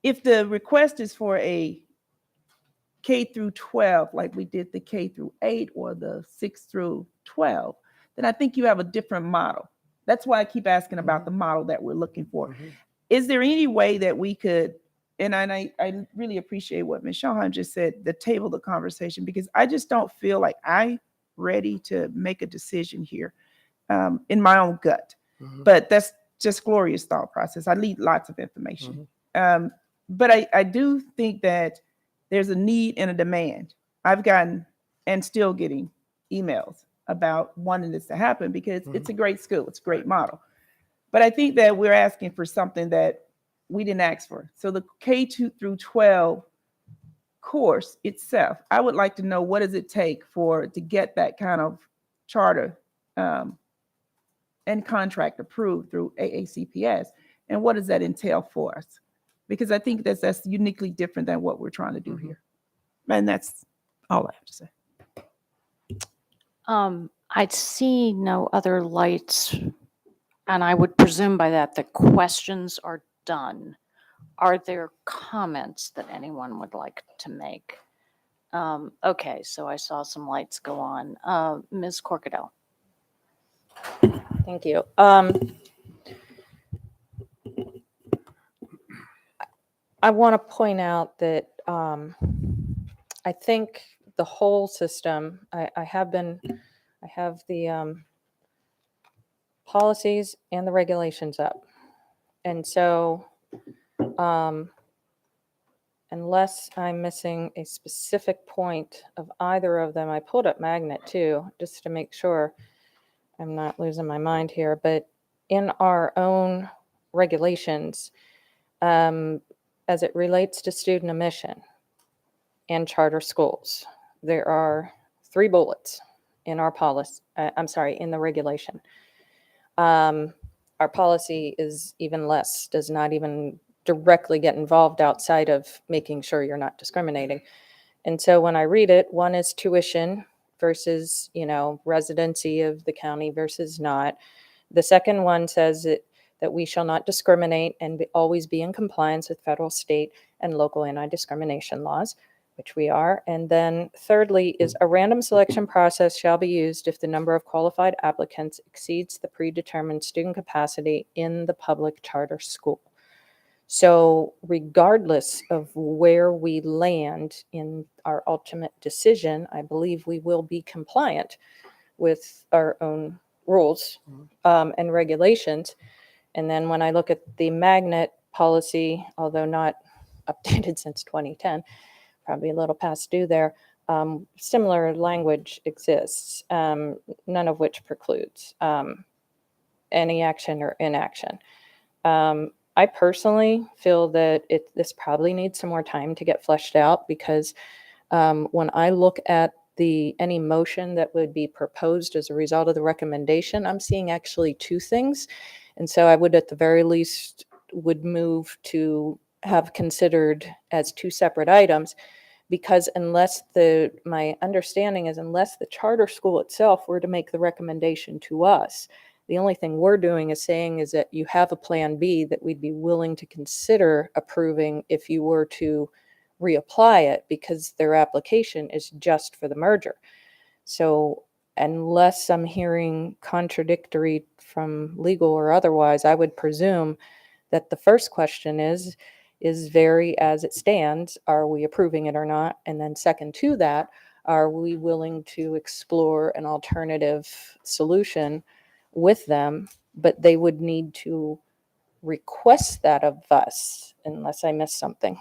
If the request is for a K through 12, like we did the K through 8 or the 6 through 12, then I think you have a different model. That's why I keep asking about the model that we're looking for. Is there any way that we could, and I really appreciate what Ms. Scholheim just said, to table the conversation, because I just don't feel like I'm ready to make a decision here in my own gut. But that's just Gloria's thought process. I need lots of information. But I do think that there's a need and a demand. I've gotten and still getting emails about wanting this to happen because it's a great school. It's a great model. But I think that we're asking for something that we didn't ask for. So the K2 through 12 course itself, I would like to know, what does it take to get that kind of charter and contract approved through AACPS? And what does that entail for us? Because I think that's uniquely different than what we're trying to do here. And that's all I have to say. I see no other lights, and I would presume by that the questions are done. Are there comments that anyone would like to make? Okay, so I saw some lights go on. Ms. Corkadell. Thank you. I want to point out that I think the whole system, I have the policies and the regulations up. And so unless I'm missing a specific point of either of them, I pulled up Magnet too, just to make sure I'm not losing my mind here. But in our own regulations, as it relates to student admission and charter schools, there are 3 bullets in our policy, in the regulation. Our policy is even less, does not even directly get involved outside of making sure you're not discriminating. And so when I read it, one is tuition versus, residency of the county versus not. The second one says that we shall not discriminate and always be in compliance with federal, state, and local anti-discrimination laws, which we are. And then thirdly is a random selection process shall be used if the number of qualified applicants exceeds the predetermined student capacity in the public charter school. So regardless of where we land in our ultimate decision, I believe we will be compliant with our own rules and regulations. And then when I look at the magnet policy, although not updated since 2010, probably a little past due there, similar language exists, none of which precludes any action or inaction. I personally feel that this probably needs some more time to get fleshed out, because when I look at any motion that would be proposed as a result of the recommendation, I'm seeing actually two things. And so I would at the very least would move to have considered as two separate items, because my understanding is unless the charter school itself were to make the recommendation to us, the only thing we're doing is saying is that you have a plan B that we'd be willing to consider approving if you were to reapply it, because their application is just for the merger. So unless I'm hearing contradictory from legal or otherwise, I would presume that the first question is very as it stands, are we approving it or not? And then second to that, are we willing to explore an alternative solution with them? But they would need to request that of us, unless I missed something.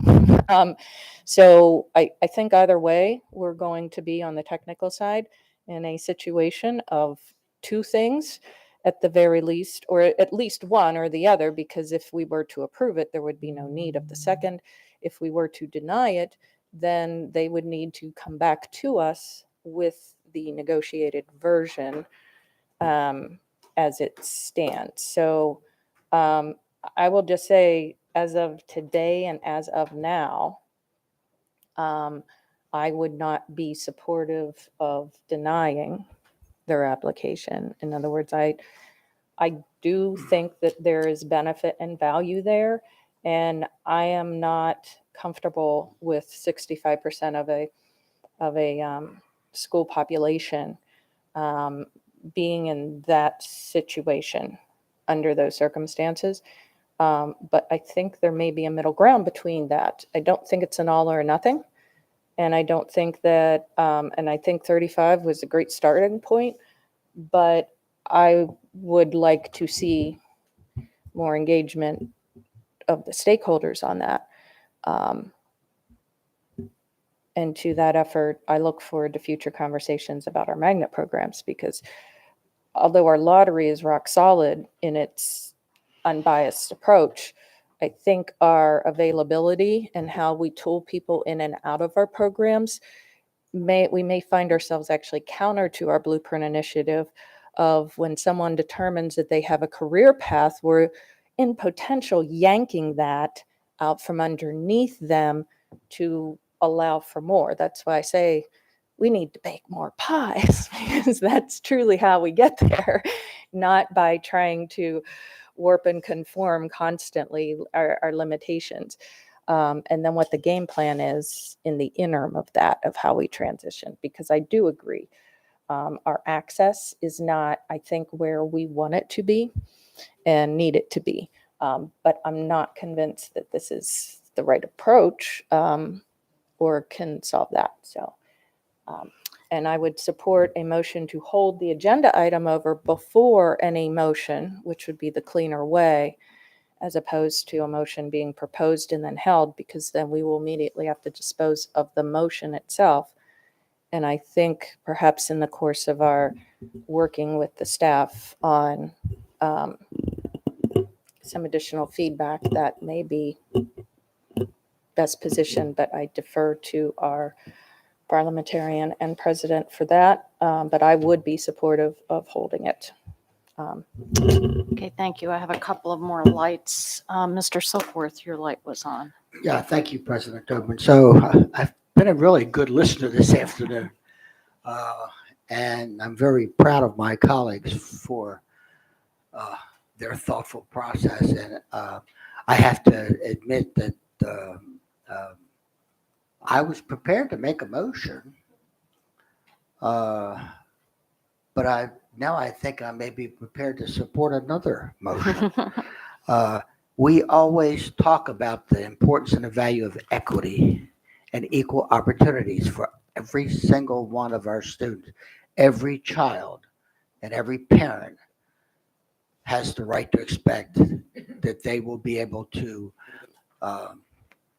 So I think either way, we're going to be on the technical side in a situation of two things at the very least, or at least one or the other, because if we were to approve it, there would be no need of the second. If we were to deny it, then they would need to come back to us with the negotiated version as it stands. So I will just say, as of today and as of now, I would not be supportive of denying their application. In other words, I do think that there is benefit and value there, and I am not comfortable with 65% of a school population being in that situation under those circumstances. But I think there may be a middle ground between that. I don't think it's an all or nothing. And I don't think that, and I think 35 was a great starting point, but I would like to see more engagement of the stakeholders on that. And to that effort, I look forward to future conversations about our magnet programs, because although our lottery is rock solid in its unbiased approach, I think our availability and how we tool people in and out of our programs, we may find ourselves actually counter to our blueprint initiative of when someone determines that they have a career path, we're in potential yanking that out from underneath them to allow for more. That's why I say we need to bake more pies, because that's truly how we get there, not by trying to warp and conform constantly our limitations. And then what the game plan is in the interim of that, of how we transition, because I do agree. Our access is not, I think, where we want it to be and need it to be. But I'm not convinced that this is the right approach or can solve that. So, and I would support a motion to hold the agenda item over before any motion, which would be the cleaner way, as opposed to a motion being proposed and then held, because then we will immediately have to dispose of the motion itself. And I think perhaps in the course of our working with the staff on some additional feedback, that may be best positioned, but I defer to our parliamentarian and president for that. But I would be supportive of holding it. Okay, thank you. I have a couple of more lights. Mr. Silkworth, your light was on. Yeah, thank you, President Tobin. So I've been a really good listener this afternoon, and I'm very proud of my colleagues for their thoughtful process. And I have to admit that I was prepared to make a motion, but now I think I may be prepared to support another motion. We always talk about the importance and the value of equity and equal opportunities for every single one of our students. Every child and every parent has the right to expect that they will be able to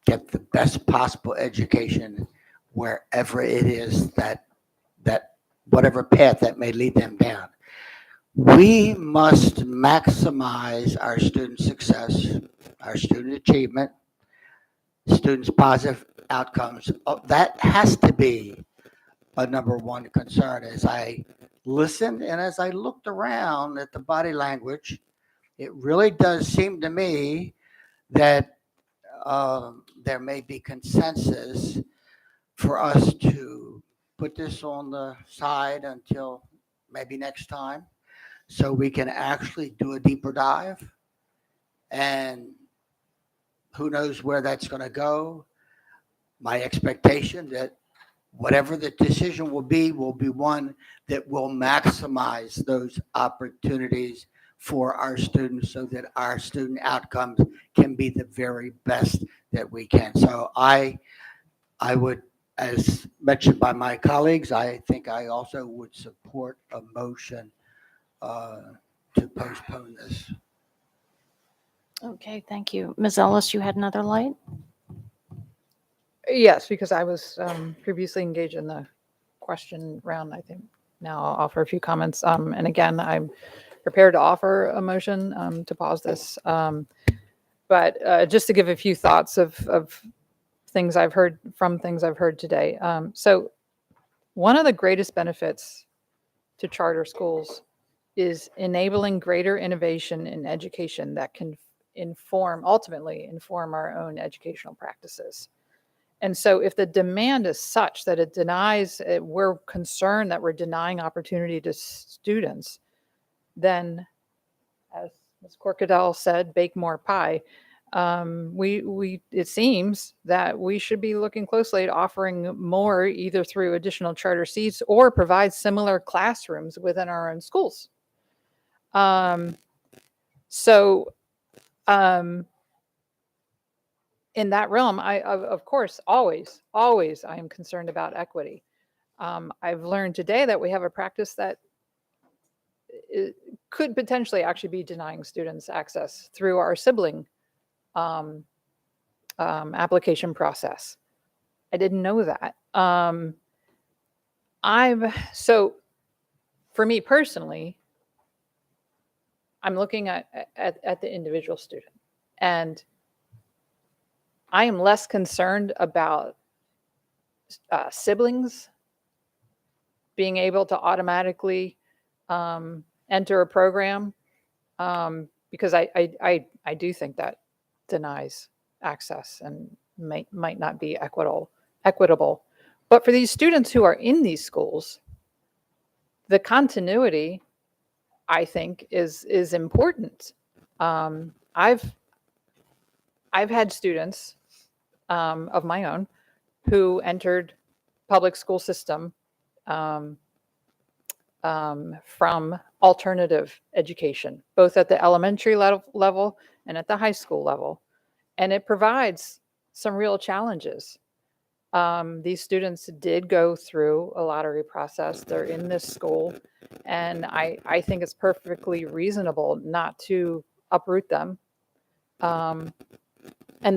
get the best possible education wherever it is that whatever path that may lead them down. We must maximize our student success, our student achievement, students' positive outcomes. That has to be a number one concern. As I listened and as I looked around at the body language, it really does seem to me that there may be consensus for us to put this on the side until maybe next time, so we can actually do a deeper dive. And who knows where that's going to go. My expectation that whatever the decision will be one that will maximize those opportunities for our students so that our student outcomes can be the very best that we can. So I would, as mentioned by my colleagues, I think I also would support a motion to postpone this. Okay, thank you. Ms. Ellis, you had another light? Yes, because I was previously engaged in the question round. I think now I'll offer a few comments. And again, I'm prepared to offer a motion to pause this. But just to give a few thoughts of things I've heard today. So one of the greatest benefits to charter schools is enabling greater innovation in education that can ultimately inform our own educational practices. And so if the demand is such that it denies, we're concerned that we're denying opportunity to students, then as Ms. Corkadell said, bake more pie. It seems that we should be looking closely at offering more either through additional charter seats or provide similar classrooms within our own schools. In that realm, of course, always I am concerned about equity. I've learned today that we have a practice that could potentially actually be denying students access through our sibling application process. I didn't know that. So for me personally, I'm looking at the individual student, and I am less concerned about siblings being able to automatically enter a program because I do think that denies access and might not be equitable. But for these students who are in these schools, the continuity, I think, is important. I've had students of my own who entered public school system from alternative education, both at the elementary level and at the high school level. And it provides some real challenges. These students did go through a lottery process. They're in this school. And I think it's perfectly reasonable not to uproot them. And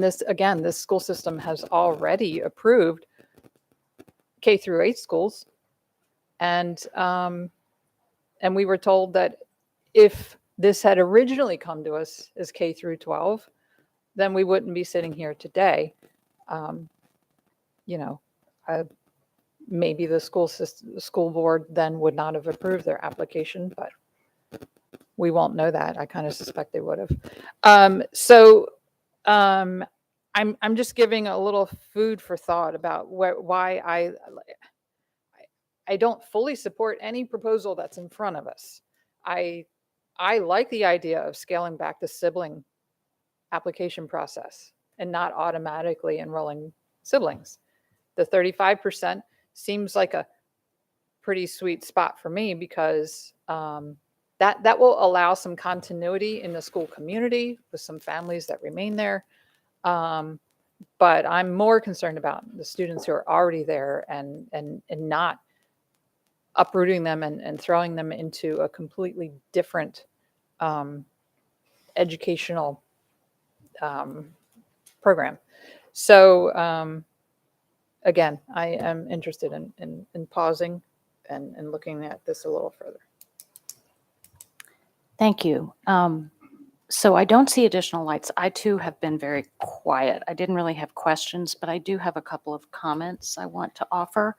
this school system has already approved K through 8 schools. And we were told that if this had originally come to us as K through 12, then we wouldn't be sitting here today. Maybe the school board then would not have approved their application, but we won't know that. I kind of suspect they would have. I'm just giving a little food for thought about why I don't fully support any proposal that's in front of us. I like the idea of scaling back the sibling application process. and not automatically enrolling siblings. The 35% seems like a pretty sweet spot for me because that will allow some continuity in the school community with some families that remain there. But I'm more concerned about the students who are already there and not uprooting them and throwing them into a completely different educational program. So again, I am interested in pausing and looking at this a little further. Thank you. So I don't see additional lights. I too have been very quiet. I didn't really have questions, but I do have a couple of comments I want to offer.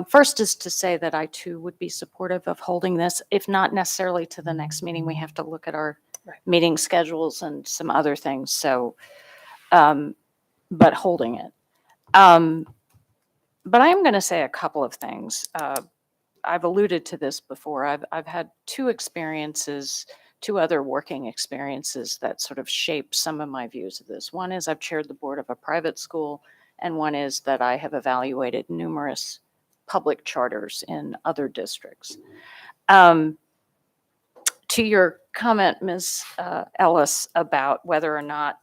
First is to say that I too would be supportive of holding this, if not necessarily to the next meeting. We have to look at our meeting schedules and some other things. So, but holding it. But I am going to say a couple of things. I've alluded to this before. I've had two other working experiences that sort of shape some of my views of this. One is I've chaired the board of a private school, and one is that I have evaluated numerous public charters in other districts. To your comment, Ms. Ellis, about whether or not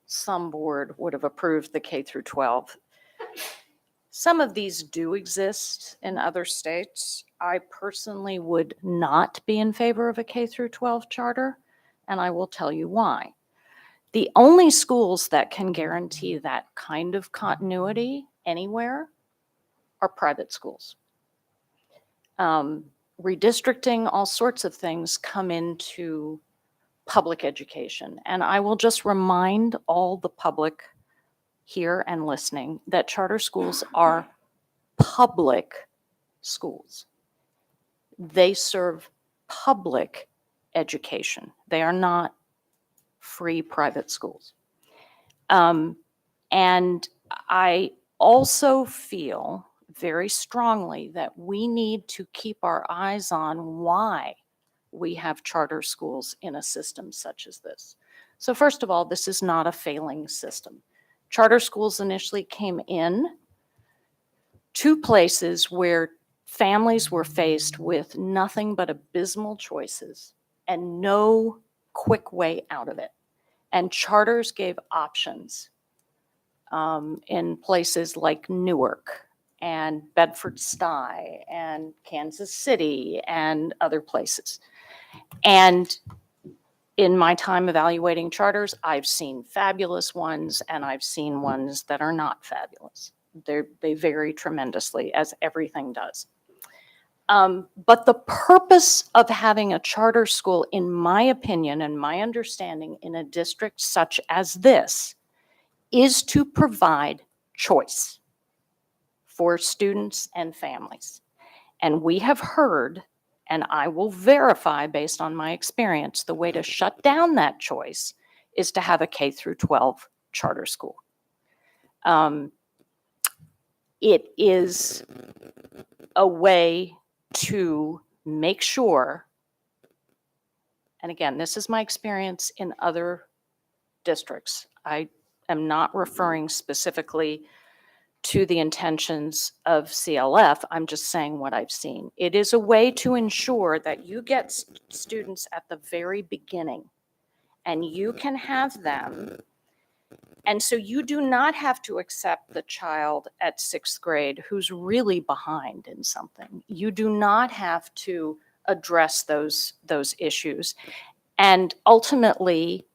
some board would have approved the K through 12. Some of these do exist in other states. I personally would not be in favor of a K through 12 charter, and I will tell you why. The only schools that can guarantee that kind of continuity anywhere are private schools. Redistricting, all sorts of things come into public education. And I will just remind all the public here and listening that charter schools are public schools. They serve public education. They are not free private schools. And I also feel very strongly that we need to keep our eyes on why we have charter schools in a system such as this. So first of all, this is not a failing system. Charter schools initially came in to places where families were faced with nothing but abysmal choices and no quick way out of it. And charters gave options in places like Newark and Bedford-Stuy and Kansas City and other places. And in my time evaluating charters, I've seen fabulous ones and I've seen ones that are not fabulous. They vary tremendously, as everything does. But the purpose of having a charter school, in my opinion and my understanding, in a district such as this, is to provide choice for students and families. And we have heard, and I will verify based on my experience, the way to shut down that choice is to have a K through 12 charter school. It is a way to make sure, and again, this is my experience in other districts. I am not referring specifically to the intentions of CLF. I'm just saying what I've seen. It is a way to ensure that you get students at the very beginning and you can have them. And so you do not have to accept the child at 6th grade who's really behind in something. You do not have to address those issues. And ultimately,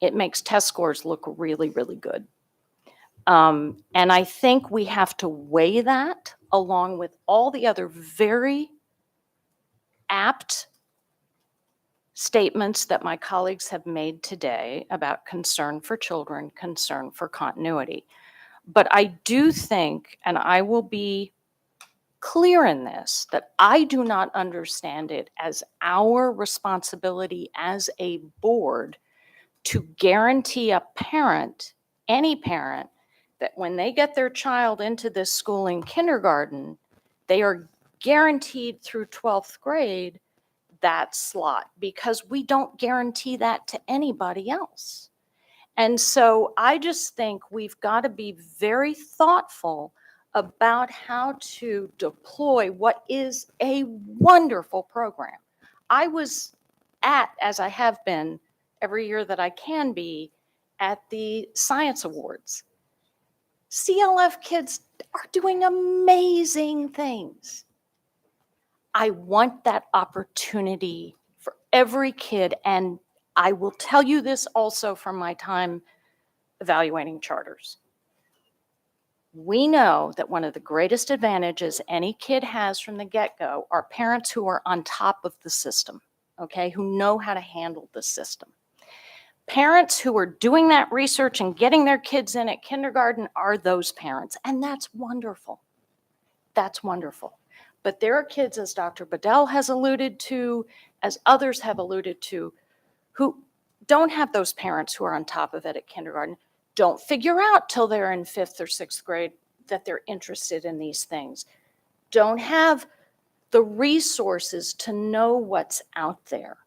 it makes test scores look really, really good. And I think we have to weigh that along with all the other very apt statements that my colleagues have made today about concern for children, concern for continuity. But I do think, and I will be clear in this, that I do not understand it as our responsibility as a board to guarantee a parent, any parent, that when they get their child into this school in kindergarten, they are guaranteed through 12th grade that slot because we don't guarantee that to anybody else. And so I just think we've got to be very thoughtful about how to deploy what is a wonderful program. I was as I have been every year that I can be, at the Science Awards. CLF kids are doing amazing things. I want that opportunity for every kid. And I will tell you this also from my time evaluating charters. We know that one of the greatest advantages any kid has from the get-go are parents who are on top of the system, okay, who know how to handle the system. Parents who are doing that research and getting their kids in at kindergarten are those parents, and that's wonderful. That's wonderful. But there are kids, as Dr. Bedell has alluded to, as others have alluded to, who don't have those parents who are on top of it at kindergarten, don't figure out till they're in 5th or 6th grade that they're interested in these things, don't have the resources to know what's out there.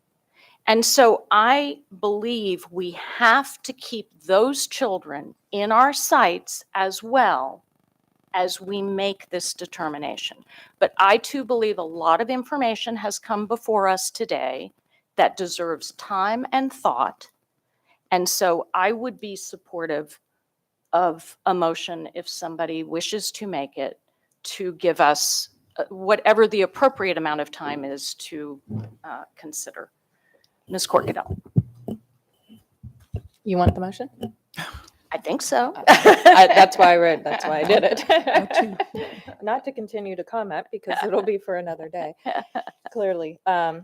And so I believe we have to keep those children in our sights as well as we make this determination. But I too believe a lot of information has come before us today that deserves time and thought. And so I would be supportive of a motion if somebody wishes to make it, to give us whatever the appropriate amount of time is to consider. Ms. Corkadell. You want the motion? I think so. That's why I did it. Not to continue to comment because it'll be for another day, clearly. I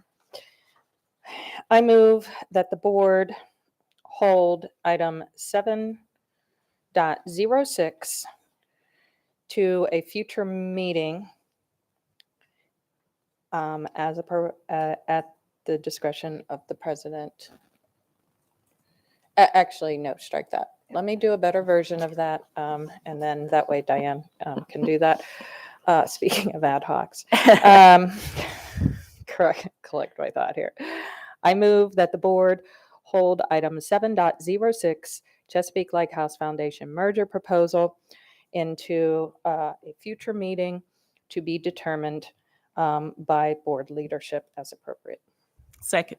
move that the board hold item 7.06 to a future meeting at the discretion of the president. Actually, no, strike that. Let me do a better version of that, and then that way Diane can do that. Speaking of ad hocs, collect my thought here. I move that the board hold item 7.06 Chesapeake Lighthouse Foundation merger proposal into a future meeting to be determined by board leadership as appropriate. Second.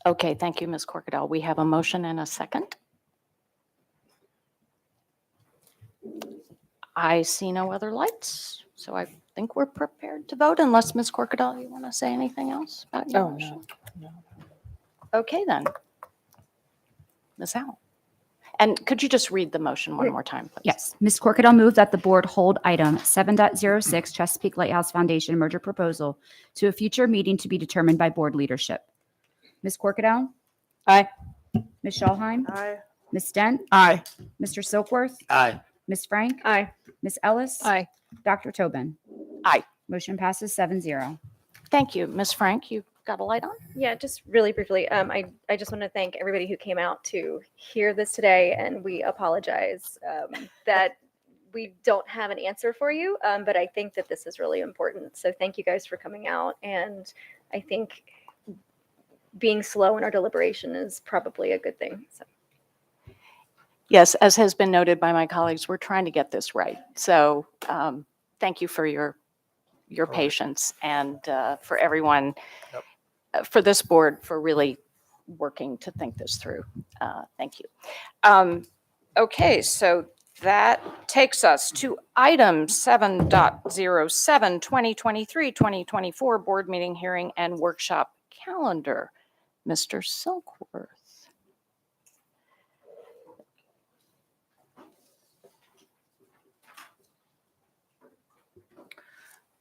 Okay, thank you, Ms. Corkadell. We have a motion and a second. I see no other lights, so I think we're prepared to vote unless Ms. Corkadell, you want to say anything else about your motion? No. Okay, then. Ms. Howell. And could you just read the motion one more time, please? Yes. Ms. Corkadell moved that the board hold item 7.06 Chesapeake Lighthouse Foundation merger proposal to a future meeting to be determined by board leadership. Ms. Corkadell? Aye. Ms. Schallheim? Aye. Ms. Dent? Aye. Mr. Silkworth? Aye. Ms. Frank? Aye. Ms. Ellis? Aye. Dr. Tobin? Aye. Motion passes 7-0. Thank you. Ms. Frank, you got a light on? Yeah, just really briefly, I just want to thank everybody who came out to hear this today, and we apologize that we don't have an answer for you, but I think that this is really important. So thank you guys for coming out, and I think being slow in our deliberation is probably a good thing. So. Yes, as has been noted by my colleagues, we're trying to get this right. So thank you for your patience, and for everyone, for this board, for really working to think this through. Thank you. Okay, so that takes us to item 7.07, 2023-2024 board meeting hearing and workshop calendar. Mr. Silkworth.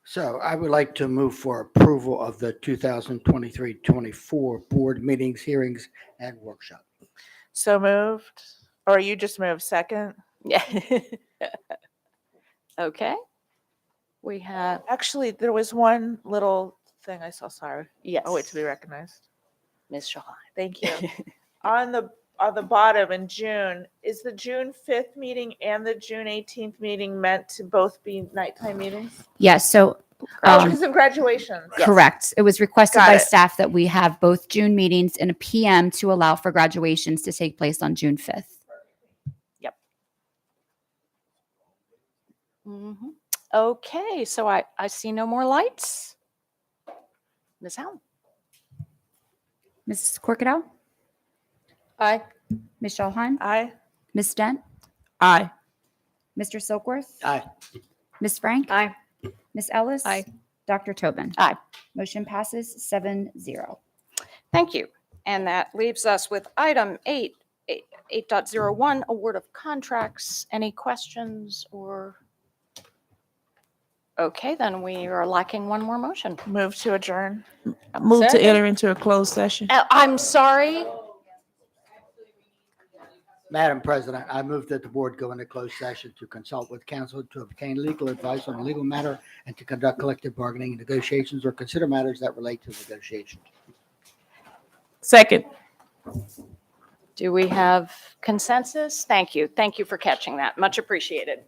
So I would like to move for approval of the 2023-24 board meetings, hearings, and workshop. So moved, or you just moved second? Yeah. Okay. We have. Actually, there was one little thing I saw. Sorry. Yes. I'll wait to be recognized. Ms. Shaw. Thank you. On the bottom in June, is the June 5th meeting and the June 18th meeting meant to both be nighttime meetings? Yes. So Some graduations. Correct. It was requested Got by it. staff that we have both June meetings and a PM to allow for graduations to take place on June 5th. Mhm. Okay, so I see no more lights. Ms. Allen? Mrs. Corkadell? Aye. Ms. Shalhan? Aye. Ms. Dent? Aye. Mr. Silkworth? Aye. Ms. Frank? Aye. Ms. Ellis? Aye. Dr. Tobin? Aye. Motion passes 7-0. Thank you. And that leaves us with item 8.01, award of contracts. Any questions or? Okay, then we are lacking one more motion. Move to adjourn. Move to Second. enter into a closed session. I'm sorry. Madam President, I move that the board go into closed session to consult with counsel to obtain legal advice on a legal matter and to conduct collective bargaining negotiations or consider matters that relate to negotiations. Second. Do we have consensus? Thank you. Thank you for catching that. Much appreciated.